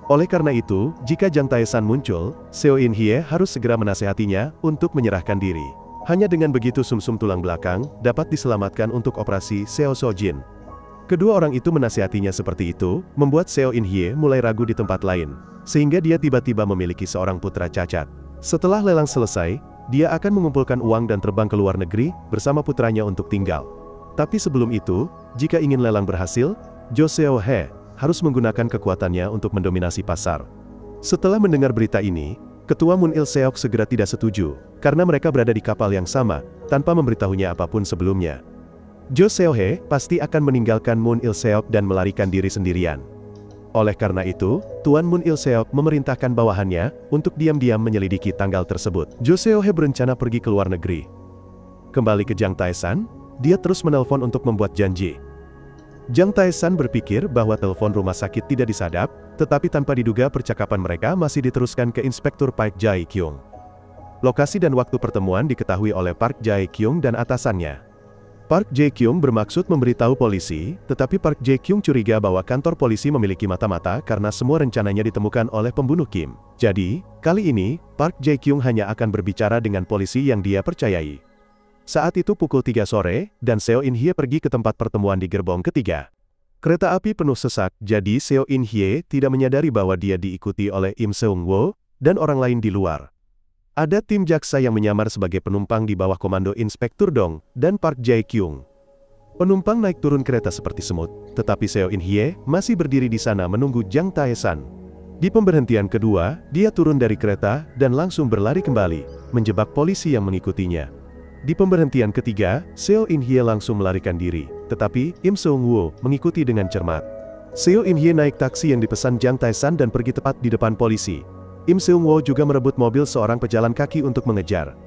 Oleh karena itu, jika Jang Tae-san muncul, Seo In-hye harus segera menasehatinya untuk menyerahkan diri. Hanya dengan begitu sumsum tulang belakang dapat diselamatkan untuk operasi Seo So-jin. Kedua orang itu menasihatinya seperti itu, membuat Seo In-hye mulai ragu di tempat lain, sehingga dia tiba-tiba memiliki seorang putra cacat. Setelah lelang selesai, dia akan mengumpulkan uang dan terbang ke luar negeri bersama putranya untuk tinggal. Tapi sebelum itu, jika ingin lelang berhasil, Jo Seo-hye harus menggunakan kekuatannya untuk mendominasi pasar. Setelah mendengar berita ini, Ketua Moon Il-seok segera tidak setuju, karena mereka berada di kapal yang sama, tanpa memberitahunya apapun sebelumnya. Jo Seo-hye pasti akan meninggalkan Moon Il-seok dan melarikan diri sendirian. Oleh karena itu, Tuan Moon Il-seok memerintahkan bawahannya untuk diam-diam menyelidiki tanggal tersebut. Jo Seo-hye berencana pergi ke luar negeri. Kembali ke Jang Tae-san, dia terus menelpon untuk membuat janji. Jang Tae-san berpikir bahwa telepon rumah sakit tidak disadap, tetapi tanpa diduga percakapan mereka masih diteruskan ke Inspektur Park Jae-kyung. Lokasi dan waktu pertemuan diketahui oleh Park Jae-kyung dan atasannya. Park Jae-kyung bermaksud memberitahu polisi, tetapi Park Jae-kyung curiga bahwa kantor polisi memiliki mata-mata karena semua rencananya ditemukan oleh pembunuh Kim. Jadi, kali ini, Park Jae-kyung hanya akan berbicara dengan polisi yang dia percayai. Saat itu pukul 3 sore, dan Seo In-hye pergi ke tempat pertemuan di gerbong ketiga. Kereta api penuh sesak, jadi Seo In-hye tidak menyadari bahwa dia diikuti oleh Im Seung-woo dan orang lain di luar. Ada tim jaksa yang menyamar sebagai penumpang di bawah komando Inspektur Dong dan Park Jae-kyung. Penumpang naik turun kereta seperti semut, tetapi Seo In-hye masih berdiri di sana menunggu Jang Tae-san. Di pemberhentian kedua, dia turun dari kereta dan langsung berlari kembali, menjebak polisi yang mengikutinya. Di pemberhentian ketiga, Seo In-hye langsung melarikan diri, tetapi Im Seung-woo mengikuti dengan cermat. Seo In-hye naik taksi yang dipesan Jang Tae-san dan pergi tepat di depan polisi. Im Seung-woo juga merebut mobil seorang pejalan kaki untuk mengejar.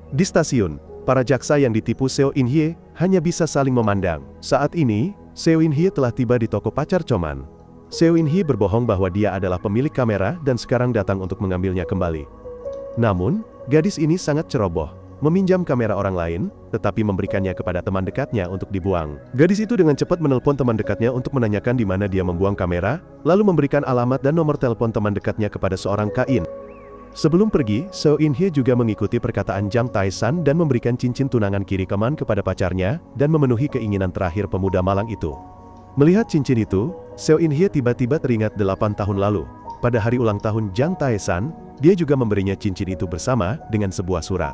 Di stasiun, para jaksa yang ditipu Seo In-hye hanya bisa saling memandang. Saat ini, Seo In-hye telah tiba di toko pacar Choman. Seo In-hye berbohong bahwa dia adalah pemilik kamera dan sekarang datang untuk mengambilnya kembali. Namun, gadis ini sangat ceroboh, meminjam kamera orang lain, tetapi memberikannya kepada teman dekatnya untuk dibuang. Gadis itu dengan cepat menelpon teman dekatnya untuk menanyakan di mana dia membuang kamera, lalu memberikan alamat dan nomor telepon teman dekatnya kepada seorang kain. Sebelum pergi, Seo In-hye juga mengikuti perkataan Jang Tae-san dan memberikan cincin tunangan kiri kanan kepada pacarnya, dan memenuhi keinginan terakhir pemuda malang itu. Melihat cincin itu, Seo In-hye tiba-tiba teringat 8 tahun lalu. Pada hari ulang tahun Jang Tae-san, dia juga memberinya cincin itu bersama dengan sebuah surat.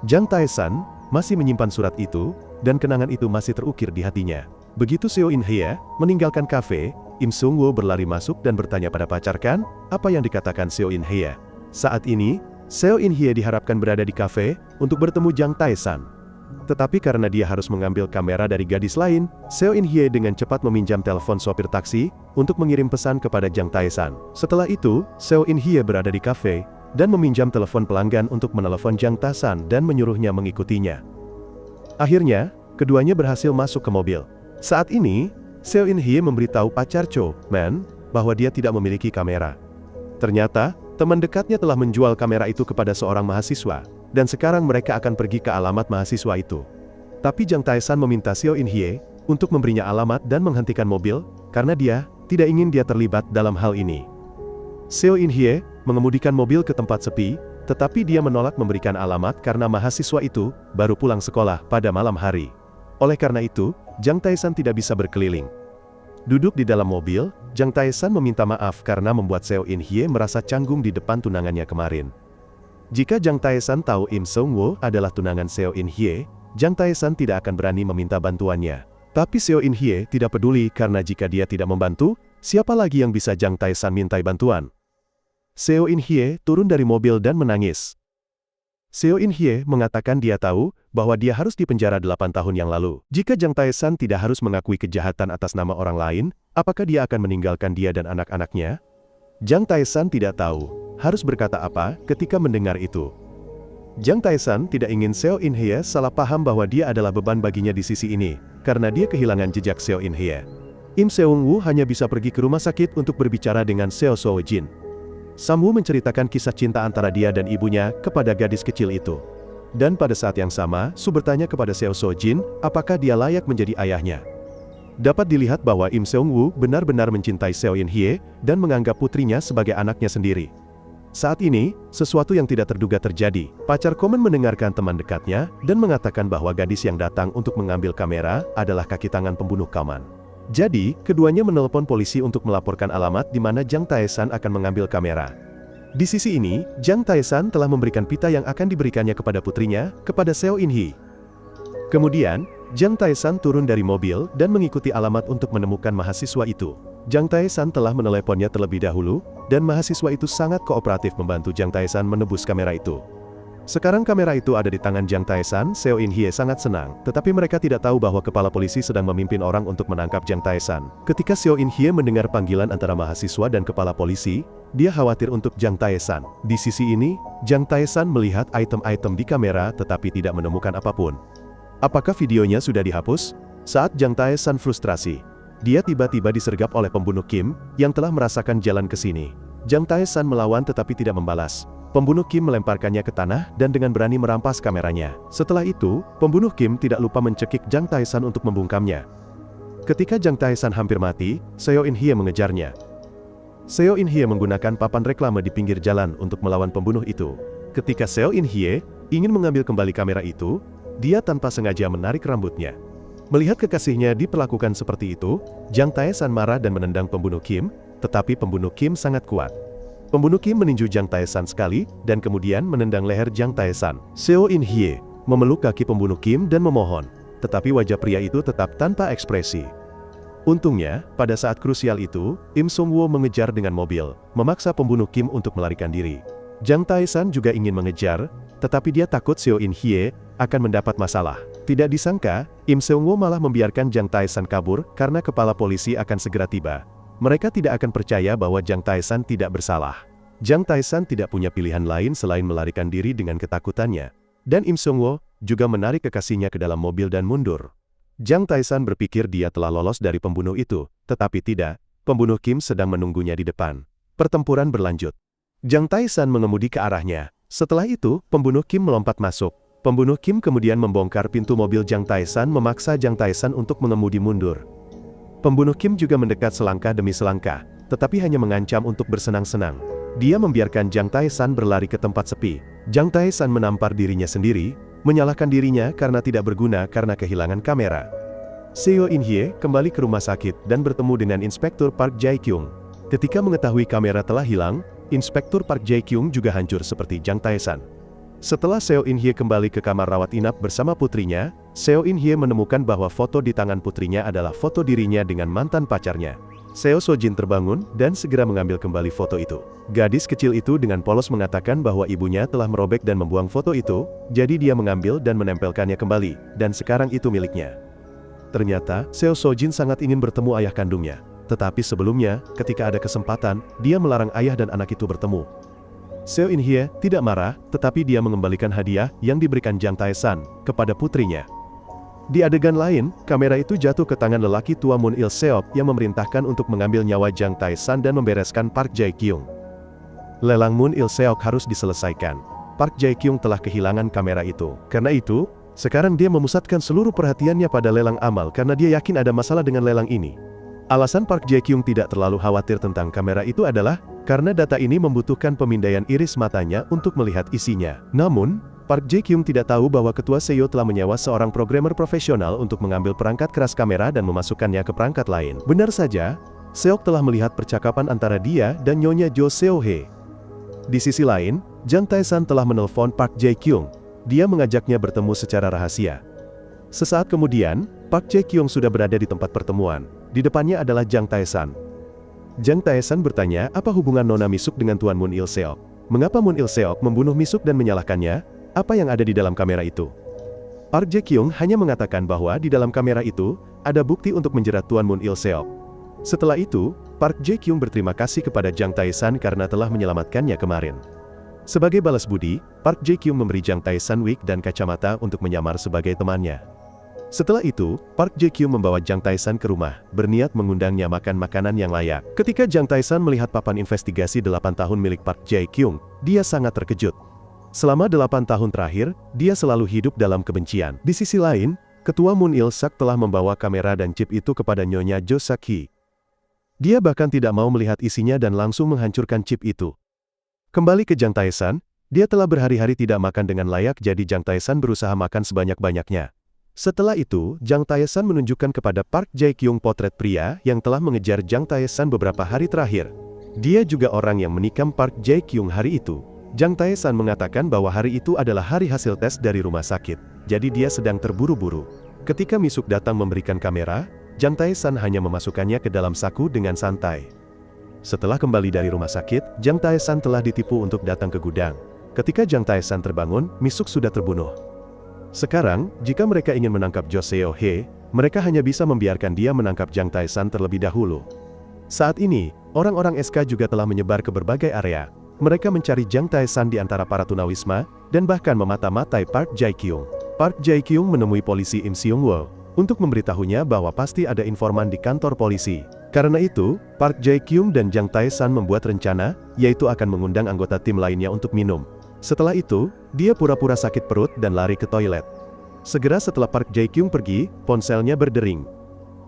Jang Tae-san masih menyimpan surat itu, dan kenangan itu masih terukir di hatinya. Begitu Seo In-hye meninggalkan kafe, Im Seung-woo berlari masuk dan bertanya pada pacar kan, apa yang dikatakan Seo In-hye. Saat ini, Seo In-hye diharapkan berada di kafe untuk bertemu Jang Tae-san. Tetapi karena dia harus mengambil kamera dari gadis lain, Seo In-hye dengan cepat meminjam telepon sopir taksi untuk mengirim pesan kepada Jang Tae-san. Setelah itu, Seo In-hye berada di kafe dan meminjam telepon pelanggan untuk menelepon Jang Tae-san dan menyuruhnya mengikutinya. Akhirnya, keduanya berhasil masuk ke mobil. Saat ini, Seo In-hye memberitahu pacar Cho-man bahwa dia tidak memiliki kamera. Ternyata, teman dekatnya telah menjual kamera itu kepada seorang mahasiswa, dan sekarang mereka akan pergi ke alamat mahasiswa itu. Tapi Jang Tae-san meminta Seo In-hye untuk memberinya alamat dan menghentikan mobil, karena dia tidak ingin dia terlibat dalam hal ini. Seo In-hye mengemudikan mobil ke tempat sepi, tetapi dia menolak memberikan alamat karena mahasiswa itu baru pulang sekolah pada malam hari. Oleh karena itu, Jang Tae-san tidak bisa berkeliling. Duduk di dalam mobil, Jang Tae-san meminta maaf karena membuat Seo In-hye merasa canggung di depan tunangannya kemarin. Jika Jang Tae-san tahu Im Seung-woo adalah tunangan Seo In-hye, Jang Tae-san tidak akan berani meminta bantuannya. Tapi Seo In-hye tidak peduli karena jika dia tidak membantu, siapa lagi yang bisa Jang Tae-san mintai bantuan? Seo In-hye turun dari mobil dan menangis. Seo In-hye mengatakan dia tahu bahwa dia harus dipenjara 8 tahun yang lalu. Jika Jang Tae-san tidak harus mengakui kejahatan atas nama orang lain, apakah dia akan meninggalkan dia dan anak-anaknya? Jang Tae-san tidak tahu harus berkata apa ketika mendengar itu. Jang Tae-san tidak ingin Seo In-hye salah paham bahwa dia adalah beban baginya di sisi ini, karena dia kehilangan jejak Seo In-hye. Im Seung-woo hanya bisa pergi ke rumah sakit untuk berbicara dengan Seo So-jin. Samwoo menceritakan kisah cinta antara dia dan ibunya kepada gadis kecil itu. Dan pada saat yang sama, Su bertanya kepada Seo Sojin, apakah dia layak menjadi ayahnya. Dapat dilihat bahwa Im Seung-woo benar-benar mencintai Seo In-hye dan menganggap putrinya sebagai anaknya sendiri. Saat ini, sesuatu yang tidak terduga terjadi. Pacar Komen mendengarkan teman dekatnya dan mengatakan bahwa gadis yang datang untuk mengambil kamera adalah kaki tangan pembunuh Kaman. Jadi, keduanya menelepon polisi untuk melaporkan alamat di mana Jang Tae-san akan mengambil kamera. Di sisi ini, Jang Tae-san telah memberikan pita yang akan diberikannya kepada putrinya, kepada Seo In-hye. Kemudian, Jang Tae-san turun dari mobil dan mengikuti alamat untuk menemukan mahasiswa itu. Jang Tae-san telah meneleponnya terlebih dahulu, dan mahasiswa itu sangat kooperatif membantu Jang Tae-san menebus kamera itu. Sekarang kamera itu ada di tangan Jang Tae-san. Seo In-hye sangat senang, tetapi mereka tidak tahu bahwa kepala polisi sedang memimpin orang untuk menangkap Jang Tae-san. Ketika Seo In-hye mendengar panggilan antara mahasiswa dan kepala polisi, dia khawatir untuk Jang Tae-san. Di sisi ini, Jang Tae-san melihat item-item di kamera tetapi tidak menemukan apapun. Apakah videonya sudah dihapus? Saat Jang Tae-san frustrasi, dia tiba-tiba disergap oleh pembunuh Kim yang telah merasakan jalan ke sini. Jang Tae-san melawan tetapi tidak membalas. Pembunuh Kim melemparkannya ke tanah dan dengan berani merampas kameranya. Setelah itu, pembunuh Kim tidak lupa mencekik Jang Tae-san untuk membungkamnya. Ketika Jang Tae-san hampir mati, Seo In-hye mengejarnya. Seo In-hye menggunakan papan reklame di pinggir jalan untuk melawan pembunuh itu. Ketika Seo In-hye ingin mengambil kembali kamera itu, dia tanpa sengaja menarik rambutnya. Melihat kekasihnya diperlakukan seperti itu, Jang Tae-san marah dan menendang pembunuh Kim, tetapi pembunuh Kim sangat kuat. Pembunuh Kim meninju Jang Tae-san sekali, dan kemudian menendang leher Jang Tae-san. Seo In-hye memeluk kaki pembunuh Kim dan memohon, tetapi wajah pria itu tetap tanpa ekspresi. Untungnya, pada saat krusial itu, Im Seung-woo mengejar dengan mobil, memaksa pembunuh Kim untuk melarikan diri. Jang Tae-san juga ingin mengejar, tetapi dia takut Seo In-hye akan mendapat masalah. Tidak disangka, Im Seung-woo malah membiarkan Jang Tae-san kabur karena kepala polisi akan segera tiba. Mereka tidak akan percaya bahwa Jang Tae-san tidak bersalah. Jang Tae-san tidak punya pilihan lain selain melarikan diri dengan ketakutannya. Dan Im Seung-woo juga menarik kekasihnya ke dalam mobil dan mundur. Jang Tae-san berpikir dia telah lolos dari pembunuh itu, tetapi tidak. Pembunuh Kim sedang menunggunya di depan. Pertempuran berlanjut. Jang Tae-san mengemudi ke arahnya. Setelah itu, pembunuh Kim melompat masuk. Pembunuh Kim kemudian membongkar pintu mobil Jang Tae-san, memaksa Jang Tae-san untuk mengemudi mundur. Pembunuh Kim juga mendekat selangkah demi selangkah, tetapi hanya mengancam untuk bersenang-senang. Dia membiarkan Jang Tae-san berlari ke tempat sepi. Jang Tae-san menampar dirinya sendiri, menyalahkan dirinya karena tidak berguna karena kehilangan kamera. Seo In-hye kembali ke rumah sakit dan bertemu dengan Inspektur Park Jae-kyung. Ketika mengetahui kamera telah hilang, Inspektur Park Jae-kyung juga hancur seperti Jang Tae-san. Setelah Seo In-hye kembali ke kamar rawat inap bersama putrinya, Seo In-hye menemukan bahwa foto di tangan putrinya adalah foto dirinya dengan mantan pacarnya. Seo Sojin terbangun dan segera mengambil kembali foto itu. Gadis kecil itu dengan polos mengatakan bahwa ibunya telah merobek dan membuang foto itu, jadi dia mengambil dan menempelkannya kembali, dan sekarang itu miliknya. Ternyata, Seo Sojin sangat ingin bertemu ayah kandungnya. Tetapi sebelumnya, ketika ada kesempatan, dia melarang ayah dan anak itu bertemu. Seo In-hye tidak marah, tetapi dia mengembalikan hadiah yang diberikan Jang Tae-san kepada putrinya. Di adegan lain, kamera itu jatuh ke tangan lelaki tua Moon Il-seok yang memerintahkan untuk mengambil nyawa Jang Tae-san dan membereskan Park Jae-kyung. Lelang Moon Il-seok harus diselesaikan. Park Jae-kyung telah kehilangan kamera itu. Karena itu, sekarang dia memusatkan seluruh perhatiannya pada lelang amal karena dia yakin ada masalah dengan lelang ini. Alasan Park Jae-kyung tidak terlalu khawatir tentang kamera itu adalah karena data ini membutuhkan pemindaian iris matanya untuk melihat isinya. Namun, Park Jae-kyung tidak tahu bahwa ketua Seo telah menyewa seorang programmer profesional untuk mengambil perangkat keras kamera dan memasukkannya ke perangkat lain. Benar saja, Seok telah melihat percakapan antara dia dan Nyonya Jo Seo-hye. Di sisi lain, Jang Tae-san telah menelpon Park Jae-kyung. Dia mengajaknya bertemu secara rahasia. Sesaat kemudian, Park Jae-kyung sudah berada di tempat pertemuan. Di depannya adalah Jang Tae-san. Jang Tae-san bertanya apa hubungan Nona Misuk dengan Tuan Moon Il-seok. Mengapa Moon Il-seok membunuh Misuk dan menyalahkannya? Apa yang ada di dalam kamera itu? Park Jae-kyung hanya mengatakan bahwa di dalam kamera itu, ada bukti untuk menjerat Tuan Moon Il-seok. Setelah itu, Park Jae-kyung berterima kasih kepada Jang Tae-san karena telah menyelamatkannya kemarin. Sebagai balas budi, Park Jae-kyung memberi Jang Tae-san wig dan kacamata untuk menyamar sebagai temannya. Setelah itu, Park Jae-kyung membawa Jang Tae-san ke rumah, berniat mengundangnya makan makanan yang layak. Ketika Jang Tae-san melihat papan investigasi 8 tahun milik Park Jae-kyung, dia sangat terkejut. Selama 8 tahun terakhir, dia selalu hidup dalam kebencian. Di sisi lain, Ketua Moon Il-suk telah membawa kamera dan chip itu kepada Nyonya Jo Sak-hee. Dia bahkan tidak mau melihat isinya dan langsung menghancurkan chip itu. Kembali ke Jang Tae-san, dia telah berhari-hari tidak makan dengan layak, jadi Jang Tae-san berusaha makan sebanyak-banyaknya. Setelah itu, Jang Tae-san menunjukkan kepada Park Jae-kyung potret pria yang telah mengejar Jang Tae-san beberapa hari terakhir. Dia juga orang yang menikam Park Jae-kyung hari itu. Jang Tae-san mengatakan bahwa hari itu adalah hari hasil tes dari rumah sakit, jadi dia sedang terburu-buru. Ketika Mi-suk datang memberikan kamera, Jang Tae-san hanya memasukkannya ke dalam saku dengan santai. Setelah kembali dari rumah sakit, Jang Tae-san telah ditipu untuk datang ke gudang. Ketika Jang Tae-san terbangun, Mi-suk sudah terbunuh. Sekarang, jika mereka ingin menangkap Jo Seo-hye, mereka hanya bisa membiarkan dia menangkap Jang Tae-san terlebih dahulu. Saat ini, orang-orang SK juga telah menyebar ke berbagai area. Mereka mencari Jang Tae-san di antara para tunawisma, dan bahkan memata-matai Park Jae-kyung. Park Jae-kyung menemui polisi Im Seung-woo untuk memberitahunya bahwa pasti ada informan di kantor polisi. Karena itu, Park Jae-kyung dan Jang Tae-san membuat rencana, yaitu akan mengundang anggota tim lainnya untuk minum. Setelah itu, dia pura-pura sakit perut dan lari ke toilet. Segera setelah Park Jae-kyung pergi, ponselnya berdering.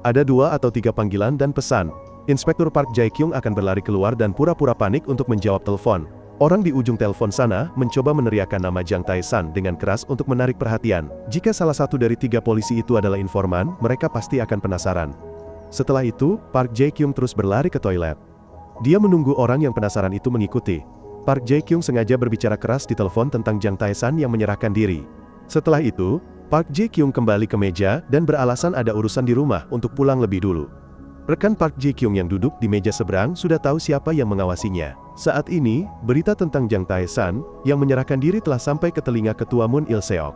Ada 2 atau 3 panggilan dan pesan. Inspektur Park Jae-kyung akan berlari keluar dan pura-pura panik untuk menjawab telepon. Orang di ujung telepon sana mencoba meneriakkan nama Jang Tae-san dengan keras untuk menarik perhatian. Jika salah satu dari 3 polisi itu adalah informan, mereka pasti akan penasaran. Setelah itu, Park Jae-kyung terus berlari ke toilet. Dia menunggu orang yang penasaran itu mengikuti. Park Jae-kyung sengaja berbicara keras di telepon tentang Jang Tae-san yang menyerahkan diri. Setelah itu, Park Jae-kyung kembali ke meja dan beralasan ada urusan di rumah untuk pulang lebih dulu. Rekan Park Jae-kyung yang duduk di meja seberang sudah tahu siapa yang mengawasinya. Saat ini, berita tentang Jang Tae-san yang menyerahkan diri telah sampai ke telinga Ketua Moon Il-seok.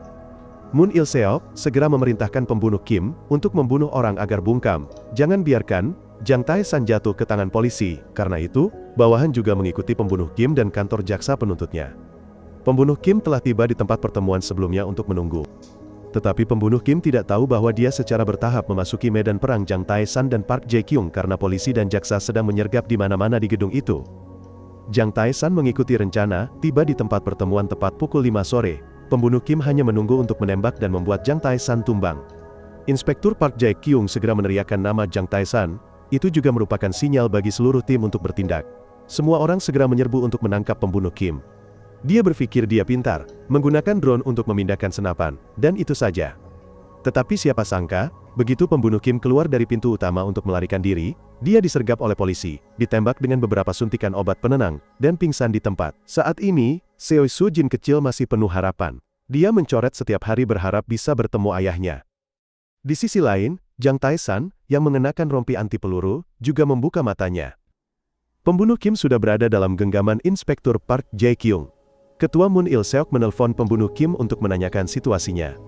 Moon Il-seok segera memerintahkan pembunuh Kim untuk membunuh orang agar bungkam. Jangan biarkan Jang Tae-san jatuh ke tangan polisi. Karena itu, bawahan juga mengikuti pembunuh Kim dan kantor jaksa penuntutnya. Pembunuh Kim telah tiba di tempat pertemuan sebelumnya untuk menunggu. Tetapi pembunuh Kim tidak tahu bahwa dia secara bertahap memasuki medan perang Jang Tae-san dan Park Jae-kyung karena polisi dan jaksa sedang menyergap di mana-mana di gedung itu. Jang Tae-san mengikuti rencana, tiba di tempat pertemuan tepat pukul 5 sore. Pembunuh Kim hanya menunggu untuk menembak dan membuat Jang Tae-san tumbang. Inspektur Park Jae-kyung segera meneriakkan nama Jang Tae-san. Itu juga merupakan sinyal bagi seluruh tim untuk bertindak. Semua orang segera menyerbu untuk menangkap pembunuh Kim. Dia berpikir dia pintar, menggunakan drone untuk memindahkan senapan, dan itu saja. Tetapi siapa sangka, begitu pembunuh Kim keluar dari pintu utama untuk melarikan diri, dia disergap oleh polisi, ditembak dengan beberapa suntikan obat penenang, dan pingsan di tempat. Saat ini, Seo Soo-jin kecil masih penuh harapan. Dia mencoret setiap hari berharap bisa bertemu ayahnya. Di sisi lain, Jang Tae-san, yang mengenakan rompi anti peluru, juga membuka matanya. Pembunuh Kim sudah berada dalam genggaman Inspektur Park Jae-kyung. Ketua Moon Il-seok menelpon pembunuh Kim untuk menanyakan situasinya.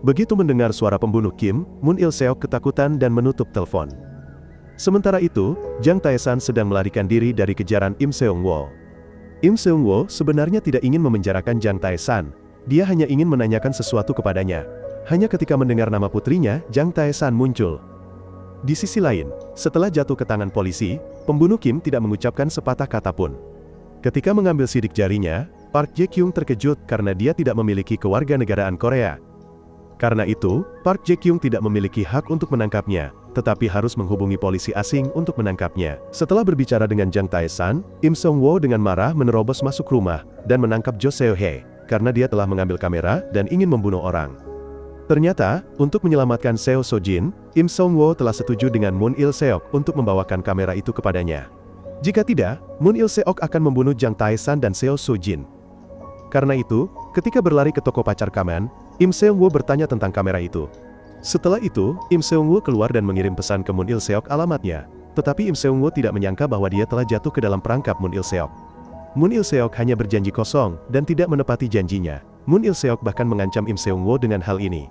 Begitu mendengar suara pembunuh Kim, Moon Il-seok ketakutan dan menutup telepon. Sementara itu, Jang Tae-san sedang melarikan diri dari kejaran Im Seung-woo. Im Seung-woo sebenarnya tidak ingin memenjarakan Jang Tae-san. Dia hanya ingin menanyakan sesuatu kepadanya. Hanya ketika mendengar nama putrinya, Jang Tae-san muncul. Di sisi lain, setelah jatuh ke tangan polisi, pembunuh Kim tidak mengucapkan sepatah kata pun. Ketika mengambil sidik jarinya, Park Jae-kyung terkejut karena dia tidak memiliki kewarganegaraan Korea. Karena itu, Park Jae-kyung tidak memiliki hak untuk menangkapnya, tetapi harus menghubungi polisi asing untuk menangkapnya. Setelah berbicara dengan Jang Tae-san, Im Seung-woo dengan marah menerobos masuk rumah dan menangkap Jo Seo-hye karena dia telah mengambil kamera dan ingin membunuh orang. Ternyata, untuk menyelamatkan Seo Soo-jin, Im Seung-woo telah setuju dengan Moon Il-seok untuk membawakan kamera itu kepadanya. Jika tidak, Moon Il-seok akan membunuh Jang Tae-san dan Seo Soo-jin. Karena itu, ketika berlari ke toko pacar Kaman, Im Seung-woo bertanya tentang kamera itu. Setelah itu, Im Seung-woo keluar dan mengirim pesan ke Moon Il-seok alamatnya. Tetapi Im Seung-woo tidak menyangka bahwa dia telah jatuh ke dalam perangkap Moon Il-seok. Moon Il-seok hanya berjanji kosong dan tidak menepati janjinya. Moon Il-seok bahkan mengancam Im Seung-woo dengan hal ini.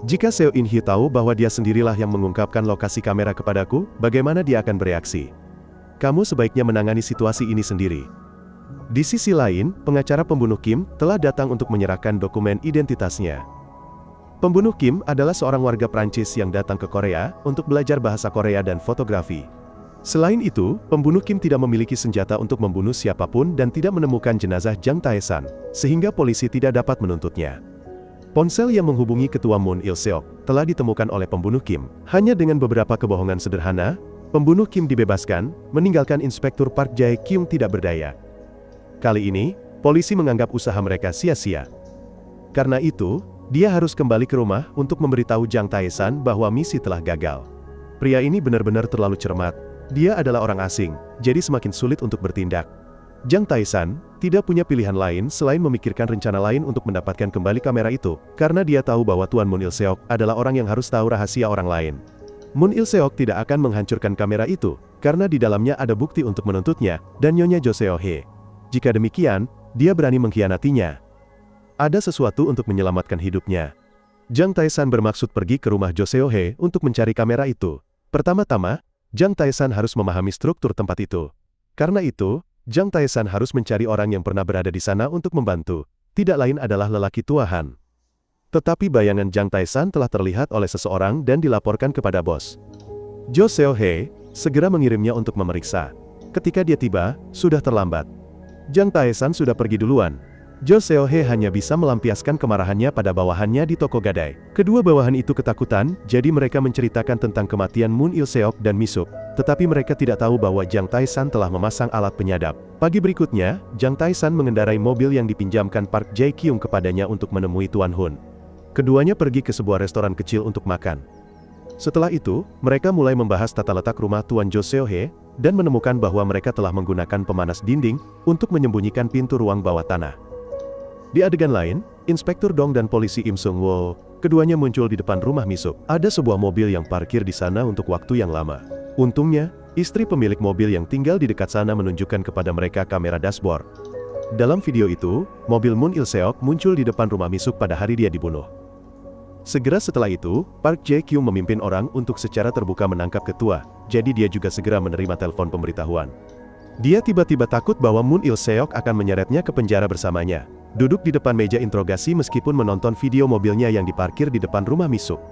Jika Seo In-hee tahu bahwa dia sendirilah yang mengungkapkan lokasi kamera kepadaku, bagaimana dia akan bereaksi? Kamu sebaiknya menangani situasi ini sendiri. Di sisi lain, pengacara pembunuh Kim telah datang untuk menyerahkan dokumen identitasnya. Pembunuh Kim adalah seorang warga Prancis yang datang ke Korea untuk belajar bahasa Korea dan fotografi. Selain itu, pembunuh Kim tidak memiliki senjata untuk membunuh siapapun dan tidak menemukan jenazah Jang Tae-san, sehingga polisi tidak dapat menuntutnya. Ponsel yang menghubungi ketua Moon Il-seok telah ditemukan oleh pembunuh Kim. Hanya dengan beberapa kebohongan sederhana, pembunuh Kim dibebaskan, meninggalkan Inspektur Park Jae-kyung tidak berdaya. Kali ini, polisi menganggap usaha mereka sia-sia. Karena itu, dia harus kembali ke rumah untuk memberitahu Jang Tae-san bahwa misi telah gagal. Pria ini benar-benar terlalu cermat. Dia adalah orang asing, jadi semakin sulit untuk bertindak. Jang Tae-san tidak punya pilihan lain selain memikirkan rencana lain untuk mendapatkan kembali kamera itu, karena dia tahu bahwa Tuan Moon Il-seok adalah orang yang harus tahu rahasia orang lain. Moon Il-seok tidak akan menghancurkan kamera itu, karena di dalamnya ada bukti untuk menuntutnya, dan Nyonya Jo Seo-hye. Jika demikian, dia berani mengkhianatinya. Ada sesuatu untuk menyelamatkan hidupnya. Jang Tae-san bermaksud pergi ke rumah Jo Seo-hye untuk mencari kamera itu. Pertama-tama, Jang Tae-san harus memahami struktur tempat itu. Karena itu, Jang Tae-san harus mencari orang yang pernah berada di sana untuk membantu. Tidak lain adalah lelaki tua Han. Tetapi bayangan Jang Tae-san telah terlihat oleh seseorang dan dilaporkan kepada bos. Jo Seo-hye segera mengirimnya untuk memeriksa. Ketika dia tiba, sudah terlambat. Jang Tae-san sudah pergi duluan. Jo Seo-hye hanya bisa melampiaskan kemarahannya pada bawahannya di toko gadai. Kedua bawahan itu ketakutan, jadi mereka menceritakan tentang kematian Moon Il-seok dan Misuk. Tetapi mereka tidak tahu bahwa Jang Tae-san telah memasang alat penyadap. Pagi berikutnya, Jang Tae-san mengendarai mobil yang dipinjamkan Park Jae-kyung kepadanya untuk menemui Tuan Hun. Keduanya pergi ke sebuah restoran kecil untuk makan. Setelah itu, mereka mulai membahas tata letak rumah Tuan Jo Seo-hye, dan menemukan bahwa mereka telah menggunakan pemanas dinding untuk menyembunyikan pintu ruang bawah tanah. Di adegan lain, Inspektur Dong dan polisi Im Sung-woo, keduanya muncul di depan rumah Misuk. Ada sebuah mobil yang parkir di sana untuk waktu yang lama. Untungnya, istri pemilik mobil yang tinggal di dekat sana menunjukkan kepada mereka kamera dashboard. Dalam video itu, mobil Moon Il-seok muncul di depan rumah Misuk pada hari dia dibunuh. Segera setelah itu, Park Jae-kyung memimpin orang untuk secara terbuka menangkap ketua, jadi dia juga segera menerima telepon pemberitahuan. Dia tiba-tiba takut bahwa Moon Il-seok akan menyeretnya ke penjara bersamanya. Duduk di depan meja interogasi meskipun menonton video mobilnya yang diparkir di depan rumah Misuk.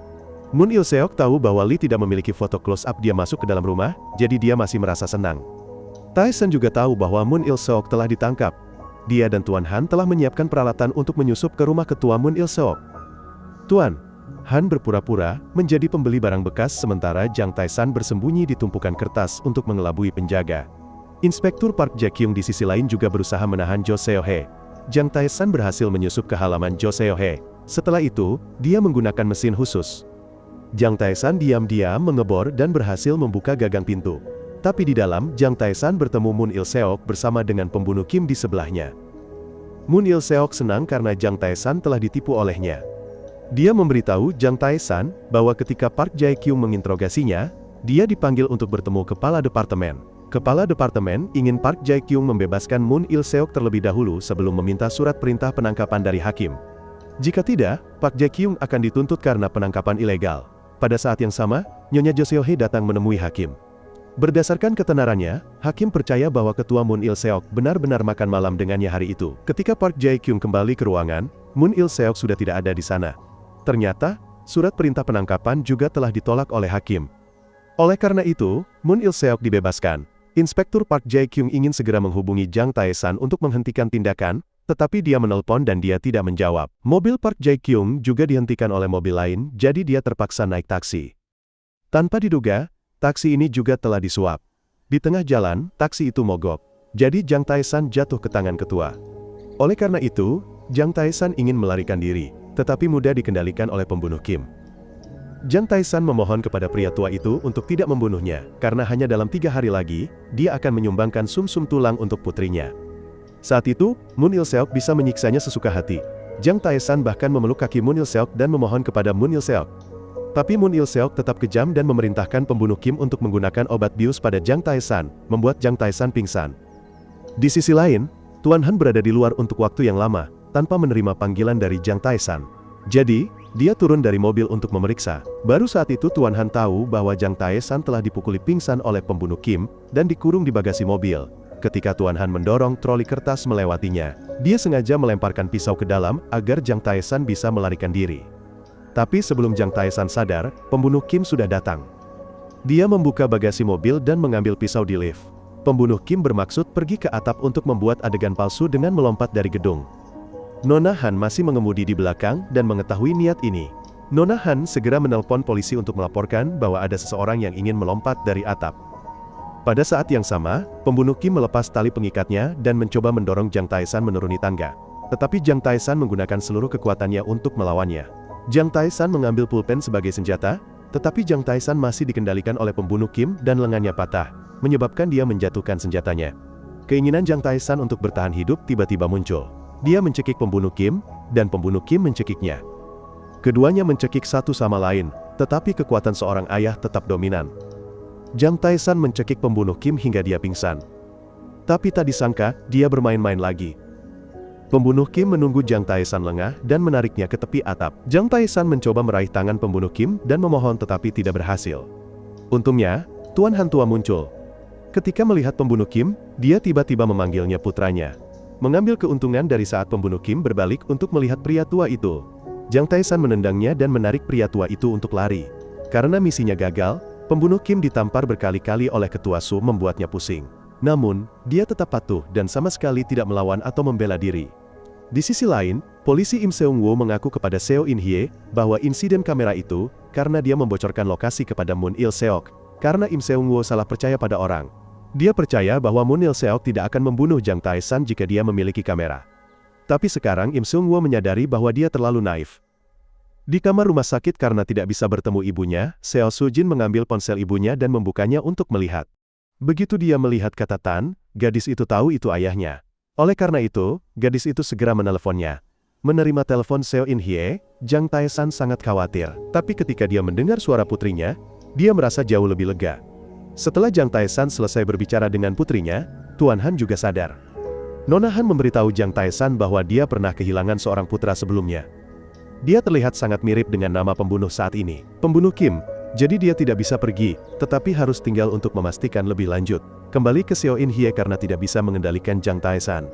Moon Il-seok tahu bahwa Lee tidak memiliki foto close-up dia masuk ke dalam rumah, jadi dia masih merasa senang. Tae-san juga tahu bahwa Moon Il-seok telah ditangkap. Dia dan Tuan Han telah menyiapkan peralatan untuk menyusup ke rumah ketua Moon Il-seok. Tuan, Han berpura-pura menjadi pembeli barang bekas sementara Jang Tae-san bersembunyi di tumpukan kertas untuk mengelabui penjaga. Inspektur Park Jae-kyung di sisi lain juga berusaha menahan Jo Seo-hye. Jang Tae-san berhasil menyusup ke halaman Jo Seo-hye. Setelah itu, dia menggunakan mesin khusus. Jang Tae-san diam-diam mengebor dan berhasil membuka gagang pintu. Tapi di dalam, Jang Tae-san bertemu Moon Il-seok bersama dengan pembunuh Kim di sebelahnya. Moon Il-seok senang karena Jang Tae-san telah ditipu olehnya. Dia memberitahu Jang Tae-san bahwa ketika Park Jae-kyung menginterogasinya, dia dipanggil untuk bertemu kepala departemen. Kepala departemen ingin Park Jae-kyung membebaskan Moon Il-seok terlebih dahulu sebelum meminta surat perintah penangkapan dari hakim. Jika tidak, Park Jae-kyung akan dituntut karena penangkapan ilegal. Pada saat yang sama, Nyonya Jo Seo-hye datang menemui hakim. Berdasarkan ketenarannya, hakim percaya bahwa ketua Moon Il-seok benar-benar makan malam dengannya hari itu. Ketika Park Jae-kyung kembali ke ruangan, Moon Il-seok sudah tidak ada di sana. Ternyata, surat perintah penangkapan juga telah ditolak oleh hakim. Oleh karena itu, Moon Il-seok dibebaskan. Inspektur Park Jae-kyung ingin segera menghubungi Jang Tae-san untuk menghentikan tindakan, tetapi dia menelpon dan dia tidak menjawab. Mobil Park Jae-kyung juga dihentikan oleh mobil lain, jadi dia terpaksa naik taksi. Tanpa diduga, taksi ini juga telah disuap. Di tengah jalan, taksi itu mogok. Jadi Jang Tae-san jatuh ke tangan ketua. Oleh karena itu, Jang Tae-san ingin melarikan diri, tetapi mudah dikendalikan oleh pembunuh Kim. Jang Tae-san memohon kepada pria tua itu untuk tidak membunuhnya, karena hanya dalam 3 hari lagi, dia akan menyumbangkan sum-sum tulang untuk putrinya. Saat itu, Moon Il-seok bisa menyiksanya sesuka hati. Jang Tae-san bahkan memeluk kaki Moon Il-seok dan memohon kepada Moon Il-seok. Tapi Moon Il-seok tetap kejam dan memerintahkan pembunuh Kim untuk menggunakan obat bius pada Jang Tae-san, membuat Jang Tae-san pingsan. Di sisi lain, Tuan Han berada di luar untuk waktu yang lama, tanpa menerima panggilan dari Jang Tae-san. Jadi, dia turun dari mobil untuk memeriksa. Baru saat itu Tuan Han tahu bahwa Jang Tae-san telah dipukuli pingsan oleh pembunuh Kim, dan dikurung di bagasi mobil. Ketika Tuan Han mendorong troli kertas melewatinya, dia sengaja melemparkan pisau ke dalam, agar Jang Tae-san bisa melarikan diri. Tapi sebelum Jang Tae-san sadar, pembunuh Kim sudah datang. Dia membuka bagasi mobil dan mengambil pisau di lift. Pembunuh Kim bermaksud pergi ke atap untuk membuat adegan palsu dengan melompat dari gedung. Nona Han masih mengemudi di belakang dan mengetahui niat ini. Nona Han segera menelpon polisi untuk melaporkan bahwa ada seseorang yang ingin melompat dari atap. Pada saat yang sama, pembunuh Kim melepas tali pengikatnya dan mencoba mendorong Jang Tae-san menuruni tangga. Tetapi Jang Tae-san menggunakan seluruh kekuatannya untuk melawannya. Jang Tae-san mengambil pulpen sebagai senjata, tetapi Jang Tae-san masih dikendalikan oleh pembunuh Kim dan lengannya patah, menyebabkan dia menjatuhkan senjatanya. Keinginan Jang Tae-san untuk bertahan hidup tiba-tiba muncul. Dia mencekik pembunuh Kim, dan pembunuh Kim mencekiknya. Keduanya mencekik satu sama lain, tetapi kekuatan seorang ayah tetap dominan. Jang Tae-san mencekik pembunuh Kim hingga dia pingsan. Tapi tak disangka, dia bermain-main lagi. Pembunuh Kim menunggu Jang Tae-san lengah dan menariknya ke tepi atap. Jang Tae-san mencoba meraih tangan pembunuh Kim dan memohon tetapi tidak berhasil. Untungnya, Tuan Han tua muncul. Ketika melihat pembunuh Kim, dia tiba-tiba memanggilnya putranya. Mengambil keuntungan dari saat pembunuh Kim berbalik untuk melihat pria tua itu, Jang Tae-san menendangnya dan menarik pria tua itu untuk lari. Karena misinya gagal, pembunuh Kim ditampar berkali-kali oleh ketua Su membuatnya pusing. Namun, dia tetap patuh dan sama sekali tidak melawan atau membela diri. Di sisi lain, polisi Im Seung-woo mengaku kepada Seo In-hye bahwa insiden kamera itu karena dia membocorkan lokasi kepada Moon Il-seok, karena Im Seung-woo salah percaya pada orang. Dia percaya bahwa Moon Il-seok tidak akan membunuh Jang Tae-san jika dia memiliki kamera. Tapi sekarang Im Seung-woo menyadari bahwa dia terlalu naif. Di kamar rumah sakit karena tidak bisa bertemu ibunya, Seo Soo-jin mengambil ponsel ibunya dan membukanya untuk melihat. Begitu dia melihat kata Tan, gadis itu tahu itu ayahnya. Oleh karena itu, gadis itu segera meneleponnya. Menerima telepon Seo In-hye, Jang Tae-san sangat khawatir. Tapi ketika dia mendengar suara putrinya, dia merasa jauh lebih lega. Setelah Jang Tae-san selesai berbicara dengan putrinya, Tuan Han juga sadar. Nona Han memberitahu Jang Tae-san bahwa dia pernah kehilangan seorang putra sebelumnya. Dia terlihat sangat mirip dengan nama pembunuh saat ini, pembunuh Kim. Jadi dia tidak bisa pergi, tetapi harus tinggal untuk memastikan lebih lanjut. Kembali ke Seo In-hye karena tidak bisa mengendalikan Jang Tae-san.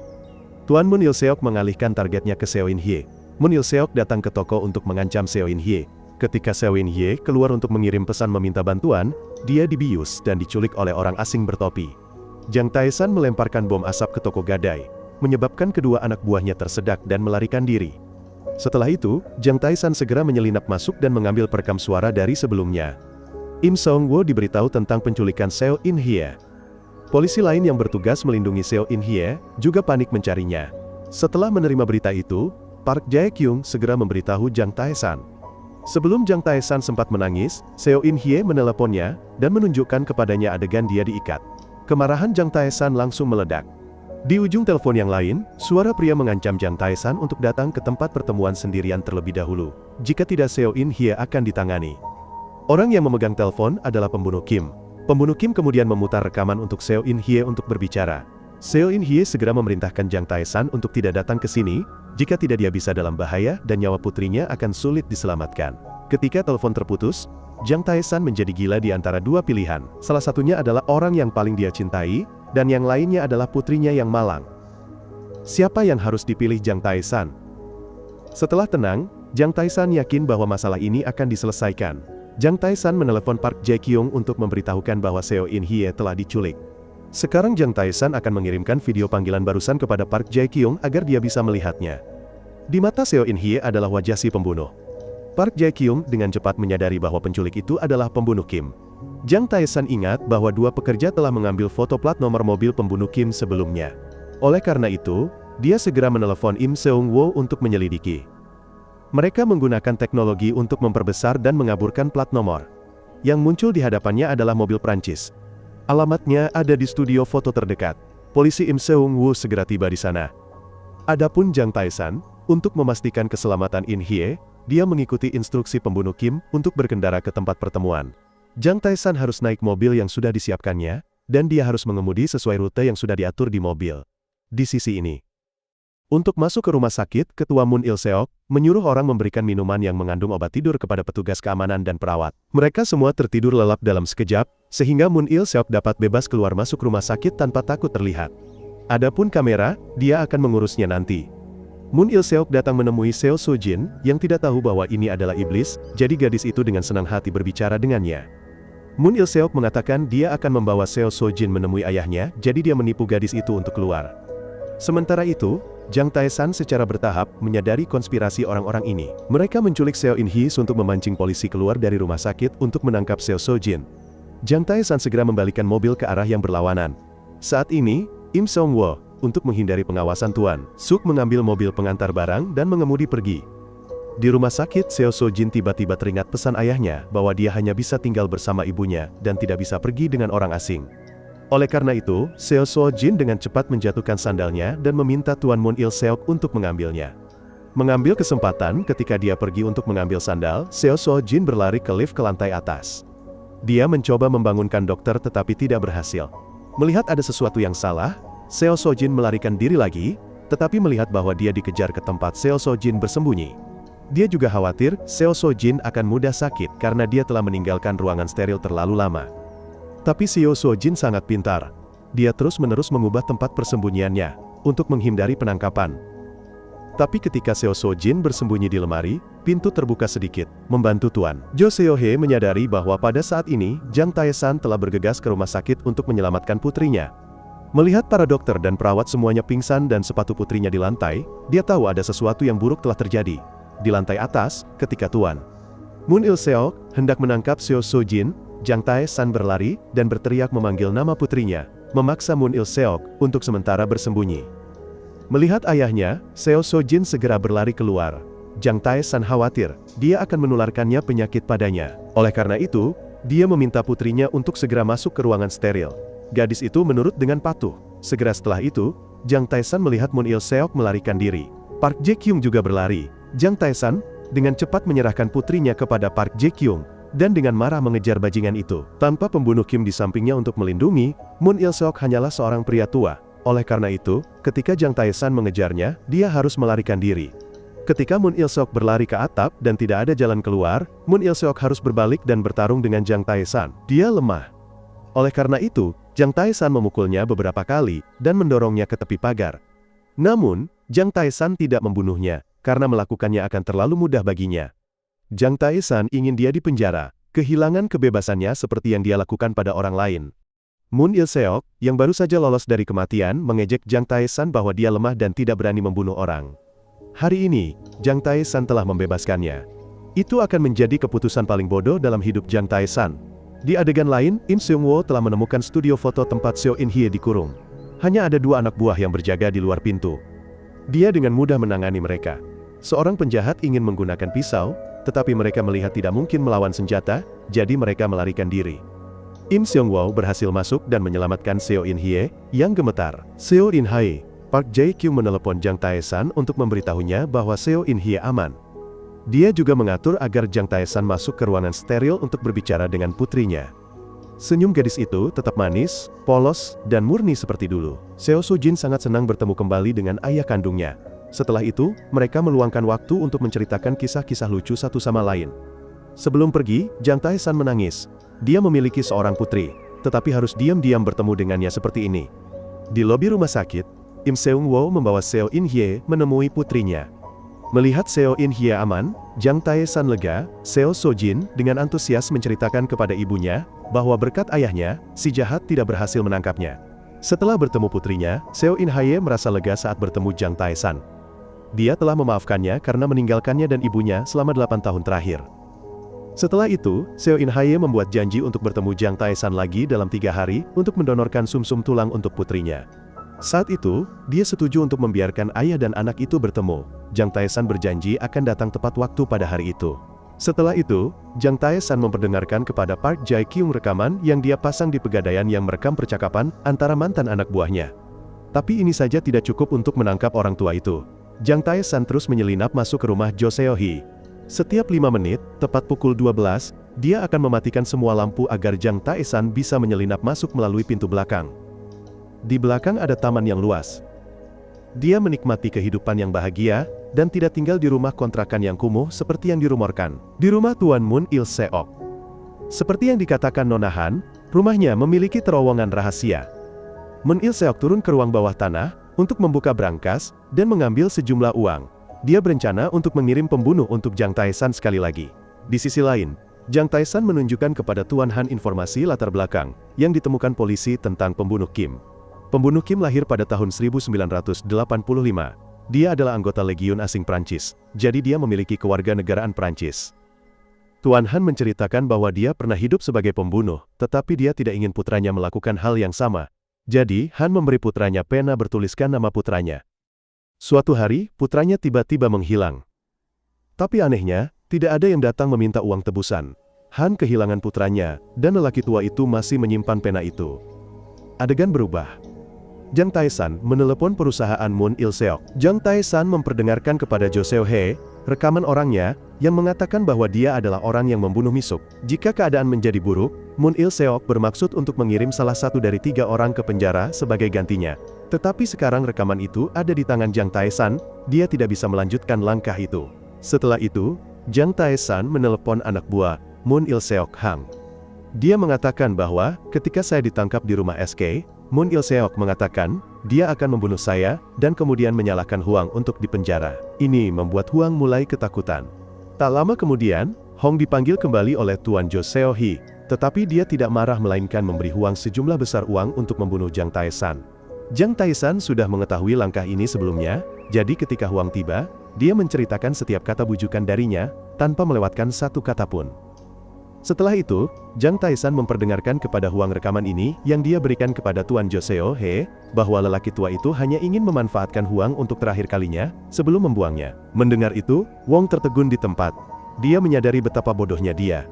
Tuan Moon Il-seok mengalihkan targetnya ke Seo In-hye. Moon Il-seok datang ke toko untuk mengancam Seo In-hye. Ketika Seo In-hye keluar untuk mengirim pesan meminta bantuan, dia dibius dan diculik oleh orang asing bertopi. Jang Tae-san melemparkan bom asap ke toko gadai, menyebabkan kedua anak buahnya tersedak dan melarikan diri. Setelah itu, Jang Tae-san segera menyelinap masuk dan mengambil perekam suara dari sebelumnya. Im Seung-woo diberitahu tentang penculikan Seo In-hye. Polisi lain yang bertugas melindungi Seo In-hye juga panik mencarinya. Setelah menerima berita itu, Park Jae-kyung segera memberitahu Jang Tae-san. Sebelum Jang Tae-san sempat menangis, Seo In-hye meneleponnya dan menunjukkan kepadanya adegan dia diikat. Kemarahan Jang Tae-san langsung meledak. Di ujung telepon yang lain, suara pria mengancam Jang Tae-san untuk datang ke tempat pertemuan sendirian terlebih dahulu. Jika tidak, Seo In-hye akan ditangani. Orang yang memegang telepon adalah pembunuh Kim. Pembunuh Kim kemudian memutar rekaman untuk Seo In-hye untuk berbicara. Seo In-hye segera memerintahkan Jang Tae-san untuk tidak datang ke sini, jika tidak dia bisa dalam bahaya dan nyawa putrinya akan sulit diselamatkan. Ketika telepon terputus, Jang Tae-san menjadi gila di antara dua pilihan. Salah satunya adalah orang yang paling dia cintai, dan yang lainnya adalah putrinya yang malang. Siapa yang harus dipilih Jang Tae-san? Setelah tenang, Jang Tae-san yakin bahwa masalah ini akan diselesaikan. Jang Tae-san menelepon Park Jae-kyung untuk memberitahukan bahwa Seo In-hye telah diculik. Sekarang Jang Tae-san akan mengirimkan video panggilan barusan kepada Park Jae-kyung agar dia bisa melihatnya. Di mata Seo In-hye adalah wajah si pembunuh. Park Jae-kyung dengan cepat menyadari bahwa penculik itu adalah pembunuh Kim. Jang Tae-san ingat bahwa dua pekerja telah mengambil foto plat nomor mobil pembunuh Kim sebelumnya. Oleh karena itu, dia segera menelepon Im Seung-woo untuk menyelidiki. Mereka menggunakan teknologi untuk memperbesar dan mengaburkan plat nomor. Yang muncul di hadapannya adalah mobil Prancis. Alamatnya ada di studio foto terdekat. Polisi Im Seung-woo segera tiba di sana. Adapun Jang Tae-san, untuk memastikan keselamatan In-hye, dia mengikuti instruksi pembunuh Kim untuk berkendara ke tempat pertemuan. Jang Tae-san harus naik mobil yang sudah disiapkannya, dan dia harus mengemudi sesuai rute yang sudah diatur di mobil. Di sisi ini, untuk masuk ke rumah sakit, Ketua Moon Il-seok menyuruh orang memberikan minuman yang mengandung obat tidur kepada petugas keamanan dan perawat. Mereka semua tertidur lelap dalam sekejap, sehingga Moon Il-seok dapat bebas keluar masuk rumah sakit tanpa takut terlihat. Adapun kamera, dia akan mengurusnya nanti. Moon Il Seok datang menemui Seo Sojin, yang tidak tahu bahwa ini adalah iblis, jadi gadis itu dengan senang hati berbicara dengannya. Moon Il Seok mengatakan dia akan membawa Seo Sojin menemui ayahnya, jadi dia menipu gadis itu untuk keluar. Sementara itu, Jang Tae-san secara bertahap menyadari konspirasi orang-orang ini. Mereka menculik Seo In-hye untuk memancing polisi keluar dari rumah sakit untuk menangkap Seo Sojin. Jang Tae-san segera membalikan mobil ke arah yang berlawanan. Saat ini, Im Seong-wo, untuk menghindari pengawasan Tuan Suk mengambil mobil pengantar barang dan mengemudi pergi. Di rumah sakit, Seo Sojin tiba-tiba teringat pesan ayahnya bahwa dia hanya bisa tinggal bersama ibunya dan tidak bisa pergi dengan orang asing. Oleh karena itu, Seo Sojin dengan cepat menjatuhkan sandalnya dan meminta Tuan Moon Il Seok untuk mengambilnya. Mengambil kesempatan ketika dia pergi untuk mengambil sandal, Seo Sojin berlari ke lift ke lantai atas. Dia mencoba membangunkan dokter tetapi tidak berhasil. Melihat ada sesuatu yang salah, Seo Sojin melarikan diri lagi, tetapi melihat bahwa dia dikejar ke tempat Seo Sojin bersembunyi. Dia juga khawatir Seo Sojin akan mudah sakit karena dia telah meninggalkan ruangan steril terlalu lama. Tapi Seo Sojin sangat pintar. Dia terus-menerus mengubah tempat persembunyiannya untuk menghindari penangkapan. Tapi ketika Seo Sojin bersembunyi di lemari, pintu terbuka sedikit, membantu Tuan Jo Seo-hye menyadari bahwa pada saat ini, Jang Tae-san telah bergegas ke rumah sakit untuk menyelamatkan putrinya. Melihat para dokter dan perawat semuanya pingsan dan sepatu putrinya di lantai, dia tahu ada sesuatu yang buruk telah terjadi. Di lantai atas, ketika Tuan Moon Il Seok hendak menangkap Seo Sojin, Jang Tae-san berlari dan berteriak memanggil nama putrinya, memaksa Moon Il Seok untuk sementara bersembunyi. Melihat ayahnya, Seo Sojin segera berlari keluar. Jang Tae-san khawatir, dia akan menularkannya penyakit padanya. Oleh karena itu, dia meminta putrinya untuk segera masuk ke ruangan steril. Gadis itu menurut dengan patuh. Segera setelah itu, Jang Tae-san melihat Moon Il Seok melarikan diri. Park Jae-kyung juga berlari. Jang Tae-san dengan cepat menyerahkan putrinya kepada Park Jae-kyung, dan dengan marah mengejar bajingan itu. Tanpa pembunuh Kim di sampingnya untuk melindungi, Moon Il Seok hanyalah seorang pria tua. Oleh karena itu, ketika Jang Tae-san mengejarnya, dia harus melarikan diri. Ketika Moon Il Seok berlari ke atap dan tidak ada jalan keluar, Moon Il Seok harus berbalik dan bertarung dengan Jang Tae-san. Dia lemah. Oleh karena itu, Jang Tae-san memukulnya beberapa kali dan mendorongnya ke tepi pagar. Namun, Jang Tae-san tidak membunuhnya, karena melakukannya akan terlalu mudah baginya. Jang Tae-san ingin dia dipenjara, kehilangan kebebasannya seperti yang dia lakukan pada orang lain. Moon Il Seok, yang baru saja lolos dari kematian, mengejek Jang Tae-san bahwa dia lemah dan tidak berani membunuh orang. Hari ini, Jang Tae-san telah membebaskannya. Itu akan menjadi keputusan paling bodoh dalam hidup Jang Tae-san. Di adegan lain, Im Seung-woo telah menemukan studio foto tempat Seo In-hye dikurung. Hanya ada 2 anak buah yang berjaga di luar pintu. Dia dengan mudah menangani mereka. Seorang penjahat ingin menggunakan pisau, tetapi mereka melihat tidak mungkin melawan senjata, jadi mereka melarikan diri. Im Seung-woo berhasil masuk dan menyelamatkan Seo In-hye, yang gemetar. Seo In-hye, Park Jae-kyung menelepon Jang Tae-san untuk memberitahunya bahwa Seo In-hye aman. Dia juga mengatur agar Jang Tae-san masuk ke ruangan steril untuk berbicara dengan putrinya. Senyum gadis itu tetap manis, polos, dan murni seperti dulu. Seo Sojin sangat senang bertemu kembali dengan ayah kandungnya. Setelah itu, mereka meluangkan waktu untuk menceritakan kisah-kisah lucu satu sama lain. Sebelum pergi, Jang Tae-san menangis. Dia memiliki seorang putri, tetapi harus diam-diam bertemu dengannya seperti ini. Di lobi rumah sakit, Im Seung-woo membawa Seo In-hye menemui putrinya. Melihat Seo In-hye aman, Jang Tae-san lega. Seo Sojin dengan antusias menceritakan kepada ibunya bahwa berkat ayahnya, si jahat tidak berhasil menangkapnya. Setelah bertemu putrinya, Seo In-hye merasa lega saat bertemu Jang Tae-san. Dia telah memaafkannya karena meninggalkannya dan ibunya selama 8 tahun terakhir. Setelah itu, Seo In-hye membuat janji untuk bertemu Jang Tae-san lagi dalam 3 hari untuk mendonorkan sumsum tulang untuk putrinya. Saat itu, dia setuju untuk membiarkan ayah dan anak itu bertemu. Jang Tae-san berjanji akan datang tepat waktu pada hari itu. Setelah itu, Jang Tae-san memperdengarkan kepada Park Jae-kyung rekaman yang dia pasang di pegadaian yang merekam percakapan antara mantan anak buahnya. Tapi ini saja tidak cukup untuk menangkap orang tua itu. Jang Tae-san terus menyelinap masuk ke rumah Jo Seo-hye. Setiap 5 menit, tepat pukul 12, dia akan mematikan semua lampu agar Jang Tae-san bisa menyelinap masuk melalui pintu belakang. Di belakang ada taman yang luas. Dia menikmati kehidupan yang bahagia, dan tidak tinggal di rumah kontrakan yang kumuh seperti yang dirumorkan. Di rumah Tuan Moon Il Seok. Seperti yang dikatakan Nona Han, rumahnya memiliki terowongan rahasia. Moon Il Seok turun ke ruang bawah tanah, untuk membuka brankas dan mengambil sejumlah uang. Dia berencana untuk mengirim pembunuh untuk Jiang Taishan sekali lagi. Di sisi lain, Jiang Taishan menunjukkan kepada Tuan Han informasi latar belakang yang ditemukan polisi tentang pembunuh Kim. Pembunuh Kim lahir pada tahun 1985. Dia adalah anggota Legiun Asing Prancis, jadi dia memiliki kewarganegaraan Prancis. Tuan Han menceritakan bahwa dia pernah hidup sebagai pembunuh, tetapi dia tidak ingin putranya melakukan hal yang sama. Jadi, Han memberi putranya pena bertuliskan nama putranya. Suatu hari, putranya tiba-tiba menghilang. Tapi anehnya, tidak ada yang datang meminta uang tebusan. Han kehilangan putranya, dan lelaki tua itu masih menyimpan pena itu. Adegan berubah. Jiang Taishan menelepon perusahaan Moon Il-seok. Jiang Taishan memperdengarkan kepada Jo Seo-hye rekaman orangnya, yang mengatakan bahwa dia adalah orang yang membunuh Misuk. Jika keadaan menjadi buruk, Moon Il-seok bermaksud untuk mengirim salah satu dari 3 orang ke penjara sebagai gantinya. Tetapi sekarang rekaman itu ada di tangan Jiang Taishan, dia tidak bisa melanjutkan langkah itu. Setelah itu, Jiang Taishan menelepon anak buah, Moon Il-seok Hang. Dia mengatakan bahwa, ketika saya ditangkap di rumah SK, Moon Il-seok mengatakan, dia akan membunuh saya, dan kemudian menyalahkan Huang untuk dipenjara. Ini membuat Huang mulai ketakutan. Tak lama kemudian, Hong dipanggil kembali oleh Tuan Jo Seo-hye, tetapi dia tidak marah melainkan memberi Huang sejumlah besar uang untuk membunuh Jiang Taishan. Jiang Taishan sudah mengetahui langkah ini sebelumnya, jadi ketika Huang tiba, dia menceritakan setiap kata bujukan darinya, tanpa melewatkan satu kata pun. Setelah itu, Jiang Taishan memperdengarkan kepada Huang rekaman ini yang dia berikan kepada Tuan Jo Seo-hye, bahwa lelaki tua itu hanya ingin memanfaatkan Huang untuk terakhir kalinya, sebelum membuangnya. Mendengar itu, Wong tertegun di tempat. Dia menyadari betapa bodohnya dia.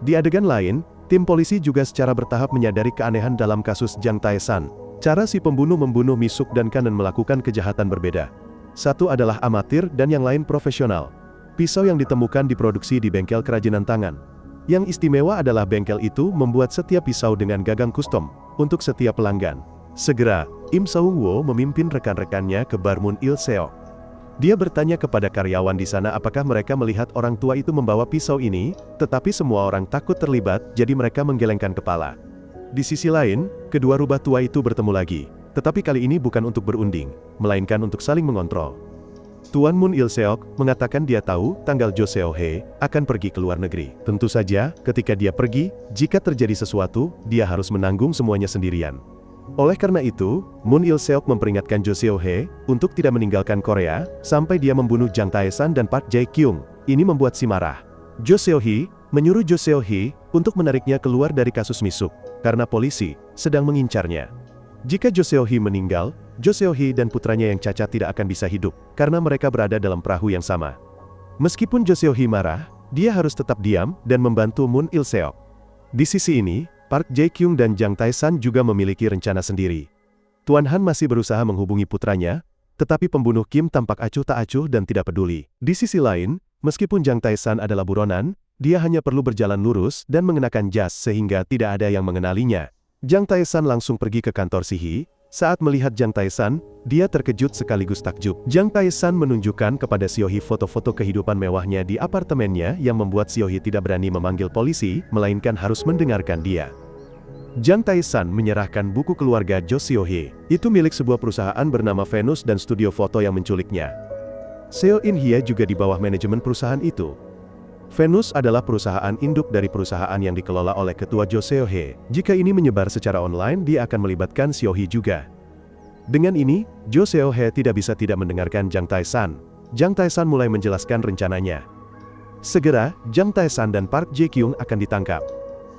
Di adegan lain, tim polisi juga secara bertahap menyadari keanehan dalam kasus Jiang Taishan. Cara si pembunuh membunuh Misuk dan Kanan melakukan kejahatan berbeda. Satu adalah amatir dan yang lain profesional. Pisau yang ditemukan diproduksi di bengkel kerajinan tangan. Yang istimewa adalah bengkel itu membuat setiap pisau dengan gagang custom, untuk setiap pelanggan. Segera, Im Seung-woo memimpin rekan-rekannya ke bar Moon Il-seok. Dia bertanya kepada karyawan di sana apakah mereka melihat orang tua itu membawa pisau ini, tetapi semua orang takut terlibat, jadi mereka menggelengkan kepala. Di sisi lain, kedua rubah tua itu bertemu lagi, tetapi kali ini bukan untuk berunding, melainkan untuk saling mengontrol. Tuan Moon Il-seok mengatakan dia tahu tanggal Jo Seo-hye akan pergi ke luar negeri. Tentu saja, ketika dia pergi, jika terjadi sesuatu, dia harus menanggung semuanya sendirian. Oleh karena itu, Moon Il-seok memperingatkan Jo Seo-hye untuk tidak meninggalkan Korea, sampai dia membunuh Jiang Taishan dan Park Jae-kyung. Ini membuat si marah. Jo Seo-hye menyuruh Jo Seo-hye untuk menariknya keluar dari kasus Misuk, karena polisi sedang mengincarnya. Jika Jo Seo-hye meninggal, Jo Seo-hye dan putranya yang cacat tidak akan bisa hidup, karena mereka berada dalam perahu yang sama. Meskipun Jo Seo-hye marah, dia harus tetap diam dan membantu Moon Il-seok. Di sisi ini, Park Jae-kyung dan Jiang Taishan juga memiliki rencana sendiri. Tuan Han masih berusaha menghubungi putranya, tetapi pembunuh Kim tampak acuh tak acuh dan tidak peduli. Di sisi lain, meskipun Jiang Taishan adalah buronan, dia hanya perlu berjalan lurus dan mengenakan jas sehingga tidak ada yang mengenalinya. Jiang Taishan langsung pergi ke kantor Si-hye. Saat melihat Jiang Taishan, dia terkejut sekaligus takjub. Jiang Taishan menunjukkan kepada Seo-hye foto-foto kehidupan mewahnya di apartemennya yang membuat Seo-hye tidak berani memanggil polisi, melainkan harus mendengarkan dia. Jiang Taishan menyerahkan buku keluarga Jo Seo-hye. Itu milik sebuah perusahaan bernama Venus dan studio foto yang menculiknya. Seo In-hye juga di bawah manajemen perusahaan itu. Venus adalah perusahaan induk dari perusahaan yang dikelola oleh ketua Jo Seo-hye. Jika ini menyebar secara online, dia akan melibatkan Seo-hye juga. Dengan ini, Jo Seo-hye tidak bisa tidak mendengarkan Jiang Taishan. Jiang Taishan mulai menjelaskan rencananya. Segera, Jiang Taishan dan Park Jae-kyung akan ditangkap.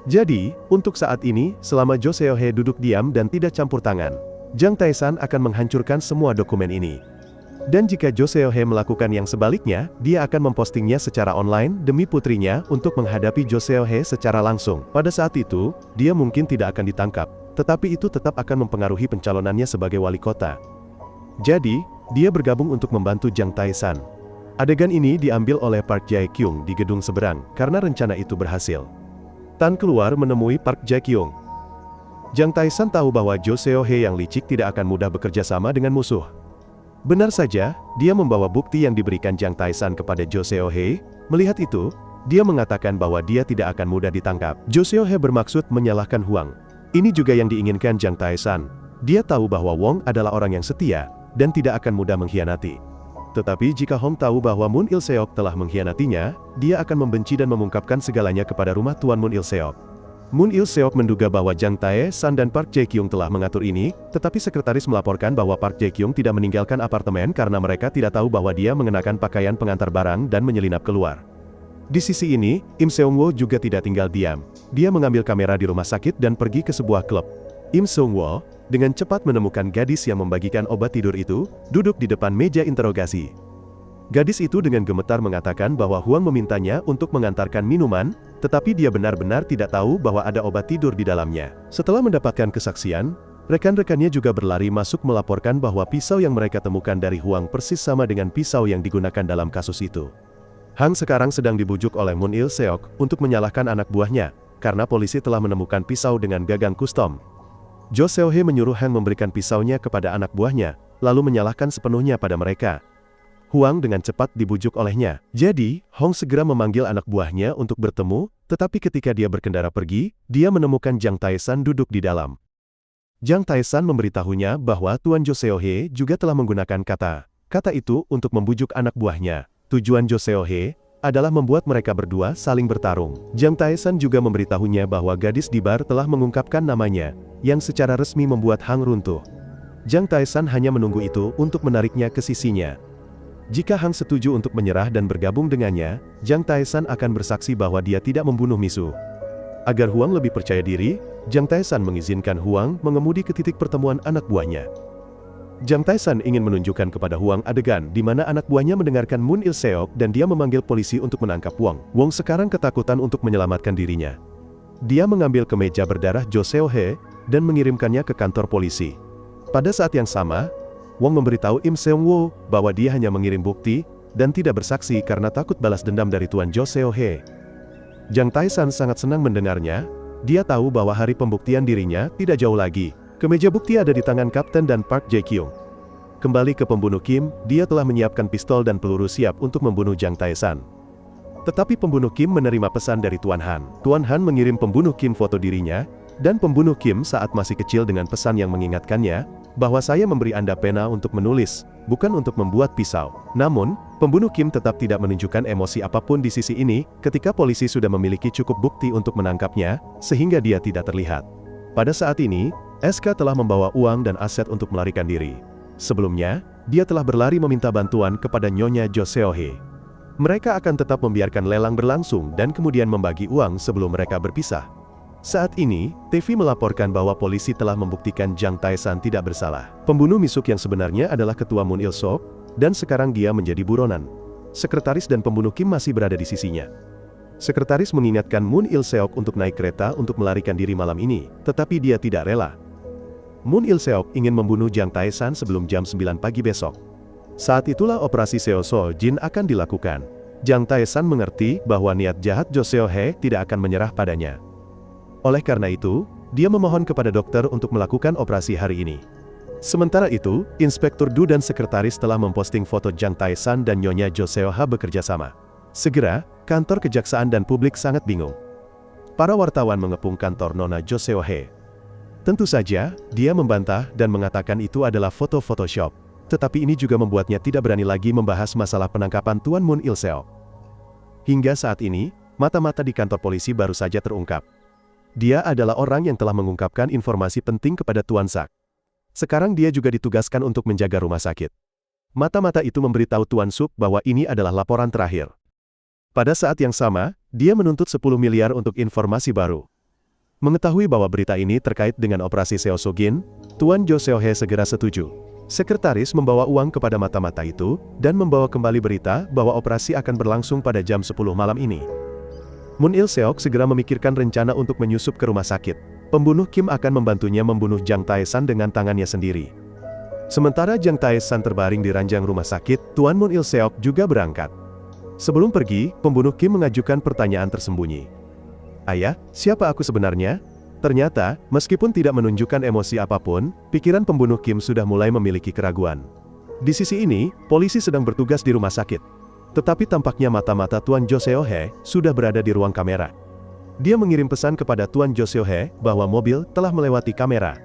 Jadi, untuk saat ini, selama Jo Seo-hye duduk diam dan tidak campur tangan, Jiang Taishan akan menghancurkan semua dokumen ini. Dan jika Jo Seo-hye melakukan yang sebaliknya, dia akan mempostingnya secara online demi putrinya untuk menghadapi Jo Seo-hye secara langsung. Pada saat itu, dia mungkin tidak akan ditangkap, tetapi itu tetap akan mempengaruhi pencalonannya sebagai wali kota. Jadi, dia bergabung untuk membantu Jiang Taishan. Adegan ini diambil oleh Park Jae-kyung di gedung seberang, karena rencana itu berhasil. Tan keluar menemui Park Jae-kyung. Jiang Taishan tahu bahwa Jo Seo-hye yang licik tidak akan mudah bekerja sama dengan musuh. Benar saja, dia membawa bukti yang diberikan Jiang Taishan kepada Jo Seo-hye. Melihat itu, dia mengatakan bahwa dia tidak akan mudah ditangkap. Jo Seo-hye bermaksud menyalahkan Huang. Ini juga yang diinginkan Jiang Taishan. Dia tahu bahwa Wong adalah orang yang setia, dan tidak akan mudah mengkhianati. Tetapi jika Hong tahu bahwa Moon Il-seok telah mengkhianatinya, dia akan membenci dan mengungkapkan segalanya kepada rumah Tuan Moon Il-seok. Moon Il-seok menduga bahwa Jang Tae-san dan Park Jae-kyung telah mengatur ini, tetapi sekretaris melaporkan bahwa Park Jae-kyung tidak meninggalkan apartemen karena mereka tidak tahu bahwa dia mengenakan pakaian pengantar barang dan menyelinap keluar. Di sisi ini, Im Seung-woo juga tidak tinggal diam. Dia mengambil kamera di rumah sakit dan pergi ke sebuah klub. Im Seung-woo dengan cepat menemukan gadis yang membagikan obat tidur itu, duduk di depan meja interogasi. Gadis itu dengan gemetar mengatakan bahwa Huang memintanya untuk mengantarkan minuman, tetapi dia benar-benar tidak tahu bahwa ada obat tidur di dalamnya. Setelah mendapatkan kesaksian, rekan-rekannya juga berlari masuk melaporkan bahwa pisau yang mereka temukan dari Huang persis sama dengan pisau yang digunakan dalam kasus itu. Hang sekarang sedang dibujuk oleh Moon Il-seok untuk menyalahkan anak buahnya, karena polisi telah menemukan pisau dengan gagang kustom. Jo Seo-hye menyuruh Hang memberikan pisaunya kepada anak buahnya, lalu menyalahkan sepenuhnya pada mereka. Huang dengan cepat dibujuk olehnya. Jadi, Hong segera memanggil anak buahnya untuk bertemu, tetapi ketika dia berkendara pergi, dia menemukan Jang Tae-san duduk di dalam. Jang Tae-san memberitahunya bahwa Tuan Jo Seo-hye juga telah menggunakan kata itu untuk membujuk anak buahnya. Tujuan Jo Seo-hye adalah membuat mereka berdua saling bertarung. Jang Tae-san juga memberitahunya bahwa gadis di bar telah mengungkapkan namanya, yang secara resmi membuat Hang runtuh. Jang Tae-san hanya menunggu itu untuk menariknya ke sisinya. Jika Hang setuju untuk menyerah dan bergabung dengannya, Jang Tae-san akan bersaksi bahwa dia tidak membunuh Misu. Agar Huang lebih percaya diri, Jang Tae-san mengizinkan Huang mengemudi ke titik pertemuan anak buahnya. Jang Tae-san ingin menunjukkan kepada Huang adegan di mana anak buahnya mendengarkan Moon Il-seok dan dia memanggil polisi untuk menangkap Wong. Wong sekarang ketakutan untuk menyelamatkan dirinya. Dia mengambil kemeja berdarah Jo Seo-hye dan mengirimkannya ke kantor polisi. Pada saat yang sama, Wong memberitahu Im Seung-woo bahwa dia hanya mengirim bukti dan tidak bersaksi karena takut balas dendam dari Tuan Jo Seo-hye. Jang Tae-san sangat senang mendengarnya. Dia tahu bahwa hari pembuktian dirinya tidak jauh lagi. Kemeja bukti ada di tangan Kapten dan Park Jae-kyung. Kembali ke pembunuh Kim, dia telah menyiapkan pistol dan peluru siap untuk membunuh Jang Tae-san. Tetapi pembunuh Kim menerima pesan dari Tuan Han. Tuan Han mengirim pembunuh Kim foto dirinya, dan pembunuh Kim saat masih kecil dengan pesan yang mengingatkannya, bahwa saya memberi Anda pena untuk menulis, bukan untuk membuat pisau. Namun, pembunuh Kim tetap tidak menunjukkan emosi apapun di sisi ini, ketika polisi sudah memiliki cukup bukti untuk menangkapnya, sehingga dia tidak terlihat. Pada saat ini, SK telah membawa uang dan aset untuk melarikan diri. Sebelumnya, dia telah berlari meminta bantuan kepada Nyonya Jo Seo-hye. Mereka akan tetap membiarkan lelang berlangsung dan kemudian membagi uang sebelum mereka berpisah. Saat ini, TV melaporkan bahwa polisi telah membuktikan Jang Tae-san tidak bersalah. Pembunuh Misuk yang sebenarnya adalah ketua Moon Il-seok, dan sekarang dia menjadi buronan. Sekretaris dan pembunuh Kim masih berada di sisinya. Sekretaris mengingatkan Moon Il-seok untuk naik kereta untuk melarikan diri malam ini, tetapi dia tidak rela. Moon Il-seok ingin membunuh Jang Tae-san sebelum jam 9 pagi besok. Saat itulah operasi Seo So Jin akan dilakukan. Jang Tae-san mengerti bahwa niat jahat Jo Seo-hye tidak akan menyerah padanya. Oleh karena itu, dia memohon kepada dokter untuk melakukan operasi hari ini. Sementara itu, Inspektur Du dan sekretaris telah memposting foto Jang Tae-san dan Nyonya Jo Seo-ha bekerja sama. Segera, kantor kejaksaan dan publik sangat bingung. Para wartawan mengepung kantor Nona Jo Seo-hye. Tentu saja, dia membantah dan mengatakan itu adalah foto Photoshop. Tetapi ini juga membuatnya tidak berani lagi membahas masalah penangkapan Tuan Moon Il-seok. Hingga saat ini, mata-mata di kantor polisi baru saja terungkap. Dia adalah orang yang telah mengungkapkan informasi penting kepada Tuan Sak. Sekarang dia juga ditugaskan untuk menjaga rumah sakit. Mata-mata itu memberitahu Tuan Suk bahwa ini adalah laporan terakhir. Pada saat yang sama, dia menuntut 10 miliar untuk informasi baru. Mengetahui bahwa berita ini terkait dengan operasi Seo So Jin, Tuan Jo Seo-hye segera setuju. Sekretaris membawa uang kepada mata-mata itu, dan membawa kembali berita bahwa operasi akan berlangsung pada jam 10 malam ini. Moon Il-seok segera memikirkan rencana untuk menyusup ke rumah sakit. Pembunuh Kim akan membantunya membunuh Jang Tae-san dengan tangannya sendiri. Sementara Jang Tae-san terbaring di ranjang rumah sakit, Tuan Moon Il-seok juga berangkat. Sebelum pergi, pembunuh Kim mengajukan pertanyaan tersembunyi. Ayah, siapa aku sebenarnya? Ternyata, meskipun tidak menunjukkan emosi apapun, pikiran pembunuh Kim sudah mulai memiliki keraguan. Di sisi ini, polisi sedang bertugas di rumah sakit. Tetapi tampaknya mata-mata Tuan Jo Seo-hye sudah berada di ruang kamera. Dia mengirim pesan kepada Tuan Jo Seo-hye bahwa mobil telah melewati kamera.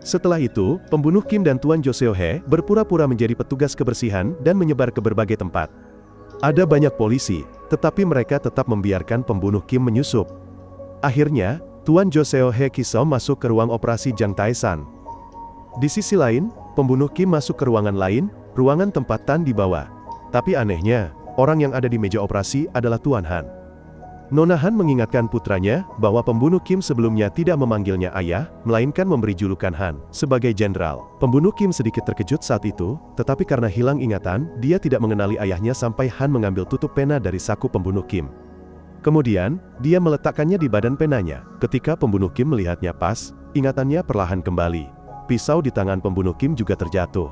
Setelah itu, pembunuh Kim dan Tuan Jo Seo-hye berpura-pura menjadi petugas kebersihan dan menyebar ke berbagai tempat. Ada banyak polisi, tetapi mereka tetap membiarkan pembunuh Kim menyusup. Akhirnya, Tuan Jo Seo-hye Kisom masuk ke ruang operasi Jang Tae-san. Di sisi lain, pembunuh Kim masuk ke ruangan lain, ruangan tempat Tan dibawa. Tapi anehnya, orang yang ada di meja operasi adalah Tuan Han. Nona Han mengingatkan putranya bahwa pembunuh Kim sebelumnya tidak memanggilnya ayah, melainkan memberi julukan Han sebagai jenderal. Pembunuh Kim sedikit terkejut saat itu, tetapi karena hilang ingatan, dia tidak mengenali ayahnya sampai Han mengambil tutup pena dari saku pembunuh Kim. Kemudian, dia meletakkannya di badan penanya. Ketika pembunuh Kim melihatnya pas, ingatannya perlahan kembali. Pisau di tangan pembunuh Kim juga terjatuh.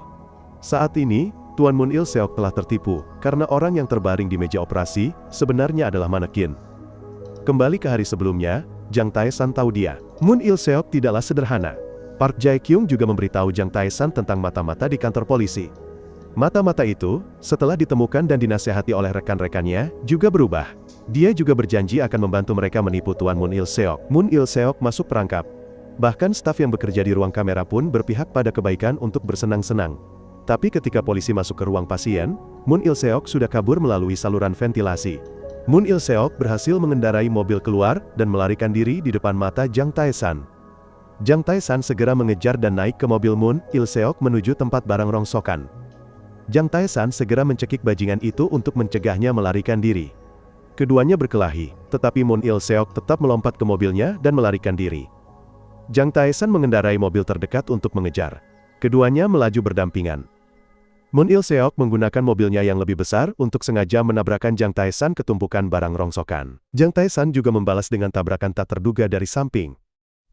Saat ini, Tuan Moon Il-seok telah tertipu, karena orang yang terbaring di meja operasi, sebenarnya adalah manekin. Kembali ke hari sebelumnya, Jang Tae-san tahu dia. Moon Il-seok tidaklah sederhana. Park Jae-kyung juga memberitahu Jang Tae-san tentang mata-mata di kantor polisi. Mata-mata itu, setelah ditemukan dan dinasehati oleh rekan-rekannya, juga berubah. Dia juga berjanji akan membantu mereka menipu Tuan Moon Il-seok. Moon Il-seok masuk perangkap. Bahkan staf yang bekerja di ruang kamera pun berpihak pada kebaikan untuk bersenang-senang. Tapi ketika polisi masuk ke ruang pasien, Moon Il-seok sudah kabur melalui saluran ventilasi. Moon Il-seok berhasil mengendarai mobil keluar dan melarikan diri di depan mata Jang Tae-san. Jang Tae-san segera mengejar dan naik ke mobil Moon Il-seok menuju tempat barang rongsokan. Jang Tae-san segera mencekik bajingan itu untuk mencegahnya melarikan diri. Keduanya berkelahi, tetapi Moon Il-seok tetap melompat ke mobilnya dan melarikan diri. Jang Tae-san mengendarai mobil terdekat untuk mengejar. Keduanya melaju berdampingan. Moon Il-seok menggunakan mobilnya yang lebih besar untuk sengaja menabrakkan Jang Tae-san ke tumpukan barang rongsokan. Jang Tae-san juga membalas dengan tabrakan tak terduga dari samping.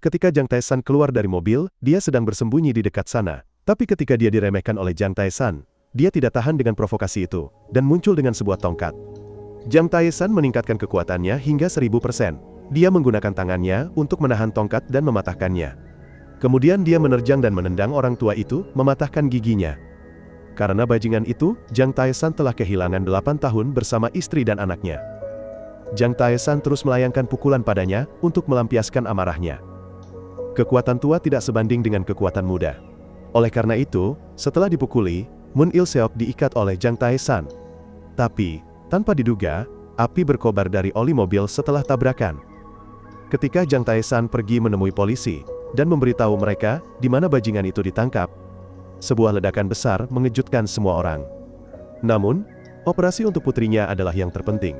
Ketika Jang Tae-san keluar dari mobil, dia sedang bersembunyi di dekat sana. Tapi ketika dia diremehkan oleh Jang Tae-san, dia tidak tahan dengan provokasi itu, dan muncul dengan sebuah tongkat. Jang Tae-san meningkatkan kekuatannya hingga 1000%. Dia menggunakan tangannya untuk menahan tongkat dan mematahkannya. Kemudian dia menerjang dan menendang orang tua itu, mematahkan giginya. Karena bajingan itu, Jang Tae-san telah kehilangan 8 tahun bersama istri dan anaknya. Jang Tae-san terus melayangkan pukulan padanya untuk melampiaskan amarahnya. Kekuatan tua tidak sebanding dengan kekuatan muda. Oleh karena itu, setelah dipukuli, Moon Il-seok diikat oleh Jang Tae-san. Tapi, tanpa diduga, api berkobar dari oli mobil setelah tabrakan. Ketika Jang Tae-san pergi menemui polisi dan memberitahu mereka di mana bajingan itu ditangkap, sebuah ledakan besar mengejutkan semua orang. Namun, operasi untuk putrinya adalah yang terpenting.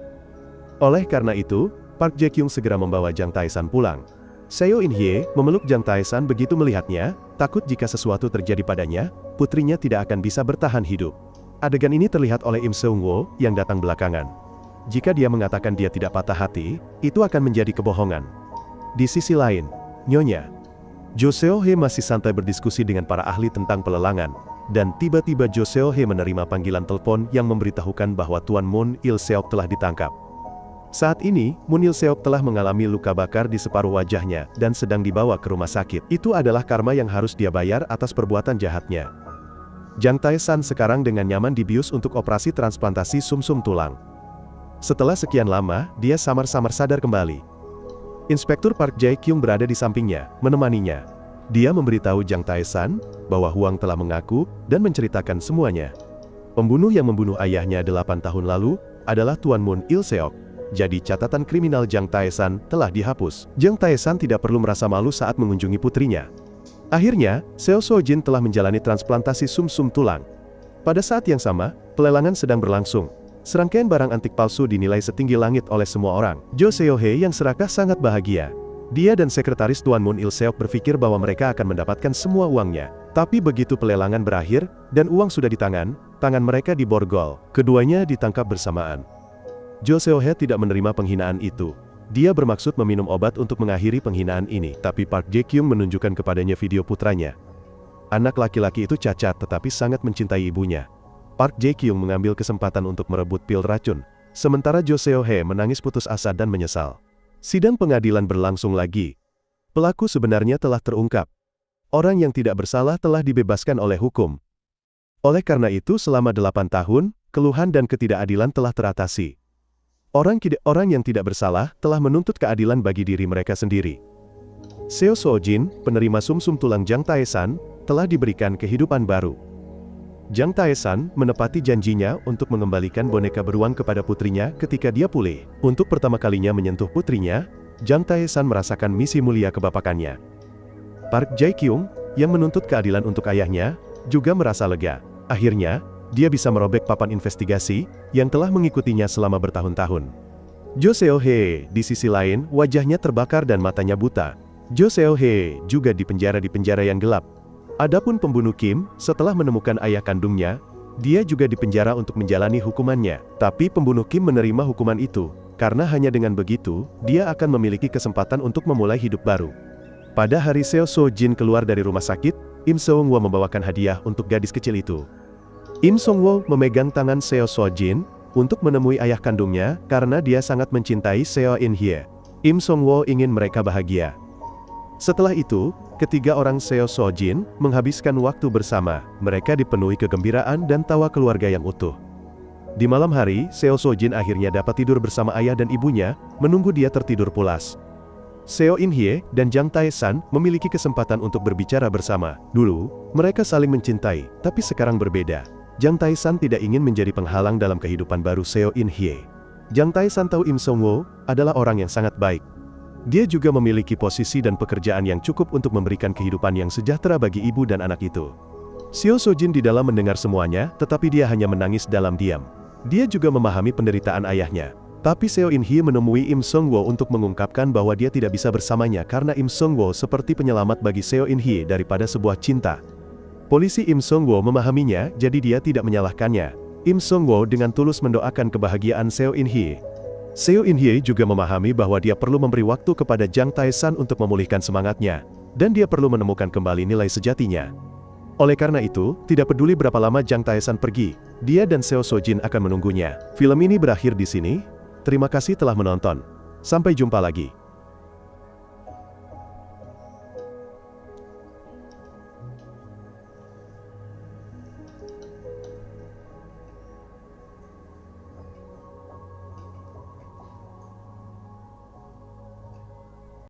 Oleh karena itu, Park Jae-kyung segera membawa Jang Tae-san pulang. Seo In-hye memeluk Jang Tae-san begitu melihatnya, takut jika sesuatu terjadi padanya, putrinya tidak akan bisa bertahan hidup. Adegan ini terlihat oleh Im Seung-woo yang datang belakangan. Jika dia mengatakan dia tidak patah hati, itu akan menjadi kebohongan. Di sisi lain, Nyonya Jo Seo-hye masih santai berdiskusi dengan para ahli tentang pelelangan, dan tiba-tiba Jo Seo-hye menerima panggilan telepon yang memberitahukan bahwa Tuan Moon Il-seok telah ditangkap. Saat ini, Moon Il-seok telah mengalami luka bakar di separuh wajahnya dan sedang dibawa ke rumah sakit. Itu adalah karma yang harus dia bayar atas perbuatan jahatnya. Jang Tae-san sekarang dengan nyaman dibius untuk operasi transplantasi sumsum tulang. Setelah sekian lama, dia samar-samar sadar kembali. Inspektur Park Jae-kyung berada di sampingnya, menemaninya. Dia memberitahu Jang Tae-san bahwa Huang telah mengaku dan menceritakan semuanya. Pembunuh yang membunuh ayahnya 8 tahun lalu adalah Tuan Moon Il-seok. Jadi catatan kriminal Jang Tae-san telah dihapus. Jang Tae-san tidak perlu merasa malu saat mengunjungi putrinya. Akhirnya, Seo So-jin telah menjalani transplantasi sumsum tulang. Pada saat yang sama, pelelangan sedang berlangsung. Serangkaian barang antik palsu dinilai setinggi langit oleh semua orang. Jo Seo-hye yang serakah sangat bahagia. Dia dan sekretaris Tuan Moon Il-seok berpikir bahwa mereka akan mendapatkan semua uangnya. Tapi begitu pelelangan berakhir, dan uang sudah di tangan mereka diborgol. Keduanya ditangkap bersamaan. Jo Seo-hye tidak menerima penghinaan itu. Dia bermaksud meminum obat untuk mengakhiri penghinaan ini. Tapi Park Jae-kyung menunjukkan kepadanya video putranya. Anak laki-laki itu cacat tetapi sangat mencintai ibunya. Park Jae-kyung mengambil kesempatan untuk merebut pil racun, sementara Jo Seo-hye menangis putus asa dan menyesal. Sidang pengadilan berlangsung lagi. Pelaku sebenarnya telah terungkap. Orang yang tidak bersalah telah dibebaskan oleh hukum. Oleh karena itu selama 8 tahun, keluhan dan ketidakadilan telah teratasi. Orang yang tidak bersalah telah menuntut keadilan bagi diri mereka sendiri. Seo Sojin, penerima sumsum tulang Jang Taesan, telah diberikan kehidupan baru. Jang Taesan menepati janjinya untuk mengembalikan boneka beruang kepada putrinya ketika dia pulih. Untuk pertama kalinya menyentuh putrinya, Jang Taesan merasakan misi mulia kebapakannya. Park Jae-kyung, yang menuntut keadilan untuk ayahnya, juga merasa lega. Akhirnya, dia bisa merobek papan investigasi yang telah mengikutinya selama bertahun-tahun. Jo Seo-hye, di sisi lain, wajahnya terbakar dan matanya buta. Jo Seo-hye juga dipenjara di penjara yang gelap. Adapun pembunuh Kim, setelah menemukan ayah kandungnya, dia juga dipenjara untuk menjalani hukumannya. Tapi pembunuh Kim menerima hukuman itu, karena hanya dengan begitu, dia akan memiliki kesempatan untuk memulai hidup baru. Pada hari Seo Sojin keluar dari rumah sakit, Im Seung-woo membawakan hadiah untuk gadis kecil itu. Im Seung-woo memegang tangan Seo Sojin untuk menemui ayah kandungnya karena dia sangat mencintai Seo In-hye. Im Seung-woo ingin mereka bahagia. Setelah itu, ketiga orang Seo Sojin menghabiskan waktu bersama. Mereka dipenuhi kegembiraan dan tawa keluarga yang utuh. Di malam hari, Seo Sojin akhirnya dapat tidur bersama ayah dan ibunya, menunggu dia tertidur pulas. Seo In-hye dan Jang Taesan memiliki kesempatan untuk berbicara bersama. Dulu, mereka saling mencintai, tapi sekarang berbeda. Jang Taesan tidak ingin menjadi penghalang dalam kehidupan baru Seo In-hye. Jang Taesan tahu Im Seung-woo adalah orang yang sangat baik. Dia juga memiliki posisi dan pekerjaan yang cukup untuk memberikan kehidupan yang sejahtera bagi ibu dan anak itu. Seo Sojin di dalam mendengar semuanya, tetapi dia hanya menangis dalam diam. Dia juga memahami penderitaan ayahnya. Tapi Seo In-hye menemui Im Seung-woo untuk mengungkapkan bahwa dia tidak bisa bersamanya karena Im Seung-woo seperti penyelamat bagi Seo In-hye daripada sebuah cinta. Polisi Im Seung-woo memahaminya, jadi dia tidak menyalahkannya. Im Seung-woo dengan tulus mendoakan kebahagiaan Seo In-hye. Seo In-hye juga memahami bahwa dia perlu memberi waktu kepada Jang Taesan untuk memulihkan semangatnya, dan dia perlu menemukan kembali nilai sejatinya. Oleh karena itu, tidak peduli berapa lama Jang Taesan pergi, dia dan Seo Sojin akan menunggunya. Film ini berakhir di sini. Terima kasih telah menonton. Sampai jumpa lagi.